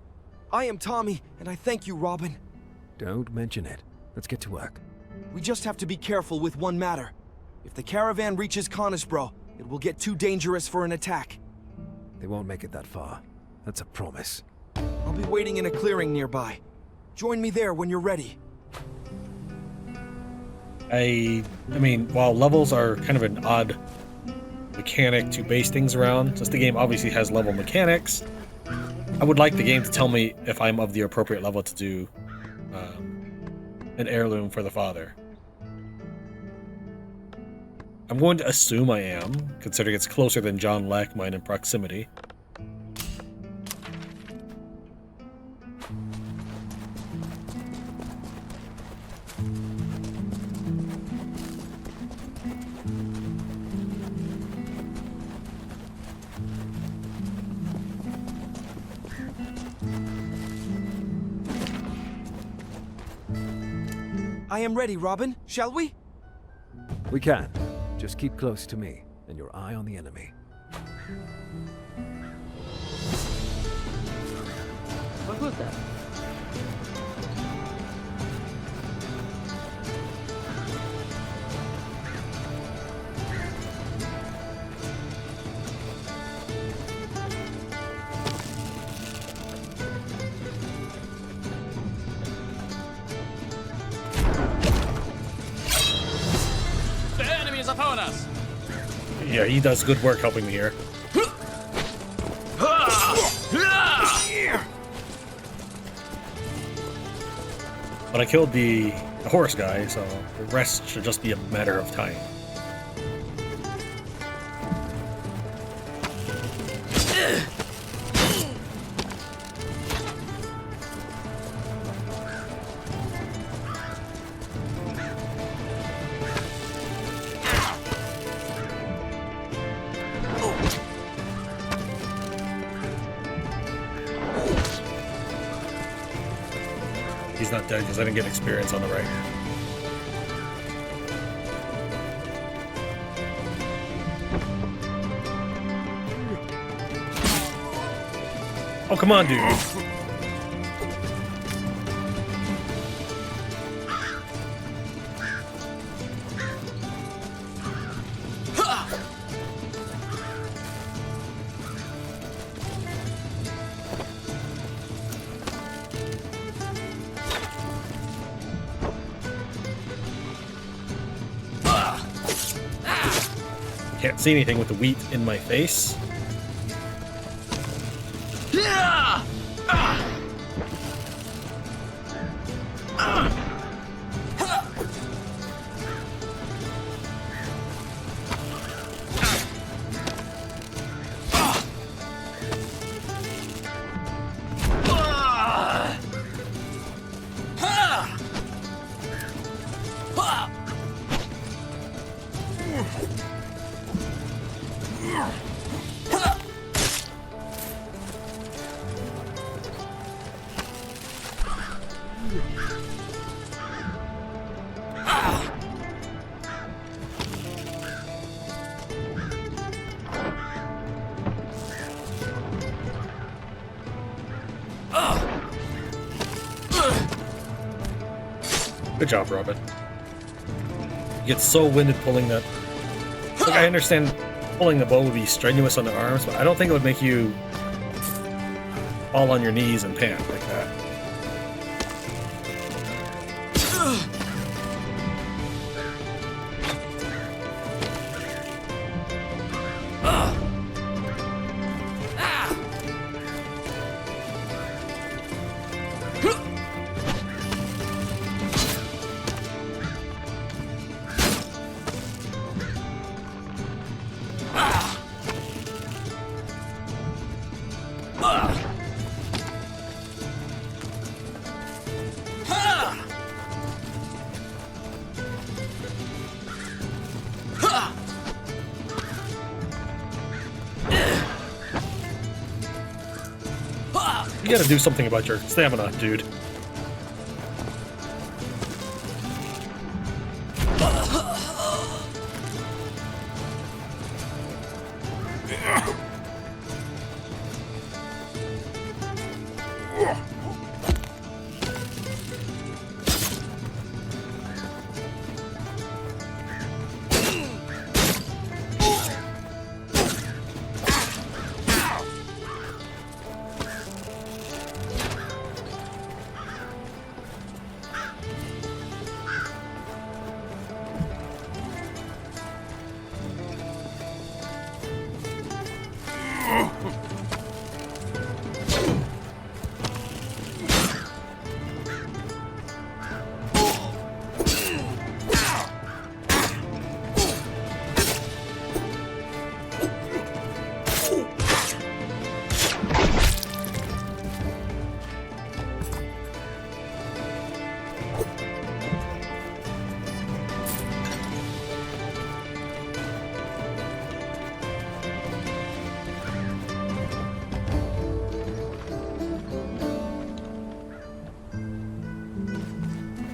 I am Tommy, and I thank you, Robin. Don't mention it. Let's get to work. We just have to be careful with one matter. If the caravan reaches Conisbro, it will get too dangerous for an attack. They won't make it that far. That's a promise. I'll be waiting in a clearing nearby. Join me there when you're ready. I mean, while levels are kind of an odd mechanic to base things around, since the game obviously has level mechanics, I would like the game to tell me if I'm of the appropriate level to do an heirloom for the father. I'm going to assume I am, considering it's closer than John Lackmine in proximity. I am ready, Robin. Shall we? We can. Just keep close to me, and your eye on the enemy. What was that? Upon us. Yeah, he does good work helping me here. But I killed the horse guy, so the rest should just be a matter of time. He's not dead because I didn't get experience on the right. Oh, come on, dude. Can't see anything with the wheat in my face. Good job, Robin. You get so winded pulling that. Look, I understand pulling the bow would be strenuous on the arms, but I don't think it would make you fall on your knees and pant like that. You gotta do something about your stamina, dude.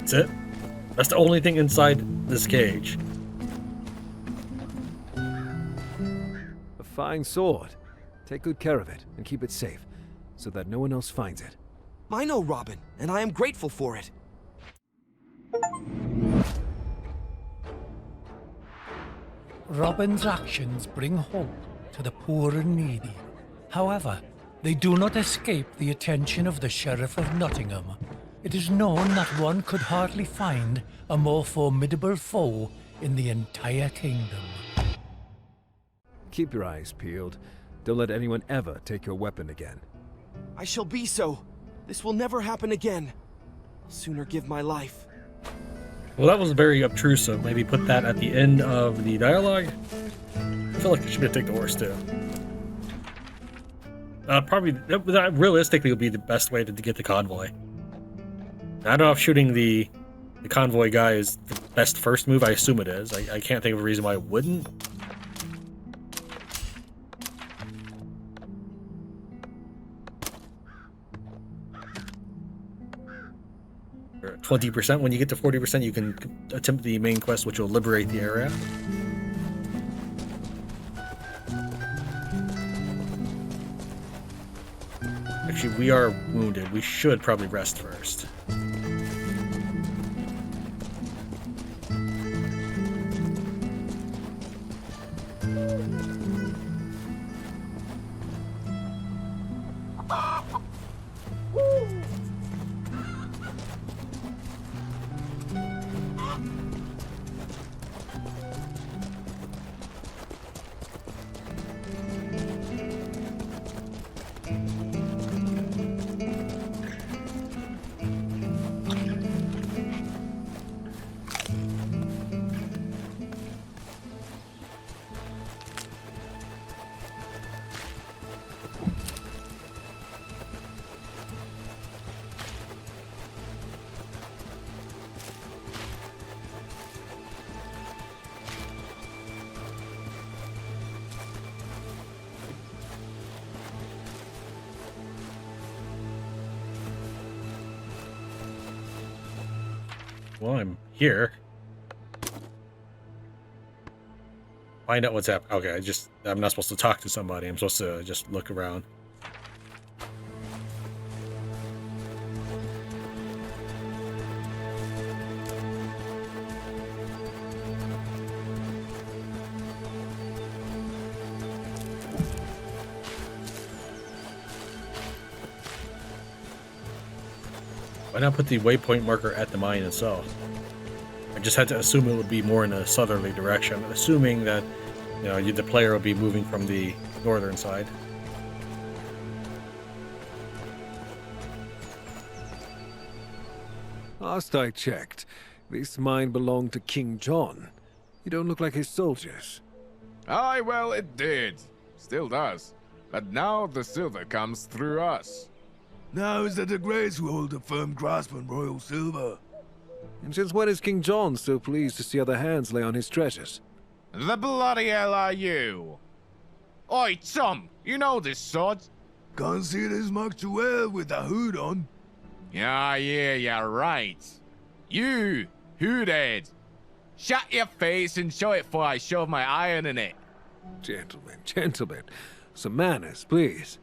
That's it. That's the only thing inside this cage. A fine sword. Take good care of it and keep it safe, so that no one else finds it. I know, Robin, and I am grateful for it. Robin's actions bring hope to the poor and needy. However, they do not escape the attention of the Sheriff of Nottingham. It is known that one could hardly find a more formidable foe in the entire kingdom. Keep your eyes peeled. Don't let anyone ever take your weapon again. I shall be so. This will never happen again. I'll sooner give my life. Well, that was very obtrusive. Maybe put that at the end of the dialogue. I feel like it should be a take the horse too. Probably, that realistically would be the best way to get the convoy. I don't know if shooting the convoy guy is the best first move. I assume it is. I can't think of a reason why it wouldn't. You're at 20%. When you get to 40%, you can attempt the main quest, which will liberate the area. Actually, we are wounded. We should probably rest first. Well, I'm here. Find out what's happening. Okay, I'm not supposed to talk to somebody. I'm supposed to just look around. Why not put the waypoint marker at the mine itself? I just had to assume it would be more in a southerly direction, assuming that, you know, the player will be moving from the northern side. Last I checked, this mine belonged to King John. You don't look like his soldiers. Aye, well, it did. Still does. But now the silver comes through us. Now is it the Greys who hold a firm grasp on royal silver? And since when is King John so pleased to see other hands lay on his treasures? The bloody hell are you? Oi, Tom, you know this sword? Can't see this much too well with the hood on. Yeah, you're right. You, hooded. Shut your face and show it before I shove my iron in it. Gentlemen. Some manners, please.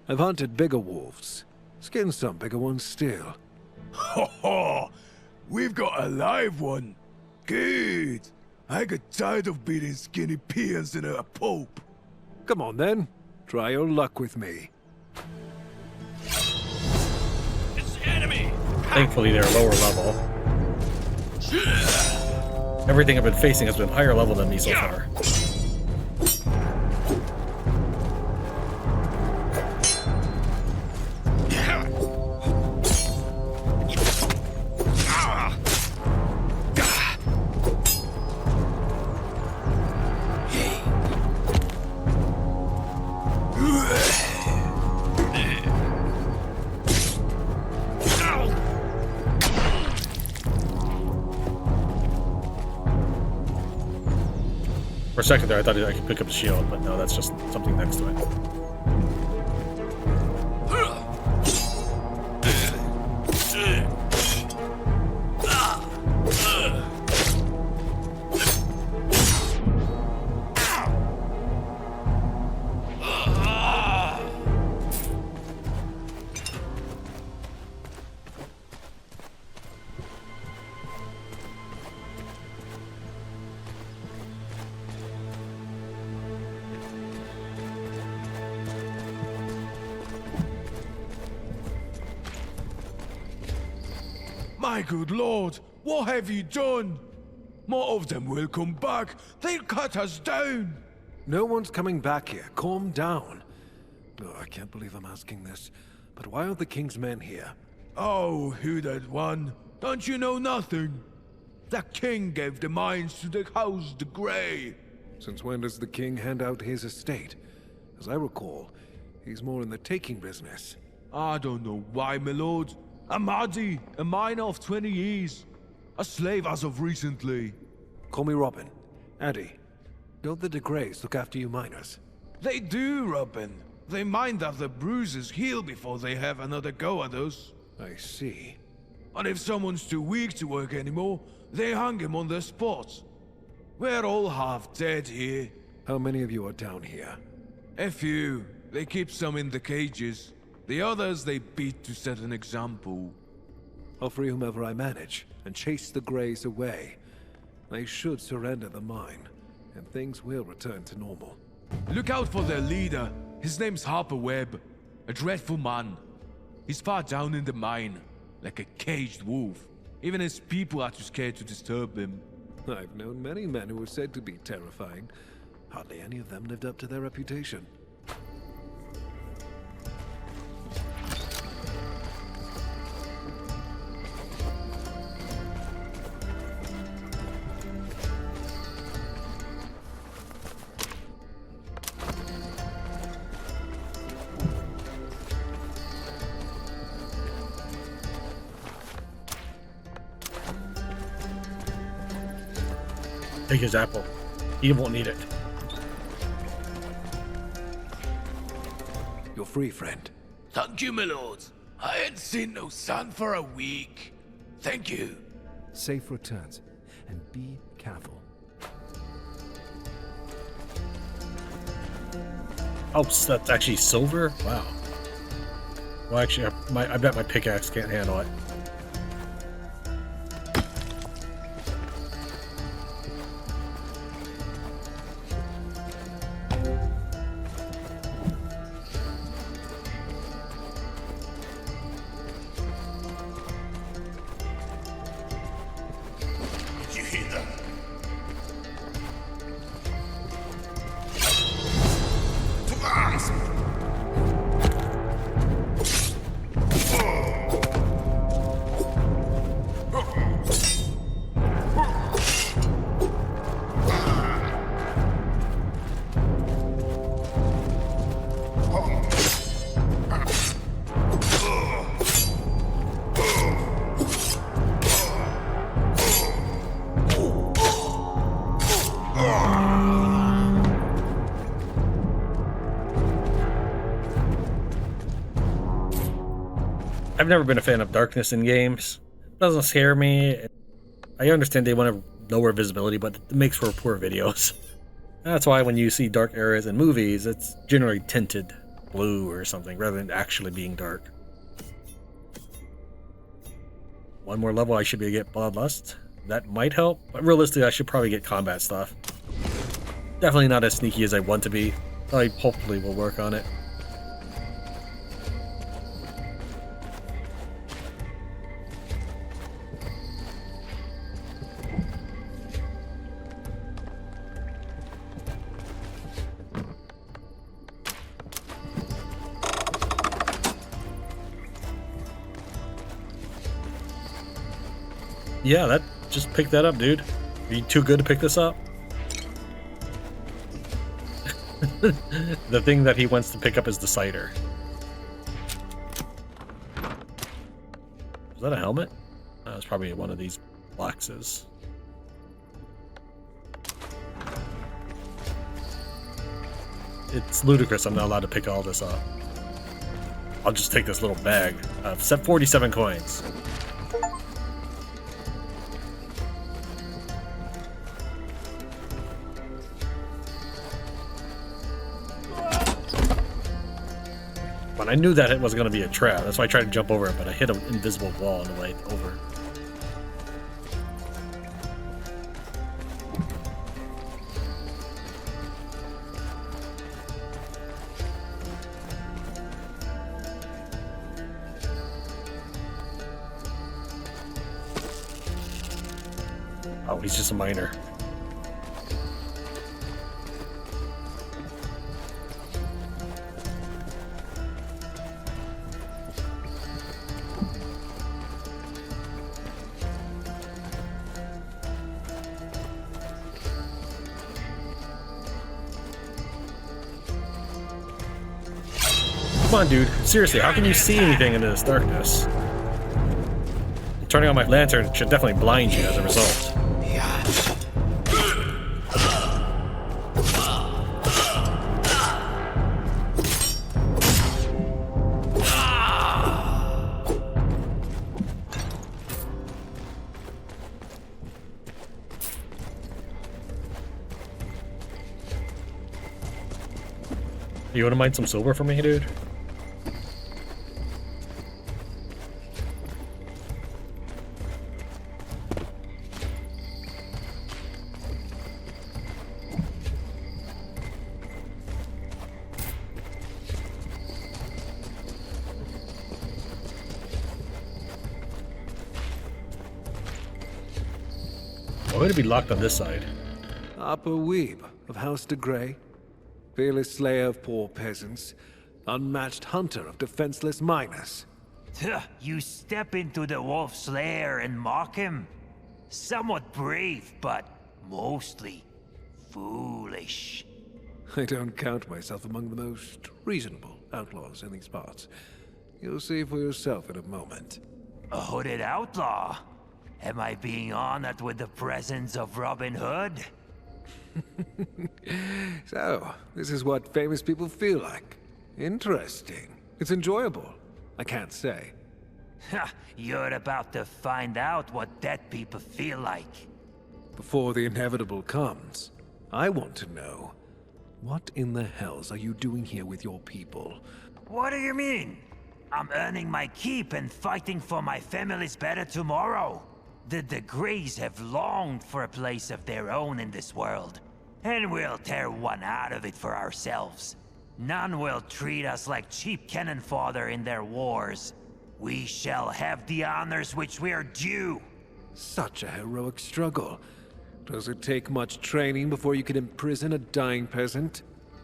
I've hunted bigger wolves. Skinned some bigger ones still. Ho ho! We've got a live one. Good. I get tired of beating skinny peons in a pope. Come on then. Try your luck with me. It's the enemy! Thankfully, they're lower level. Everything I've been facing has been higher level than me so far. For a second there, I thought I could pick up the shield, but no, that's just something next to it. My good lord, what have you done? More of them will come back. They'll cut us down. No one's coming back here. Calm down. Oh, I can't believe I'm asking this. But why aren't the king's men here? Oh, hooded one. Don't you know nothing? The king gave the mines to the House the Grey. Since when does the king hand out his estate? As I recall, he's more in the taking business. I don't know why, my lord. A Mahdi, a miner of 20 years. A slave as of recently. Call me Robin. Addy, don't the de Greys look after you miners? They do, Robin. They mind that the bruises heal before they have another go at us. I see. And if someone's too weak to work anymore, they hang him on the spot. We're all half dead here. How many of you are down here? A few. They keep some in the cages. The others they beat to set an example. I'll free whomever I manage, and chase the Greys away. They should surrender the mine, and things will return to normal. Look out for their leader. His name's Harper Webb. A dreadful man. He's far down in the mine, like a caged wolf. Even his people are too scared to disturb him. I've known many men who were said to be terrifying. Hardly any of them lived up to their reputation. Take his apple. He won't need it. You're free, friend. Thank you, my lord. I ain't seen no sun for a week. Thank you. Safe returns, and be careful. Oh, so that's actually silver? Wow. Well, actually, I bet my pickaxe can't handle it. I've never been a fan of darkness in games. It doesn't scare me. I understand they want to lower visibility, but it makes for poor videos. That's why when you see dark areas in movies, it's generally tinted blue or something, rather than actually being dark. One more level, I should be able to get Bloodlust. That might help, but realistically, I should probably get combat stuff. Definitely not as sneaky as I want to be. I hopefully will work on it. Yeah, just pick that up, dude. Are you too good to pick this up? The thing that he wants to pick up is the cider. Is that a helmet? That's probably one of these boxes. It's ludicrous I'm not allowed to pick all this up. I'll just take this little bag. 47 coins. I knew that it was going to be a trap. That's why I tried to jump over it, but I hit an invisible wall on the way over. Oh, he's just a miner. Come on, dude. Seriously, how can you see anything in this darkness? Turning on my lantern should definitely blind you as a result. You want to mine some silver for me, dude? I'm going to be locked on this side. Upper Weeb of House de Grey, fearless slayer of poor peasants, unmatched hunter of defenseless miners. You step into the wolf's lair and mock him? Somewhat brave, but mostly foolish. I don't count myself among the most reasonable outlaws in these parts. You'll see for yourself in a moment. A hooded outlaw? Am I being honored with the presence of Robin Hood? So, this is what famous people feel like. Interesting. It's enjoyable. I can't say. You're about to find out what dead people feel like. Before the inevitable comes, I want to know, what in the hells are you doing here with your people? What do you mean? I'm earning my keep and fighting for my family's better tomorrow. The Greys have longed for a place of their own in this world, and we'll tear one out of it for ourselves. None will treat us like cheap cannon fodder in their wars. We shall have the honors which we are due. Such a heroic struggle. Does it take much training before you can imprison a dying peasant?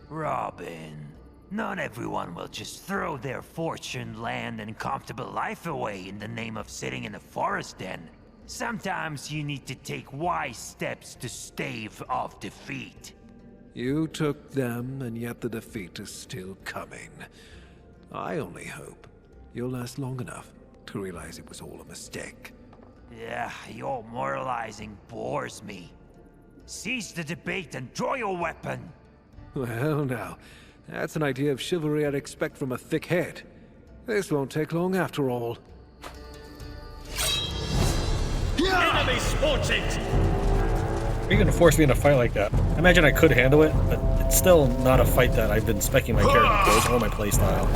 Robin, not everyone will just throw their fortune, land, and comfortable life away in the name of sitting in a forest den. Sometimes you need to take wise steps to stave off defeat. You took them, and yet the defeat is still coming. I only hope you'll last long enough to realize it was all a mistake. Yeah, your moralizing bores me. Cease the debate and draw your weapon. Well, now, that's an idea of chivalry I'd expect from a thick head. This won't take long after all. Enemy spotted! Are you going to force me in a fight like that? I imagine I could handle it, but it's still not a fight that I've been speccing my character towards or my playstyle.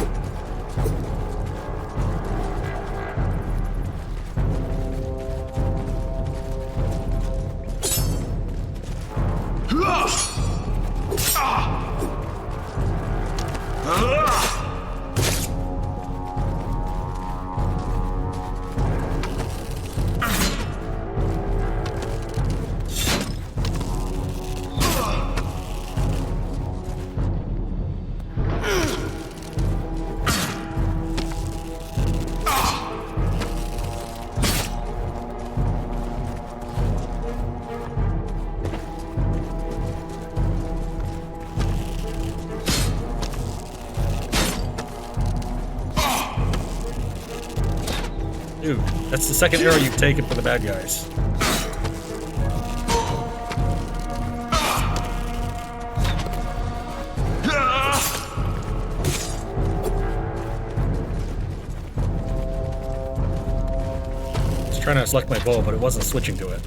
Dude, that's the second arrow you've taken for the bad guys. I was trying to select my bow, but it wasn't switching to it.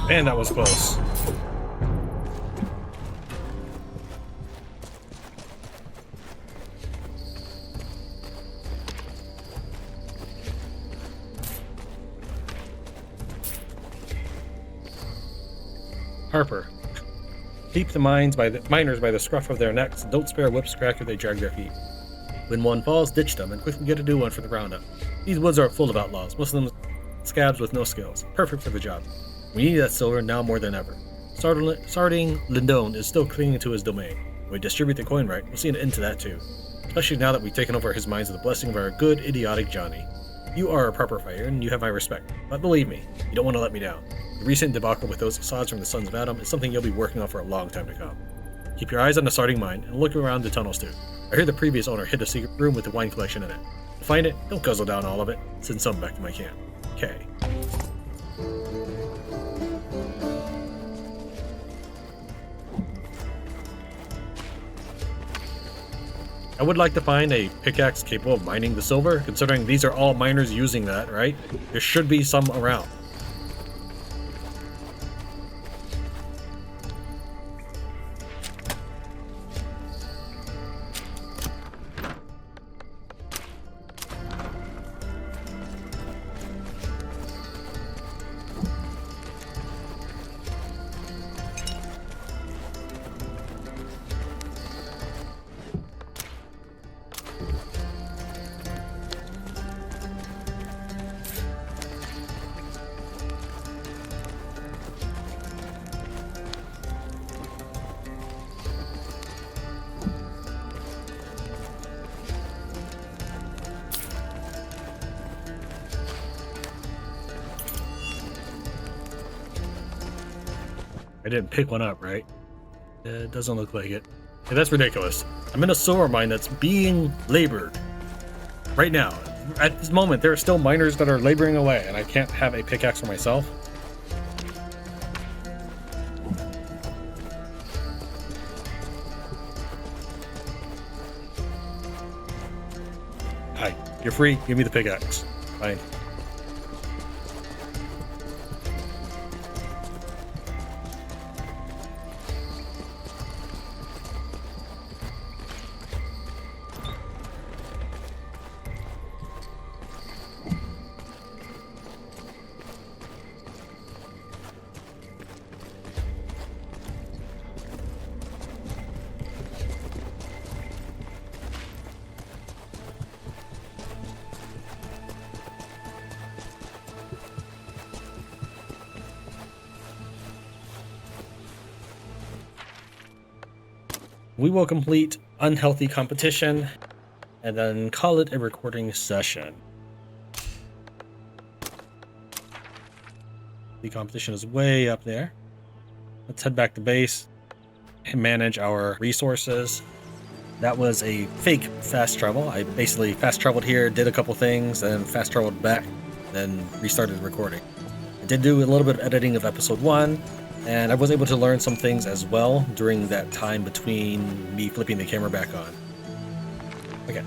Man, that was close. Harper. Keep the miners by the scruff of their necks, and don't spare whips crack if they drag their feet. When one falls, ditch them, and quickly get a new one for the roundup. These woods are full of outlaws, most of them scabs with no skills. Perfect for the job. We need that silver now more than ever. Sarding Lindone is still clinging to his domain. When we distribute the coin right, we'll see an end to that too. Especially now that we've taken over his mines with the blessing of our good, idiotic Johnny. You are a proper fighter, and you have my respect. But believe me, you don't want to let me down. The recent debacle with those facades from the Sons of Adam is something you'll be working on for a long time to come. Keep your eyes on the Sarding mine, and look around the tunnels too. I heard the previous owner hid a secret room with the wine collection in it. To find it, don't guzzle down all of it. Send some back to my camp. K. I would like to find a pickaxe capable of mining the silver, considering these are all miners using that, right? There should be some around. I didn't pick one up, right? It doesn't look like it. Yeah, that's ridiculous. I'm in a silver mine that's being labored. Right now. At this moment, there are still miners that are laboring away, and I can't have a pickaxe for myself. Hi, you're free. Give me the pickaxe. Fine. We will complete unhealthy competition and then call it a recording session. The competition is way up there. Let's head back to base and manage our resources. That was a fake fast travel. I basically fast traveled here, did a couple things, and fast traveled back, then restarted recording. I did do a little bit of editing of episode 1, and I was able to learn some things as well during that time between me flipping the camera back on. Okay,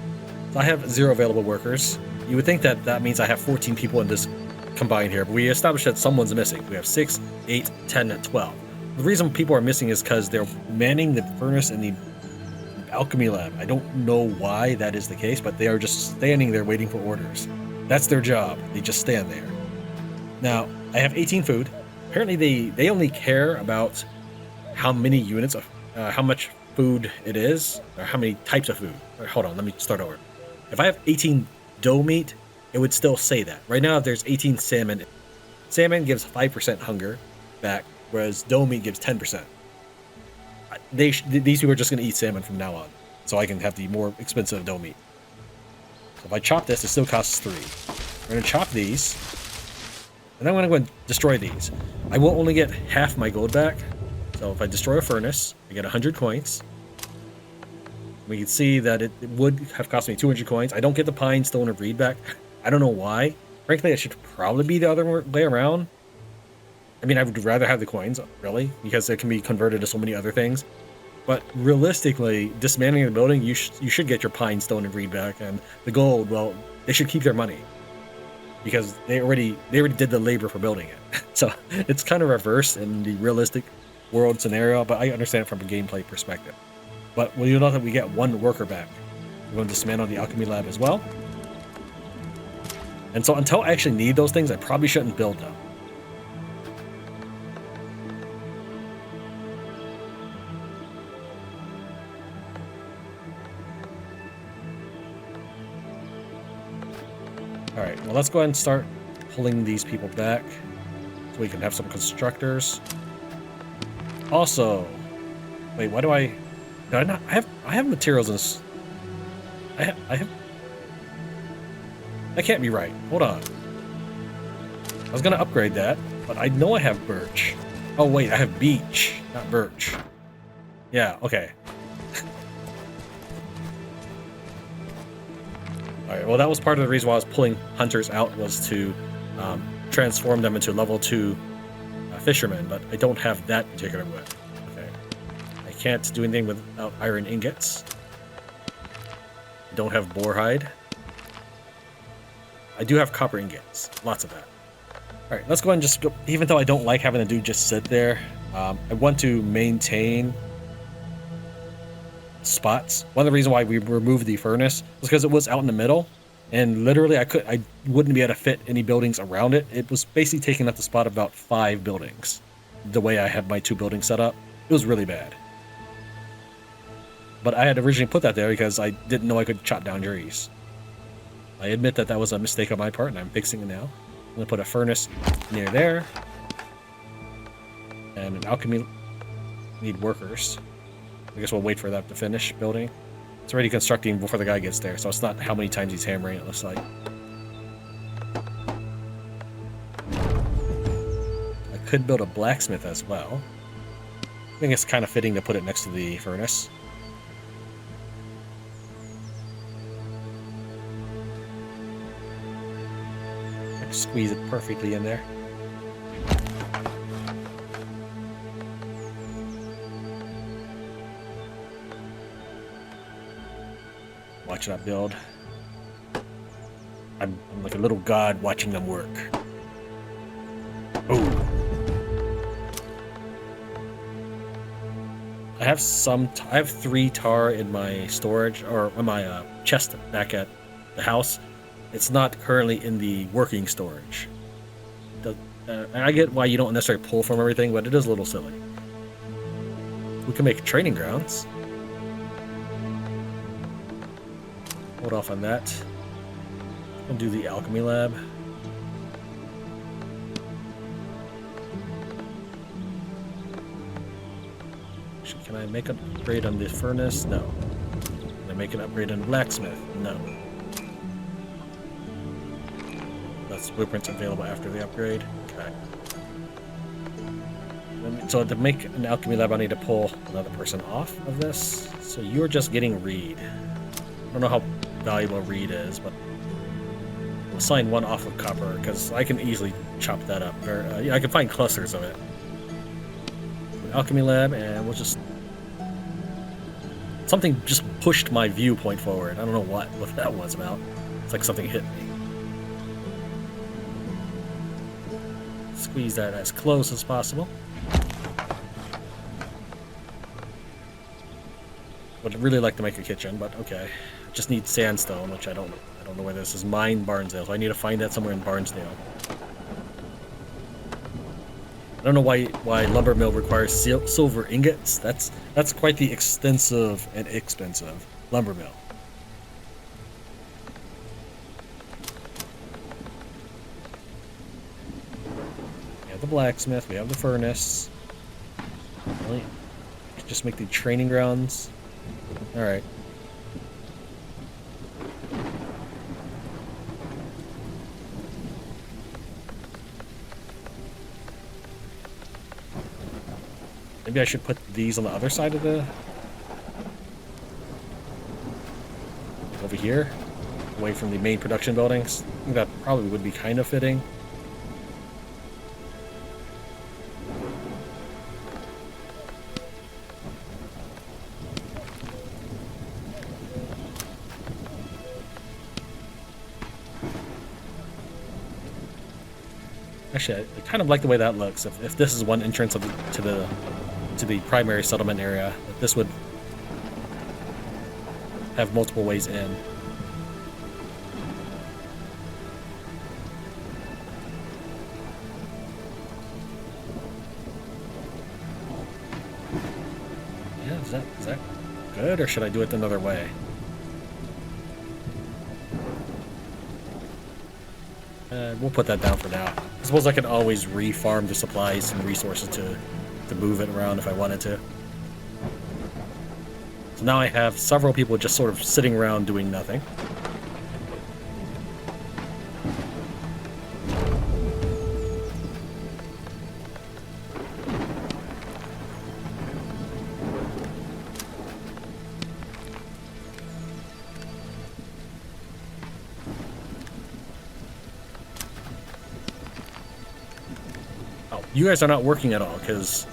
so I have 0 available workers. You would think that that means I have 14 people in this combined here, but we established that someone's missing. We have 6, 8, 10, and 12. The reason people are missing is because they're manning the furnace in the alchemy lab. I don't know why that is the case, but they are just standing there waiting for orders. That's their job. They just stand there. Now, I have 18 food. Apparently they only care about how many units of how much food it is, or how many types of food. Hold on, let me start over. If I have 18 dough meat, it would still say that. Right now there's 18 salmon. Salmon gives 5% hunger back, whereas dough meat gives 10%. These people are just going to eat salmon from now on, so I can have the more expensive dough meat. So if I chop this, it still costs 3. We're going to chop these, and then I'm going to go and destroy these. I will only get half my gold back, so if I destroy a furnace, I get 100 coins. We can see that it would have cost me 200 coins. I don't get the pine, stone, or reed back. I don't know why. Frankly, it should probably be the other way around. I mean, I would rather have the coins, really, because they can be converted to so many other things. But realistically, dismantling the building, you should get your pine, stone, and reed back, and the gold, well, they should keep their money because they already did the labor for building it. So it's kind of reverse in the realistic world scenario, but I understand it from a gameplay perspective. But well, you know that we get 1 worker back. We're going to dismantle the alchemy lab as well. And so until I actually need those things, I probably shouldn't build them. Alright, well, let's go ahead and start pulling these people back so we can have some constructors. Also, wait, why do I not? I have materials in this. That can't be right. Hold on. I was gonna upgrade that, but I know I have birch. Oh wait, I have beech, not birch. Yeah, okay. Alright, well that was part of the reason why I was pulling hunters out, was to transform them into level 2 fishermen, but I don't have that particular one. Okay. I can't do anything without iron ingots. I don't have boar hide. I do have copper ingots, lots of that. Alright, let's go ahead and just go, even though I don't like having the dude just sit there, I want to maintain spots. One of the reasons why we removed the furnace was because it was out in the middle, and literally I wouldn't be able to fit any buildings around it. It was basically taking up the spot of about 5 buildings. The way I have my 2 buildings set up, it was really bad. But I had originally put that there because I didn't know I could chop down trees. I admit that that was a mistake on my part, and I'm fixing it now. I'm gonna put a furnace near there, and an alchemy. Need workers. I guess we'll wait for that to finish building. It's already constructing before the guy gets there, so it's not how many times he's hammering, it looks like. I could build a blacksmith as well. I think it's kind of fitting to put it next to the furnace. I can squeeze it perfectly in there. Watch that build. I'm like a little god watching them work. Oh. I have 3 tar in my storage, or in my chest back at the house. It's not currently in the working storage. I get why you don't necessarily pull from everything, but it is a little silly. We can make training grounds. Hold off on that. I'll do the alchemy lab. Should Can I make an upgrade on the furnace? No. Can I make an upgrade on the blacksmith? No. That's blueprints available after the upgrade. Okay. So to make an alchemy lab, I need to pull another person off of this. So you're just getting reed. I don't know how valuable reed is, but we'll sign one off of copper because I can easily chop that up. Or yeah, I can find clusters of it. Alchemy lab, and we'll just something just pushed my viewpoint forward. I don't know what that was about. It's like something hit me. Squeeze that as close as possible. Would really like to make a kitchen, but okay. Just need sandstone, which I don't know where this is. Mine Barnsdale. So I need to find that somewhere in Barnsdale. I don't know why lumber mill requires silver ingots. That's quite the extensive and expensive lumber mill. We have the blacksmith. We have the furnace. Really? Just make the training grounds. All right. Maybe I should put these on the other side of the... over here, away from the main production buildings. I think that probably would be kind of fitting. Actually, I kind of like the way that looks. If this is one entrance of to the primary settlement area, this would have multiple ways in. Yeah, is that good, or should I do it another way? We'll put that down for now. I suppose I can always re-farm the supplies and resources to move it around if I wanted to. So now I have several people just sort of sitting around doing nothing. You guys are not working at all because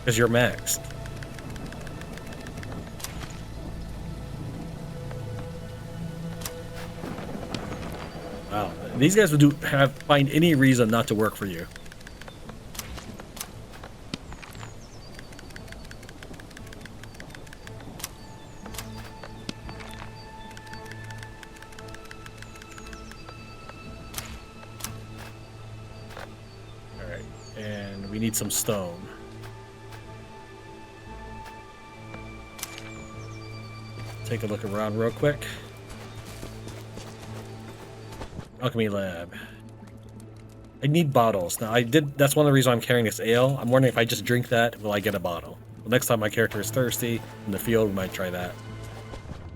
you're maxed. Wow, these guys would find any reason not to work for you. Need some stone. Take a look around real quick. Alchemy lab. I need bottles. Now that's one of the reasons I'm carrying this ale. I'm wondering if I just drink that, will I get a bottle? Well, next time my character is thirsty in the field, we might try that.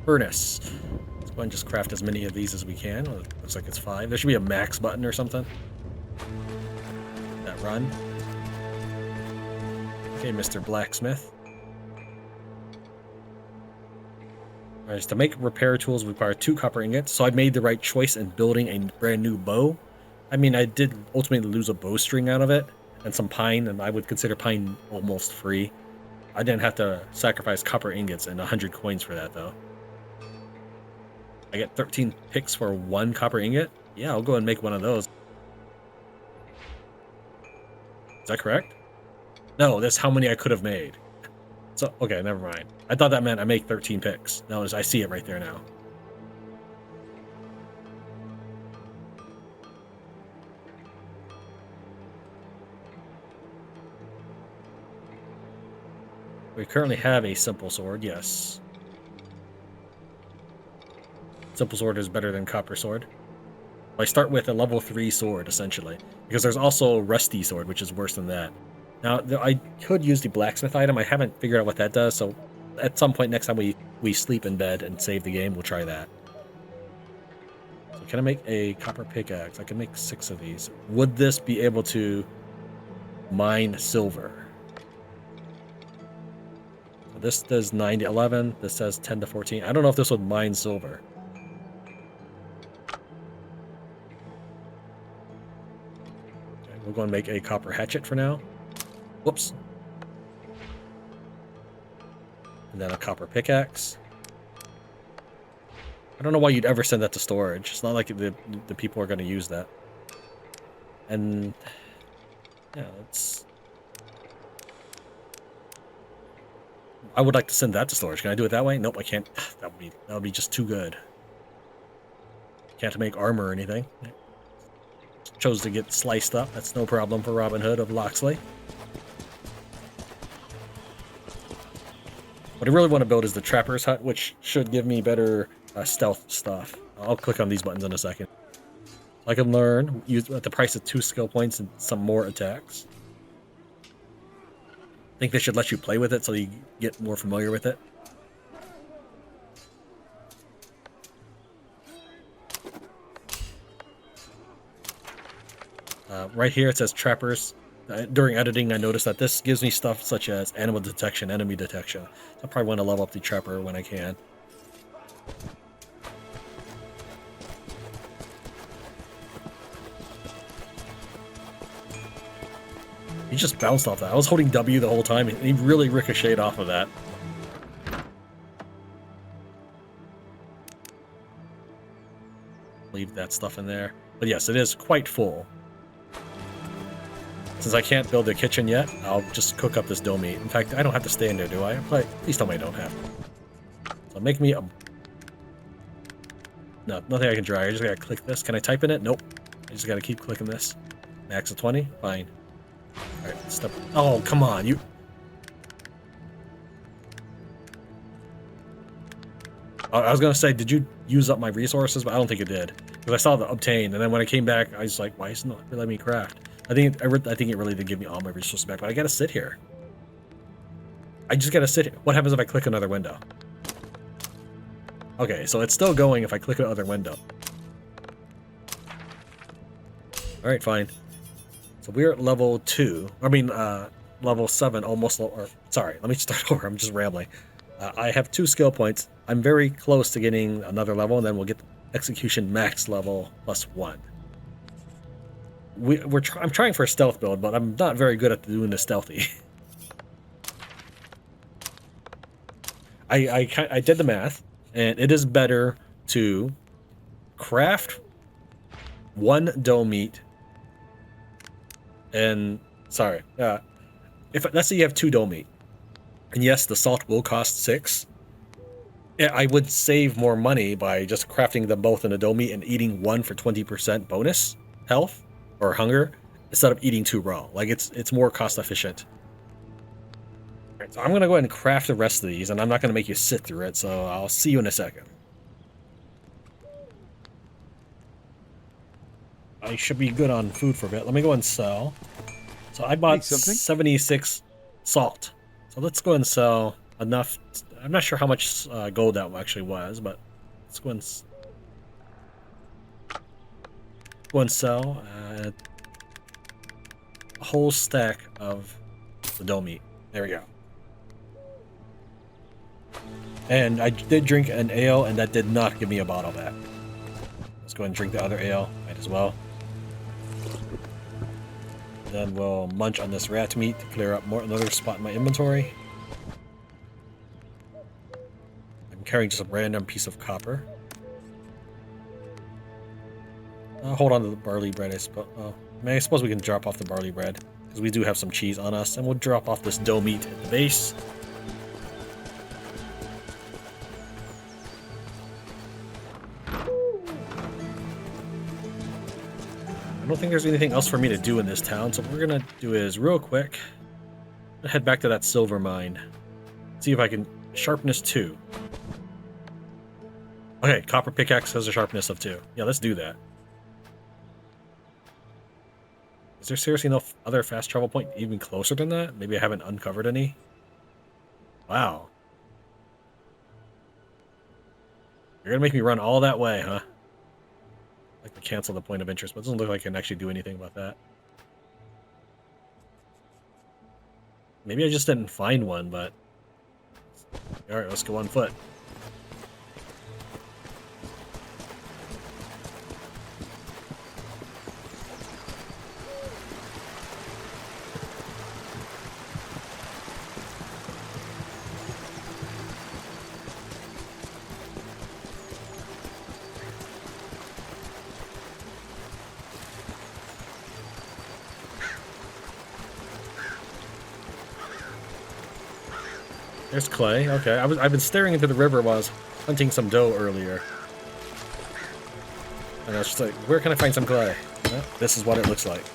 Furnace. Let's go ahead and just craft as many of these as we can. Well, it looks like it's 5. There should be a max button or something. That run. Okay, Mr. Blacksmith. Alright, so to make repair tools we require 2 copper ingots, so I made the right choice in building a brand new bow. I mean, I did ultimately lose a bowstring out of it, and some pine, and I would consider pine almost free. I didn't have to sacrifice copper ingots and 100 coins for that, though. I get 13 picks for 1 copper ingot? Yeah, I'll go and make one of those. Is that correct? No, that's how many I could have made. So, okay, never mind. I thought that meant I make 13 picks. No, I see it right there now. We currently have a simple sword, yes. Simple sword is better than copper sword. I start with a level 3 sword, essentially. Because there's also rusty sword, which is worse than that. Now, I could use the blacksmith item. I haven't figured out what that does, so at some point next time we sleep in bed and save the game, we'll try that. So can I make a copper pickaxe? I can make 6 of these. Would this be able to mine silver? So this does 9 to 11. This says 10 to 14. I don't know if this would mine silver. Okay, we're going to make a copper hatchet for now. Whoops. And then a copper pickaxe. I don't know why you'd ever send that to storage. It's not like the people are going to use that. And yeah, I would like to send that to storage. Can I do it that way? Nope, I can't. That would be just too good. Can't make armor or anything. Chose to get sliced up. That's no problem for Robin Hood of Locksley. What I really want to build is the Trapper's Hut, which should give me better stealth stuff. I'll click on these buttons in a second. I can learn, use at the price of 2 skill points and some more attacks. I think they should let you play with it so you get more familiar with it. Right here it says Trappers. During editing, I noticed that this gives me stuff such as animal detection, enemy detection. So I probably want to level up the Trapper when I can. He just bounced off that. I was holding W the whole time, and he really ricocheted off of that. Leave that stuff in there. But yes, it is quite full. Since I can't build a kitchen yet, I'll just cook up this dough meat. In fact, I don't have to stand there, do I? Please tell me I don't have to. So make me a... No, nothing I can dry. I just gotta click this. Can I type in it? Nope. I just gotta keep clicking this. Max of 20? Fine. Alright, step... Oh, come on, you... I was gonna say, did you use up my resources? But I don't think it did. Because I saw the obtain, and then when I came back, I was like, why isn't it letting me craft? I think it really did give me all my resources back, but I gotta sit here. I just gotta sit here. What happens if I click another window? Okay, so it's still going if I click another window. Alright, fine. So we're at level 2. I mean, level 7, almost... sorry, let me start over. I'm just rambling. I have 2 skill points. I'm very close to getting another level, and then we'll get execution max level plus 1. I'm trying for a stealth build, but I'm not very good at doing the stealthy. I did the math, and it is better to craft 1 dough meat. And sorry, if let's say you have 2 dough meat, and yes, the salt will cost 6. I would save more money by just crafting them both in a dough meat and eating 1 for 20% bonus health or hunger instead of eating 2 raw. Like it's more cost efficient. Right, so I'm gonna go ahead and craft the rest of these, and I'm not gonna make you sit through it. So I'll see you in a second. I should be good on food for a bit. Let me go and sell. So I bought 76 salt. So let's go and sell enough. I'm not sure how much gold that actually was, but let's go and sell a whole stack of the dough meat. There we go. And I did drink an ale, and that did not give me a bottle back. Let's go ahead and drink the other ale. Might as well. Then we'll munch on this rat meat to clear up another spot in my inventory. I'm carrying just a random piece of copper. Hold on to the barley bread, I suppose we can drop off the barley bread, because we do have some cheese on us, and we'll drop off this dough meat at the base. I don't think there's anything else for me to do in this town, so what we're gonna do is, real quick, head back to that silver mine. See if I can... Sharpness 2. Okay, copper pickaxe has a sharpness of 2. Yeah, let's do that. Is there seriously no other fast travel point even closer than that? Maybe I haven't uncovered any? Wow. You're gonna make me run all that way, huh? I'd like to cancel the point of interest, but it doesn't look like I can actually do anything about that. Maybe I just didn't find one, but... Alright, let's go on foot. There's clay. Okay, I've been staring into the river while I was hunting some doe earlier, and I was just like, where can I find some clay? Well, this is what it looks like.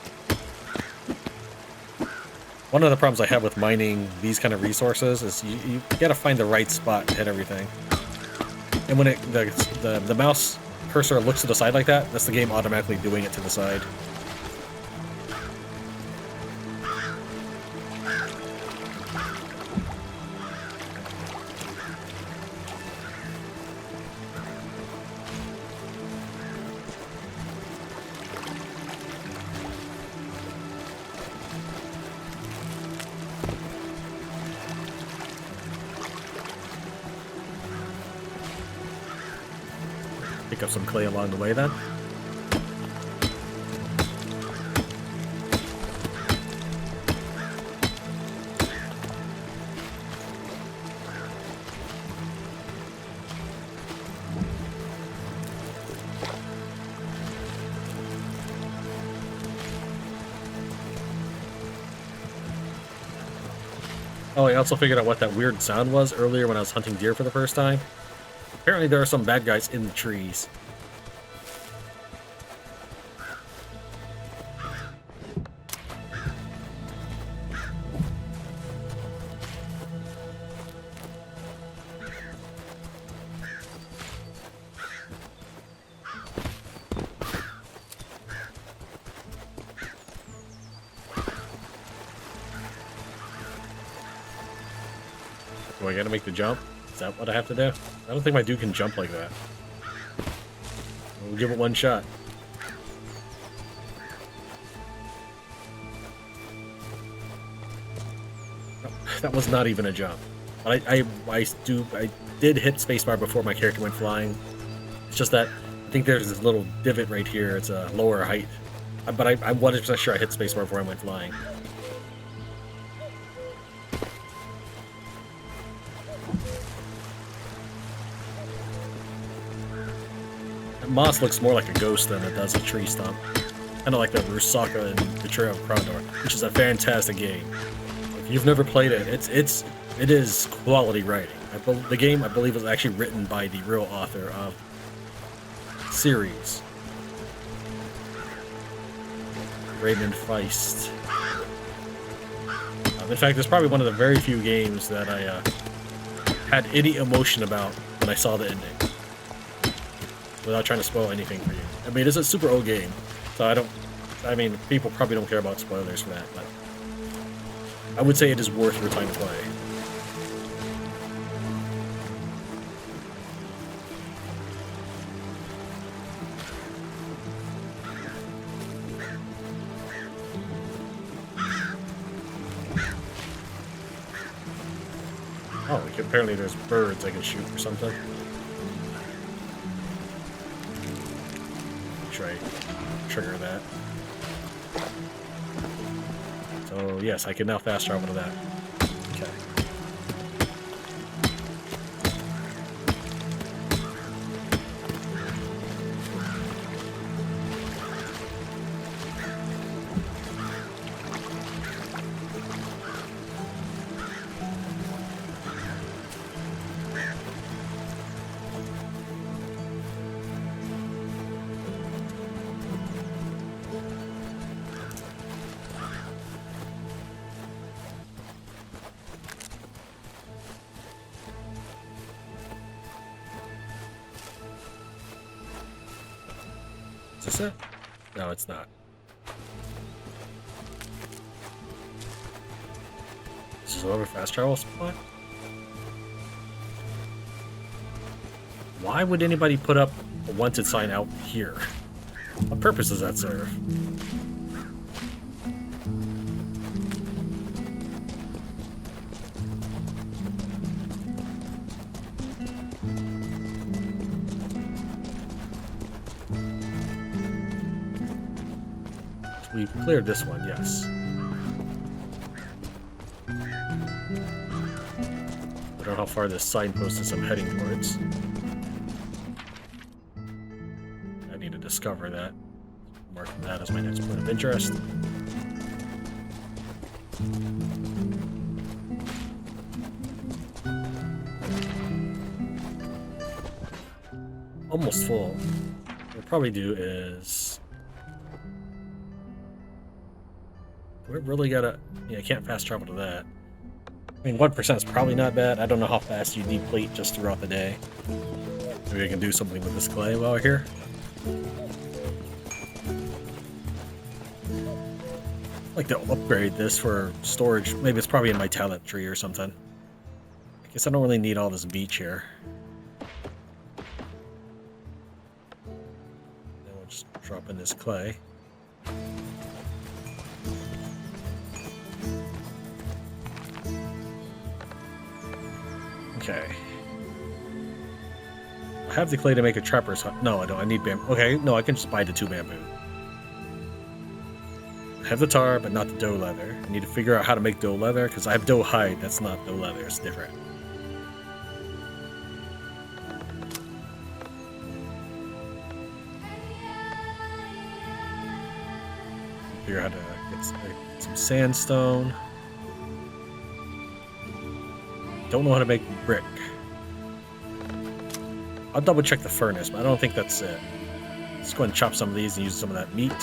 One of the problems I have with mining these kind of resources is you gotta find the right spot to hit everything. And when the mouse cursor looks to the side like that, that's the game automatically doing it to the side. Pick up some clay along the way then. Oh, I also figured out what that weird sound was earlier when I was hunting deer for the first time. Apparently there are some bad guys in the trees. Do I gotta make the jump? Is that what I have to do? I don't think my dude can jump like that. We'll give it one shot. Oh, that was not even a jump. But I did hit spacebar before my character went flying. It's just that I think there's this little divot right here. It's a lower height. But I'm 100% sure I hit spacebar before I went flying. Moss looks more like a ghost than it does a tree stump. Kind of like the Rusaka in Betrayal of Crondor, which is a fantastic game. If you've never played it, it is quality writing. The game, I believe, was actually written by the real author of the series, Raymond Feist. In fact, it's probably one of the very few games that I had any emotion about when I saw the ending. Without trying to spoil anything for you. I mean, it's a super old game, so I mean, people probably don't care about spoilers for that, but I would say it is worth your time to play. Oh, apparently there's birds I can shoot or something. Try trigger that. So yes, I can now fast travel to that. Okay. Is this it? No, it's not. There's another fast travel spot? Why would anybody put up a wanted sign out here? What purpose does that serve? We've cleared this one, yes. I don't know how far this signpost is I'm heading towards. I need to discover that. Mark that as my next point of interest. Almost full. What we'll probably do is... we really gotta... yeah, I can't fast travel to that. I mean, 1% is probably not bad. I don't know how fast you deplete just throughout the day. Maybe I can do something with this clay while we're here. I'd like to upgrade this for storage. Maybe it's probably in my talent tree or something. I guess I don't really need all this beach here. Then we'll just drop in this clay. Okay. I have the clay to make a trapper's hut. No, I don't. I need bamboo. Okay, no, I can just buy the 2 bamboo. I have the tar, but not the dough leather. I need to figure out how to make dough leather, because I have dough hide. That's not dough leather. It's different. Figure out how to get some sandstone. Don't know how to make brick. I'll double check the furnace, but I don't think that's it. Let's go ahead and chop some of these and use some of that meat.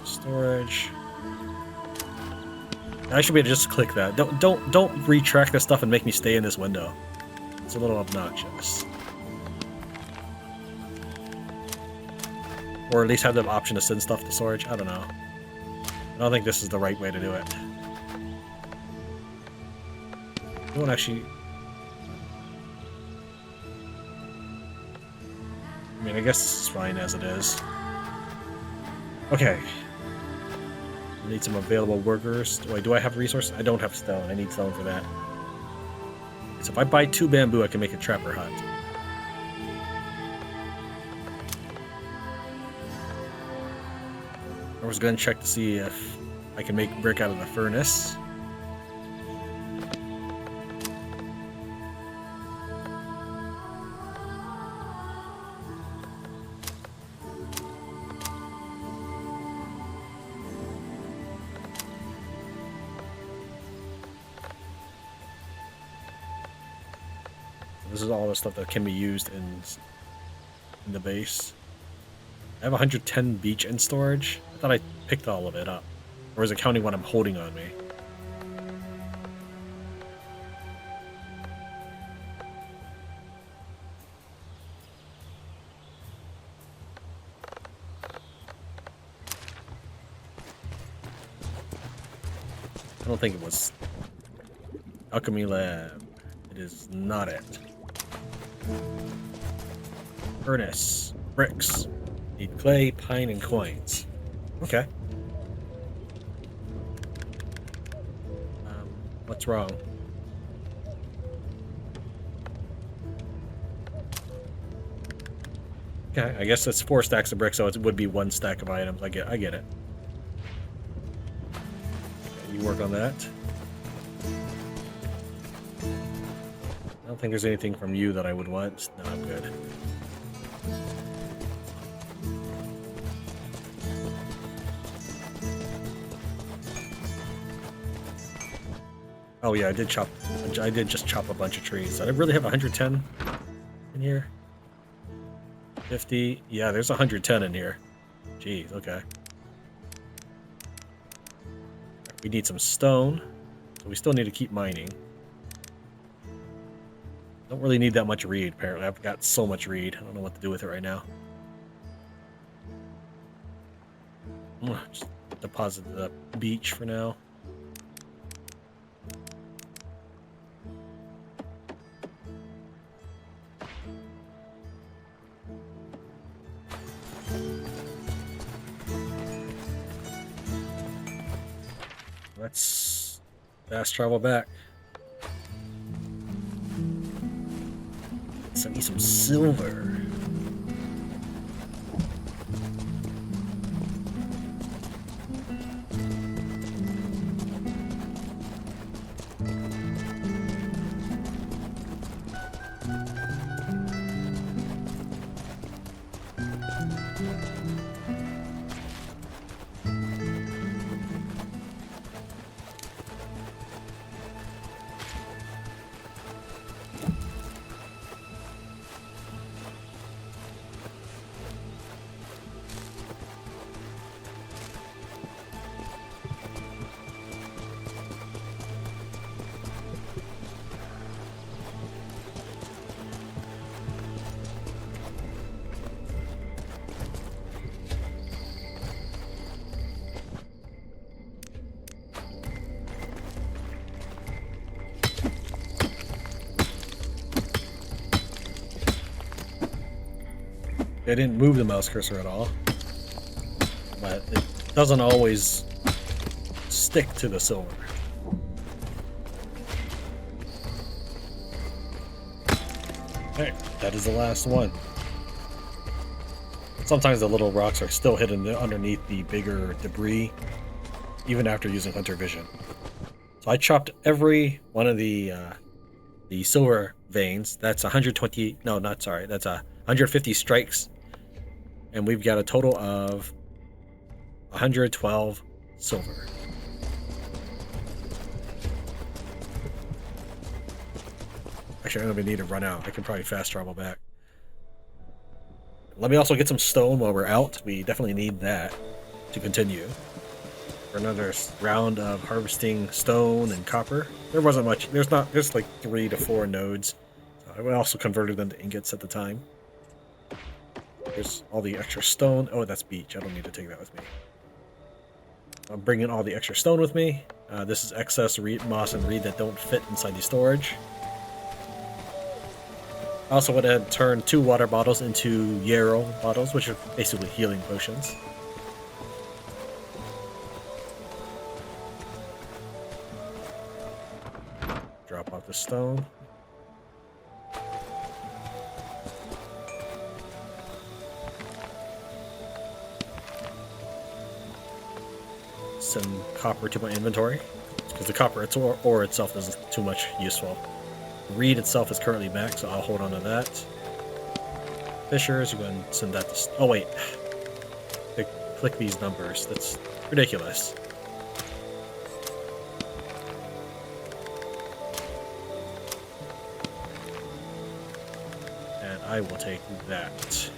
Storage. I should be able to just click that. Don't retract this stuff and make me stay in this window. It's a little obnoxious. Or at least have the option to send stuff to storage. I don't know. I don't think this is the right way to do it. I don't actually... I mean, I guess this is fine as it is. Okay. I need some available workers. Do I have resources? I don't have stone. I need stone for that. So if I buy 2 bamboo, I can make a trapper hut. I was going to check to see if I can make brick out of the furnace. This is all the stuff that can be used in the base. I have 110 beach in storage. I thought I picked all of it up. Or is it counting what I'm holding on me? I don't think it was Alchemy Lab. It is not it. Furnace. Bricks. Need clay, pine, and coins. Okay. What's wrong? Okay, I guess that's 4 stacks of bricks, so it would be 1 stack of items. I get it. Okay, you work on that. I don't think there's anything from you that I would want. No, I'm good. Oh yeah, I did just chop a bunch of trees. Did I really have 110 in here? 50. Yeah, there's 110 in here. Jeez, okay. We need some stone. So we still need to keep mining. Don't really need that much reed, apparently. I've got so much reed. I don't know what to do with it right now. Just deposit the beach for now. Let's fast travel back. Send me some silver. They didn't move the mouse cursor at all, but it doesn't always stick to the silver. Okay, that is the last one. Sometimes the little rocks are still hidden underneath the bigger debris, even after using Hunter Vision. So I chopped every one of the silver veins. That's 120. No, not sorry. That's 150 strikes. And we've got a total of 112 silver. Actually, I don't even need to run out. I can probably fast travel back. Let me also get some stone while we're out. We definitely need that to continue. For another round of harvesting stone and copper. There wasn't much. There's like 3 to 4 nodes. So I also converted them to ingots at the time. Here's all the extra stone. Oh, that's beach. I don't need to take that with me. I'm bringing all the extra stone with me. This is excess moss and reed that don't fit inside the storage. I also went ahead and turned 2 water bottles into yarrow bottles, which are basically healing potions. Drop off the stone. Send copper to my inventory because the copper ore itself isn't too much useful. The reed itself is currently back, so I'll hold on to that. Fishers, you go ahead and send that to... Oh wait, click these numbers. That's ridiculous. And I will take that.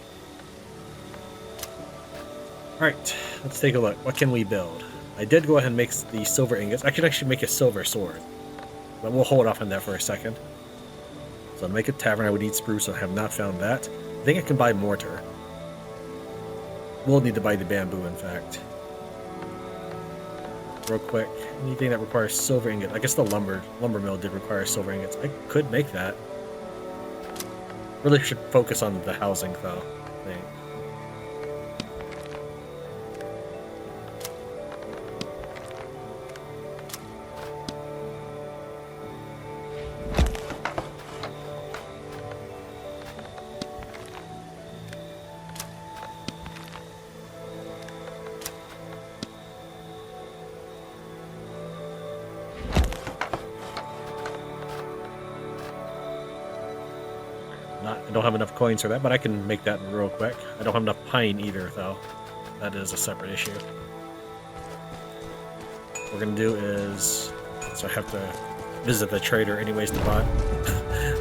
Alright, let's take a look. What can we build? I did go ahead and make the silver ingots. I can actually make a silver sword. But we'll hold off on that for a second. So to make a tavern, I would need spruce. I have not found that. I think I can buy mortar. We'll need to buy the bamboo, in fact. Real quick. Anything that requires silver ingot. I guess the lumber mill did require silver ingots. I could make that. Really should focus on the housing, though, I think. I don't have enough coins for that, but I can make that real quick. I don't have enough pine either, though. That is a separate issue. What we're going to do is... So I have to visit the trader anyways to buy.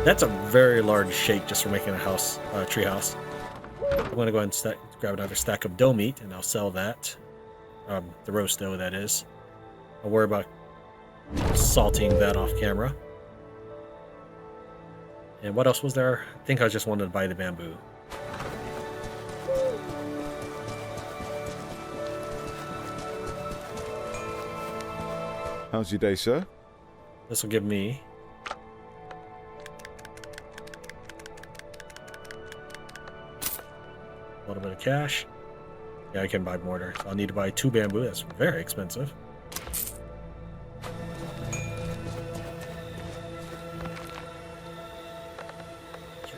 That's a very large shake just for making a house, tree house. I'm going to go ahead and grab another stack of dough meat, and I'll sell that. The roast dough, that is. I'll worry about salting that off camera. And what else was there? I think I just wanted to buy the bamboo. How's your day, sir? This will give me a little bit of cash. Yeah, I can buy mortar. I'll need to buy 2 bamboo. That's very expensive. Okay.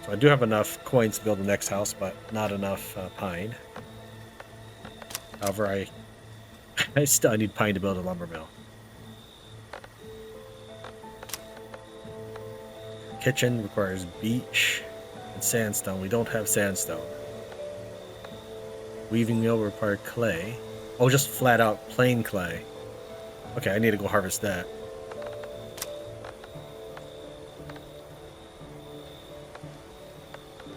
So I do have enough coins to build the next house, but not enough pine. However, I still need pine to build a lumber mill. Kitchen requires beech and sandstone. We don't have sandstone. Weaving mill require clay. Oh, just flat out plain clay. Okay, I need to go harvest that.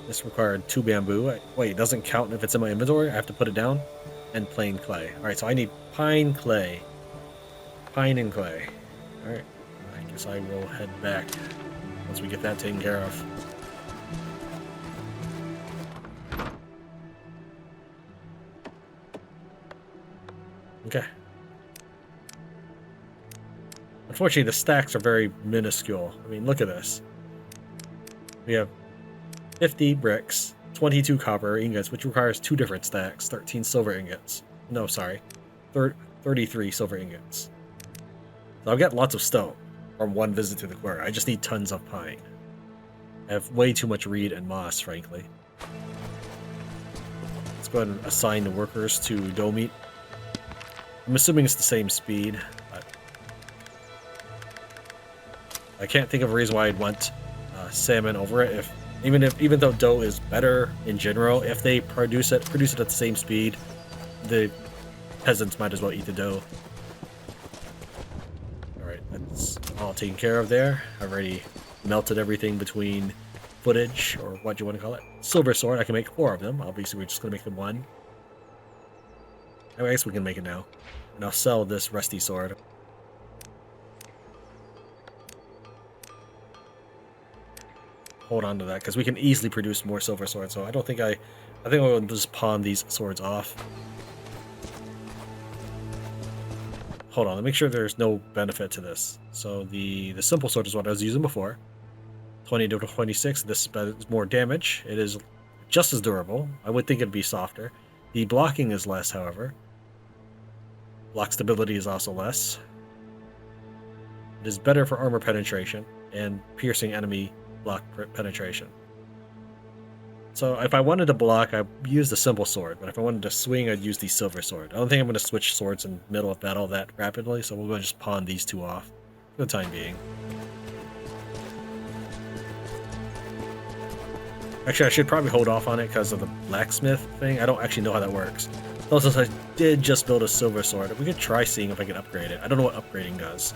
This required 2 bamboo. Wait, it doesn't count if it's in my inventory? I have to put it down? And plain clay. Alright, so I need pine clay. Pine and clay. Alright, I guess I will head back once we get that taken care of. Okay. Unfortunately, the stacks are very minuscule. I mean, look at this. We have 50 bricks, 22 copper ingots, which requires 2 different stacks, 13 silver ingots. No, sorry. 33 silver ingots. So I've got lots of stone from one visit to the quarry. I just need tons of pine. I have way too much reed and moss, frankly. Let's go ahead and assign the workers to dough meat. I'm assuming it's the same speed, but I can't think of a reason why I'd want salmon over it. Even though dough is better in general, if they produce it at the same speed, the peasants might as well eat the dough. All right, that's all taken care of there. I've already melted everything between footage, or what you want to call it. Silver sword. I can make 4 of them. Obviously, we're just gonna make them 1. I guess we can make it now. And I'll sell this rusty sword. Hold on to that, because we can easily produce more silver swords, so I think I'll just pawn these swords off. Hold on, let me make sure there's no benefit to this. So the simple sword is what I was using before. 20 to 26, this is more damage. It is just as durable. I would think it'd be softer. The blocking is less, however. Block stability is also less. It is better for armor penetration and piercing enemy block penetration. So if I wanted to block, I'd use the simple sword, but if I wanted to swing, I'd use the silver sword. I don't think I'm going to switch swords in the middle of battle that rapidly, so we'll go and just pawn these 2 off for the time being. Actually, I should probably hold off on it because of the blacksmith thing. I don't actually know how that works. Also, I did just build a silver sword. We could try seeing if I can upgrade it. I don't know what upgrading does.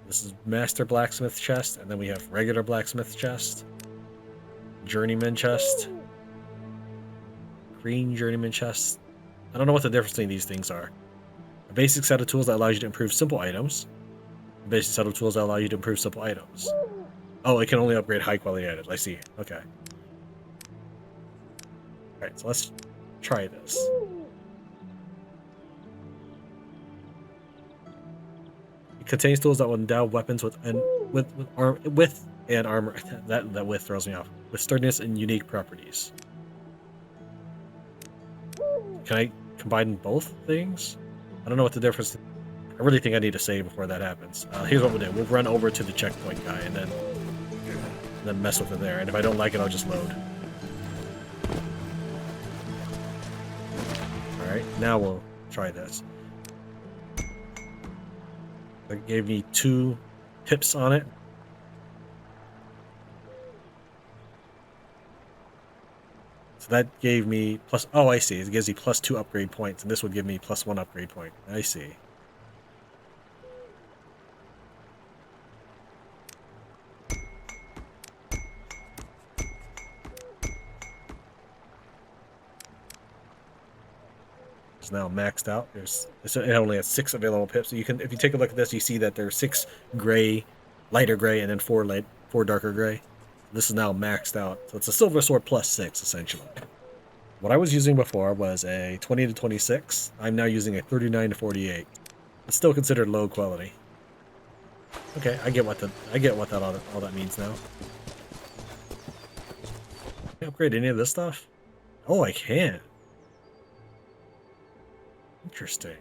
This is Master Blacksmith chest, and then we have regular Blacksmith chest. Journeyman chest. Green Journeyman chest. I don't know what the difference between these things are. A basic set of tools that allows you to improve simple items. A basic set of tools that allow you to improve simple items. Oh, it can only upgrade high quality items. I see. Okay. Alright, so let's try this. It contains tools that will endow weapons with armor. That width throws me off. With sturdiness and unique properties. Can I combine both things? I don't know what the difference. I really think I need to save before that happens. Here's what we'll do. We'll run over to the checkpoint guy and then mess with it there. And if I don't like it, I'll just load. Alright, now we'll try this. It gave me 2 pips on it. So that gave me plus... Oh, I see. It gives me plus 2 upgrade points, and this would give me plus 1 upgrade point. I see. Now maxed out. It only has 6 available pips. So you can, if you take a look at this, you see that there's 6 gray, lighter gray, and then 4 darker gray. This is now maxed out. So it's a silver sword plus 6 essentially. What I was using before was a 20 to 26. I'm now using a 39 to 48. It's still considered low quality. Okay, I get what that all that means now. Can I upgrade any of this stuff? Oh, I can. Interesting.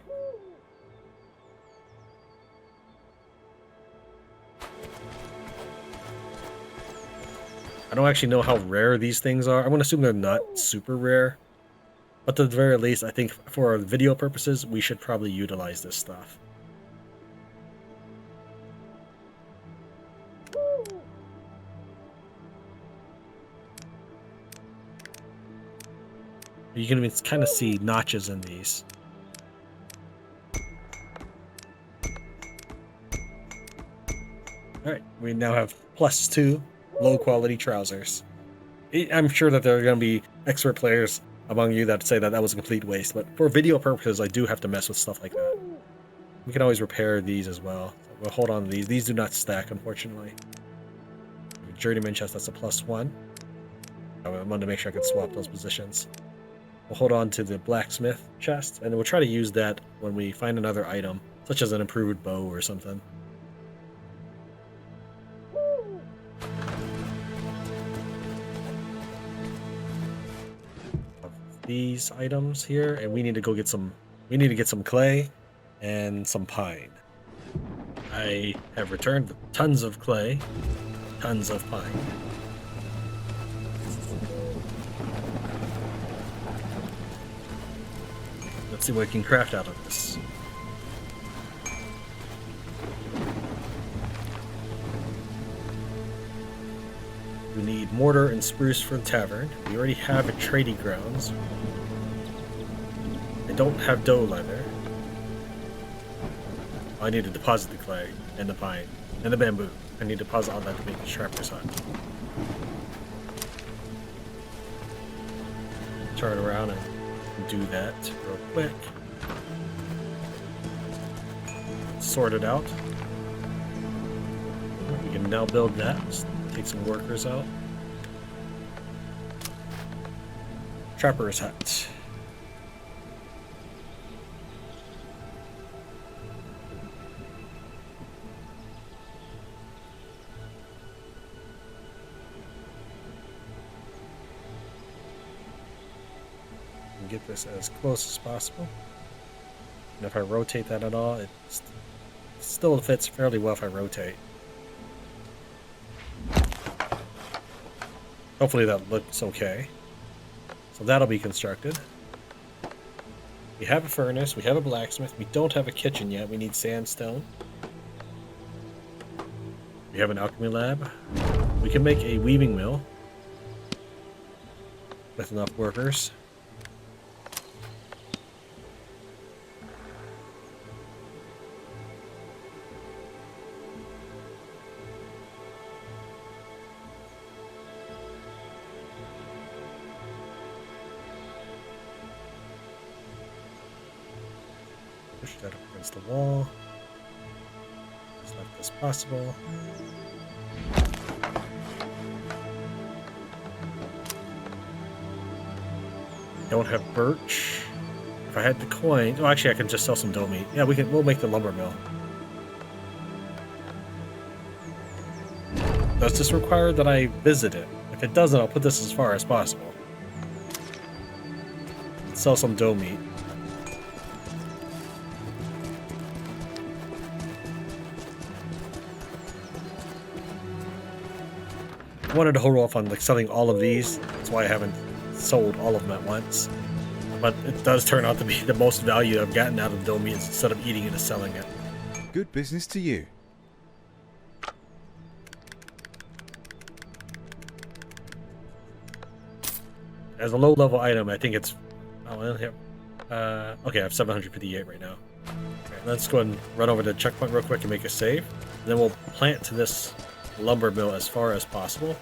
I don't actually know how rare these things are. I'm going to assume they're not super rare. But at the very least, I think for video purposes, we should probably utilize this stuff. You can kind of see notches in these. Alright, we now have +2 low quality trousers. I'm sure that there are going to be expert players among you that say that that was a complete waste, but for video purposes, I do have to mess with stuff like that. We can always repair these as well. So we'll hold on to these. These do not stack, unfortunately. Journeyman chest, that's a +1. I wanted to make sure I could swap those positions. We'll hold on to the blacksmith chest, and we'll try to use that when we find another item, such as an improved bow or something. These items here, and we need to go get some. We need to get some clay and some pine. I have returned tons of clay, tons of pine. Let's see what we can craft out of this. We need mortar and spruce for the tavern. We already have a trading grounds. I don't have dough leather. I need to deposit the clay and the pine and the bamboo. I need to deposit all that to make the sharper's hut. Turn around and do that real quick. Sort it out. We can now build that. Just take some workers out. Trapper's hut. Get this as close as possible. And if I rotate that at all, it still fits fairly well if I rotate. Hopefully that looks okay. So that'll be constructed. We have a furnace, we have a blacksmith, we don't have a kitchen yet, we need sandstone. We have an alchemy lab. We can make a weaving mill with enough workers. Push that up against the wall as much as possible. Don't have birch. If I had the coin, oh, actually, I can just sell some dough meat. Yeah, we'll make the lumber mill. Does this require that I visit it? If it doesn't, I'll put this as far as possible. Sell some dough meat. I wanted to hold off on selling all of these. That's why I haven't sold all of them at once. But it does turn out to be the most value I've gotten out of dough meat instead of eating it is selling it. Good business to you. As a low-level item, I think it's... Oh, I only have... okay, I have 758 right now. Okay, let's go ahead and run over to the checkpoint real quick and make a save. And then we'll plant to this lumber mill as far as possible.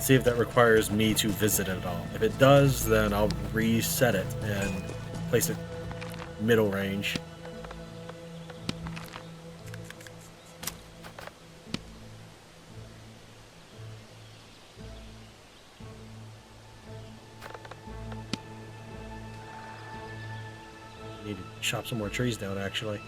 See if that requires me to visit it at all. If it does, then I'll reset it and place it middle range. Need to chop some more trees down, actually.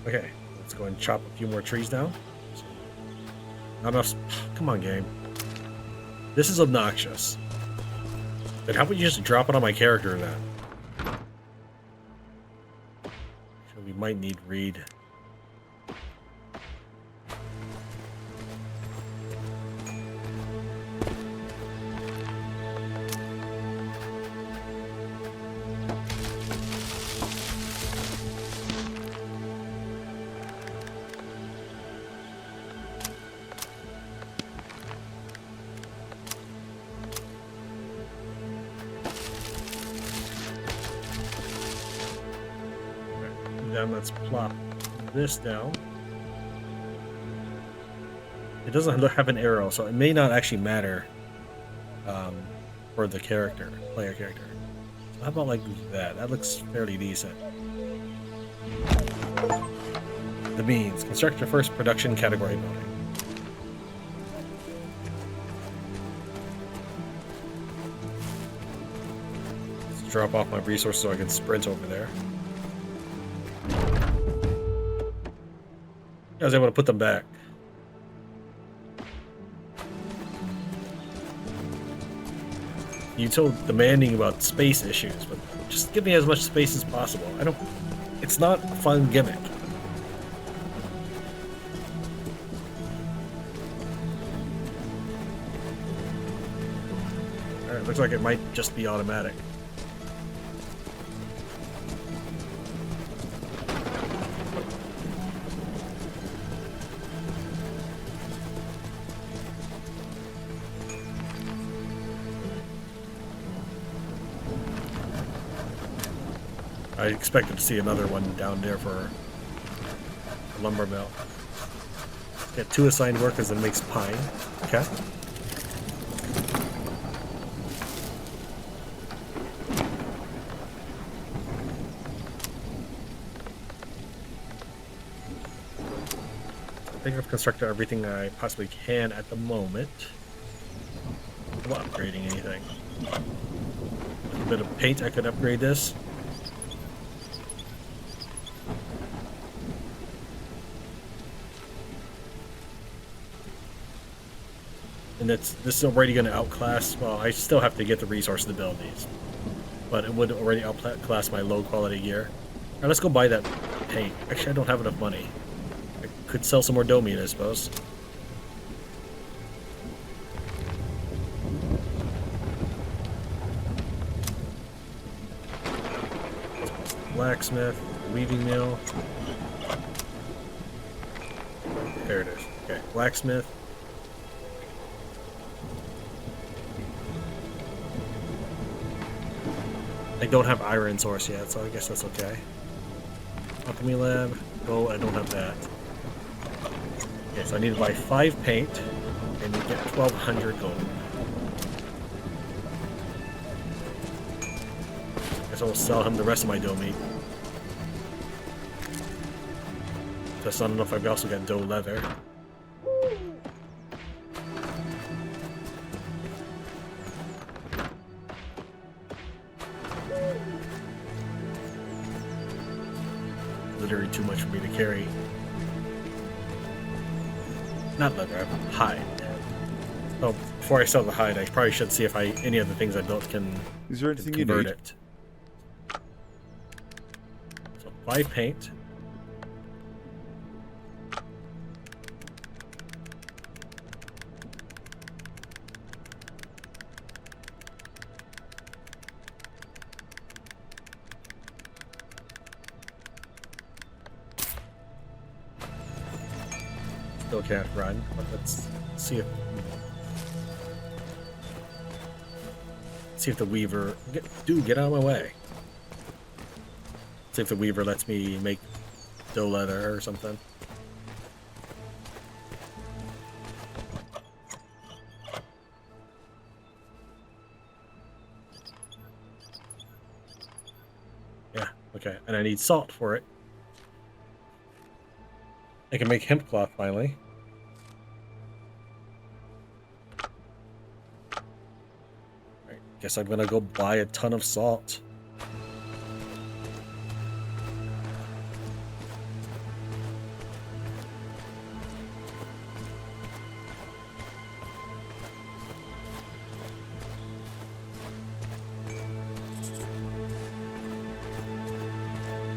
Okay, let's go and chop a few more trees down. Not enough. Come on, game. This is obnoxious. Then how about you just drop it on my character then? So we might need reed. Then let's plop this down. It doesn't have an arrow, so it may not actually matter for the player character. So how about like that? That looks fairly decent. The means. Construct your first production category building. Let's drop off my resources so I can sprint over there. I was able to put them back. You told demanding about space issues, but just give me as much space as possible. It's not a fun gimmick. Alright, looks like it might just be automatic. I expected to see another one down there for a lumber mill. Get 2 assigned workers and makes pine. Okay. I think I've constructed everything I possibly can at the moment. I'm not upgrading anything. A bit of paint, I could upgrade this. And this is already going to outclass. Well, I still have to get the resources to build these, but it would already outclass my low quality gear. Now let's go buy that paint. Actually, I don't have enough money. I could sell some more dough meat, I suppose. Blacksmith, weaving mill. There it is. Okay, blacksmith. I don't have iron source yet, so I guess that's okay. Alchemy lab. Oh, I don't have that. Okay, so I need to buy 5 paint and you get 1,200 gold. Guess I'll sell him the rest of my dough meat. That's not enough. I've also got dough leather. Literally too much for me to carry. Not leather, hide. Oh, before I sell the hide, I probably should see if any of the things I built can convert it. So 5 paint. Still can't run, but let's see if the weaver get out of my way. See if the weaver lets me make dough leather or something. Yeah, okay, and I need salt for it. I can make hemp cloth finally. Guess I'm gonna go buy a ton of salt.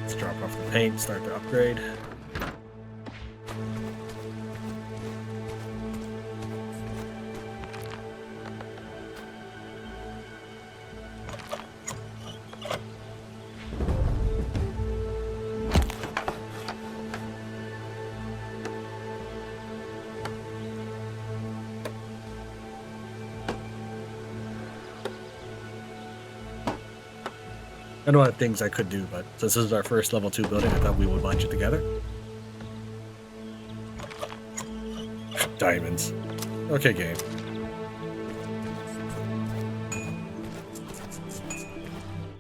Let's drop off the paint, start the upgrade. I know I have things I could do, but since this is our first level 2 building, I thought we would bunch it together. Diamonds. Okay, game.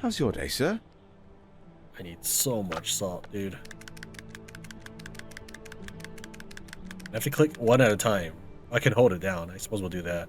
How's your day, sir? I need so much salt, dude. I have to click one at a time. I can hold it down. I suppose we'll do that.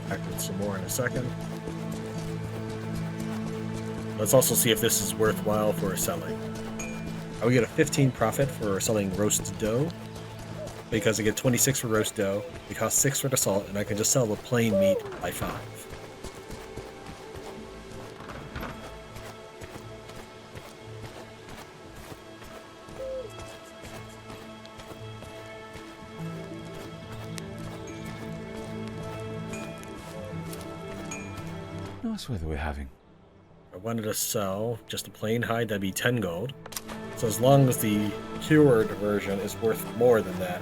Back with some more in a second. Let's also see if this is worthwhile for selling. I would get a 15 profit for selling roast dough, because I get 26 for roast dough, it costs 6 for the salt, and I can just sell the plain meat by 5. Nice weather we're having. I wanted to sell just a plain hide, that'd be 10 gold. So as long as the cured version is worth more than that.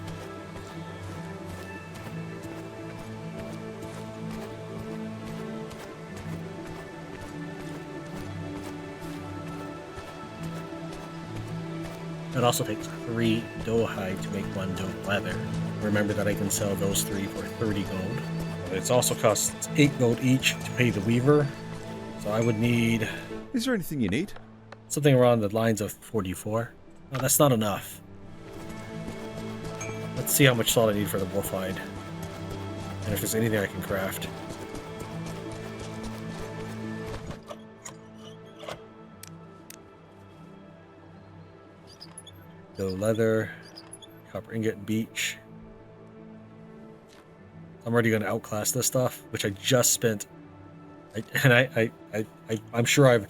It also takes 3 doe hide to make 1 doe leather. Remember that I can sell those 3 for 30 gold. It also costs 8 gold each to pay the weaver. So I would need... Is there anything you need? Something around the lines of 44. Oh, that's not enough. Let's see how much salt I need for the wolf hide. And if there's anything I can craft. Doe leather, copper ingot, beach. I'm already going to outclass this stuff, which I just spent. I'm sure I've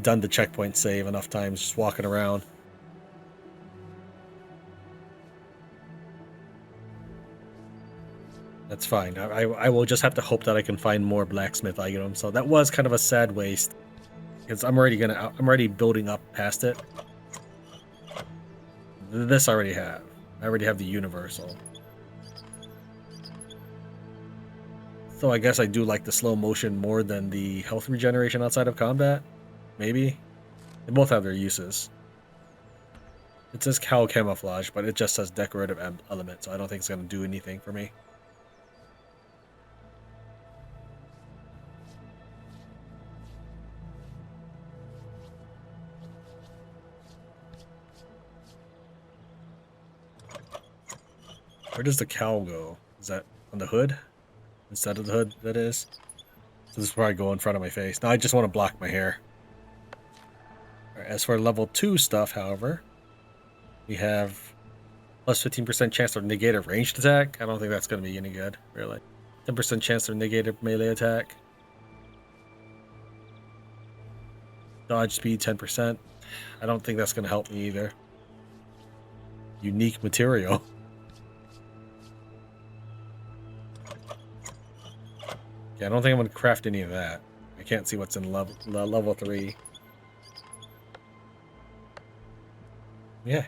done the checkpoint save enough times just walking around. That's fine. I will just have to hope that I can find more blacksmith items. So that was kind of a sad waste, because I'm already building up past it. This I already have. I already have the universal. So I guess I do like the slow motion more than the health regeneration outside of combat. Maybe. They both have their uses. It says cowl camouflage, but it just says decorative element, so I don't think it's going to do anything for me. Where does the cowl go? Is that on the hood? Instead of the hood, that is. So this is where I go in front of my face. Now I just want to block my hair. Right, as for level 2 stuff, however, we have plus 15% chance to negate a ranged attack. I don't think that's going to be any good, really. 10% chance to negate a melee attack. Dodge speed 10%. I don't think that's going to help me either. Unique material. Yeah, I don't think I'm going to craft any of that. I can't see what's in level 3. Yeah.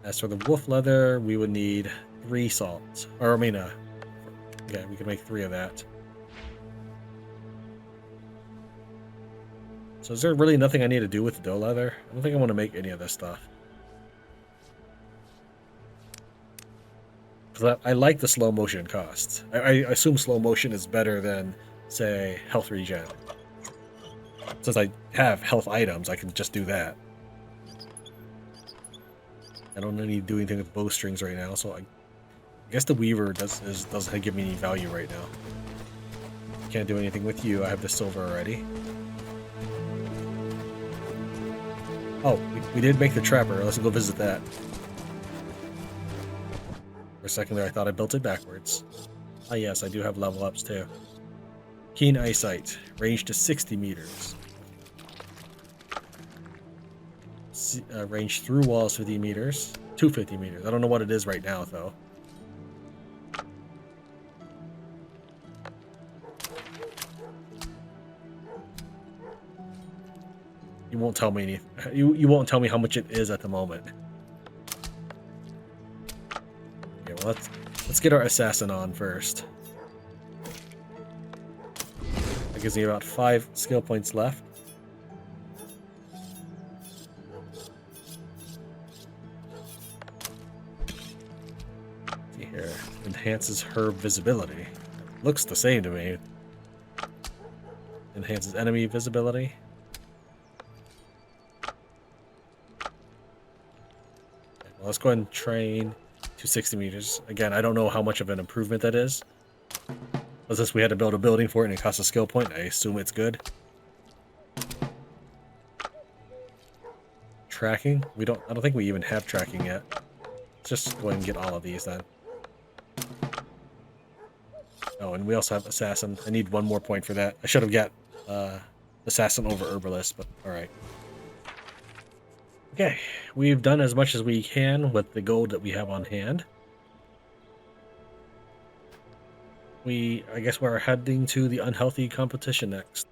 As for the wolf leather, we would need 3 salts. Or, I mean, yeah, we can make 3 of that. So is there really nothing I need to do with the dough leather? I don't think I want to make any of this stuff. Because I like the slow motion costs. I assume slow motion is better than, say, health regen. Since I have health items, I can just do that. I don't need to do anything with bowstrings right now, so I guess the weaver doesn't give me any value right now. Can't do anything with you. I have the silver already. Oh, we did make the trapper. Let's go visit that. For a second there, I thought I built it backwards. Ah, yes, I do have level ups too. Keen eyesight, range to 60 meters. Range through walls 50 meters, 250 meters. I don't know what it is right now though. You won't tell me you won't tell me how much it is at the moment. Okay, well let's get our assassin on first. That gives me about 5 skill points left. See here, enhances her visibility. Looks the same to me. Enhances enemy visibility. Let's go ahead and train to 60 meters. Again, I don't know how much of an improvement that is. But since we had to build a building for it and it costs a skill point, I assume it's good. Tracking? I don't think we even have tracking yet. Let's just go ahead and get all of these then. Oh, and we also have assassin. I need 1 more point for that. I should have got assassin over herbalist, but alright. Okay, we've done as much as we can with the gold that we have on hand. I guess we're heading to the unhealthy competition next.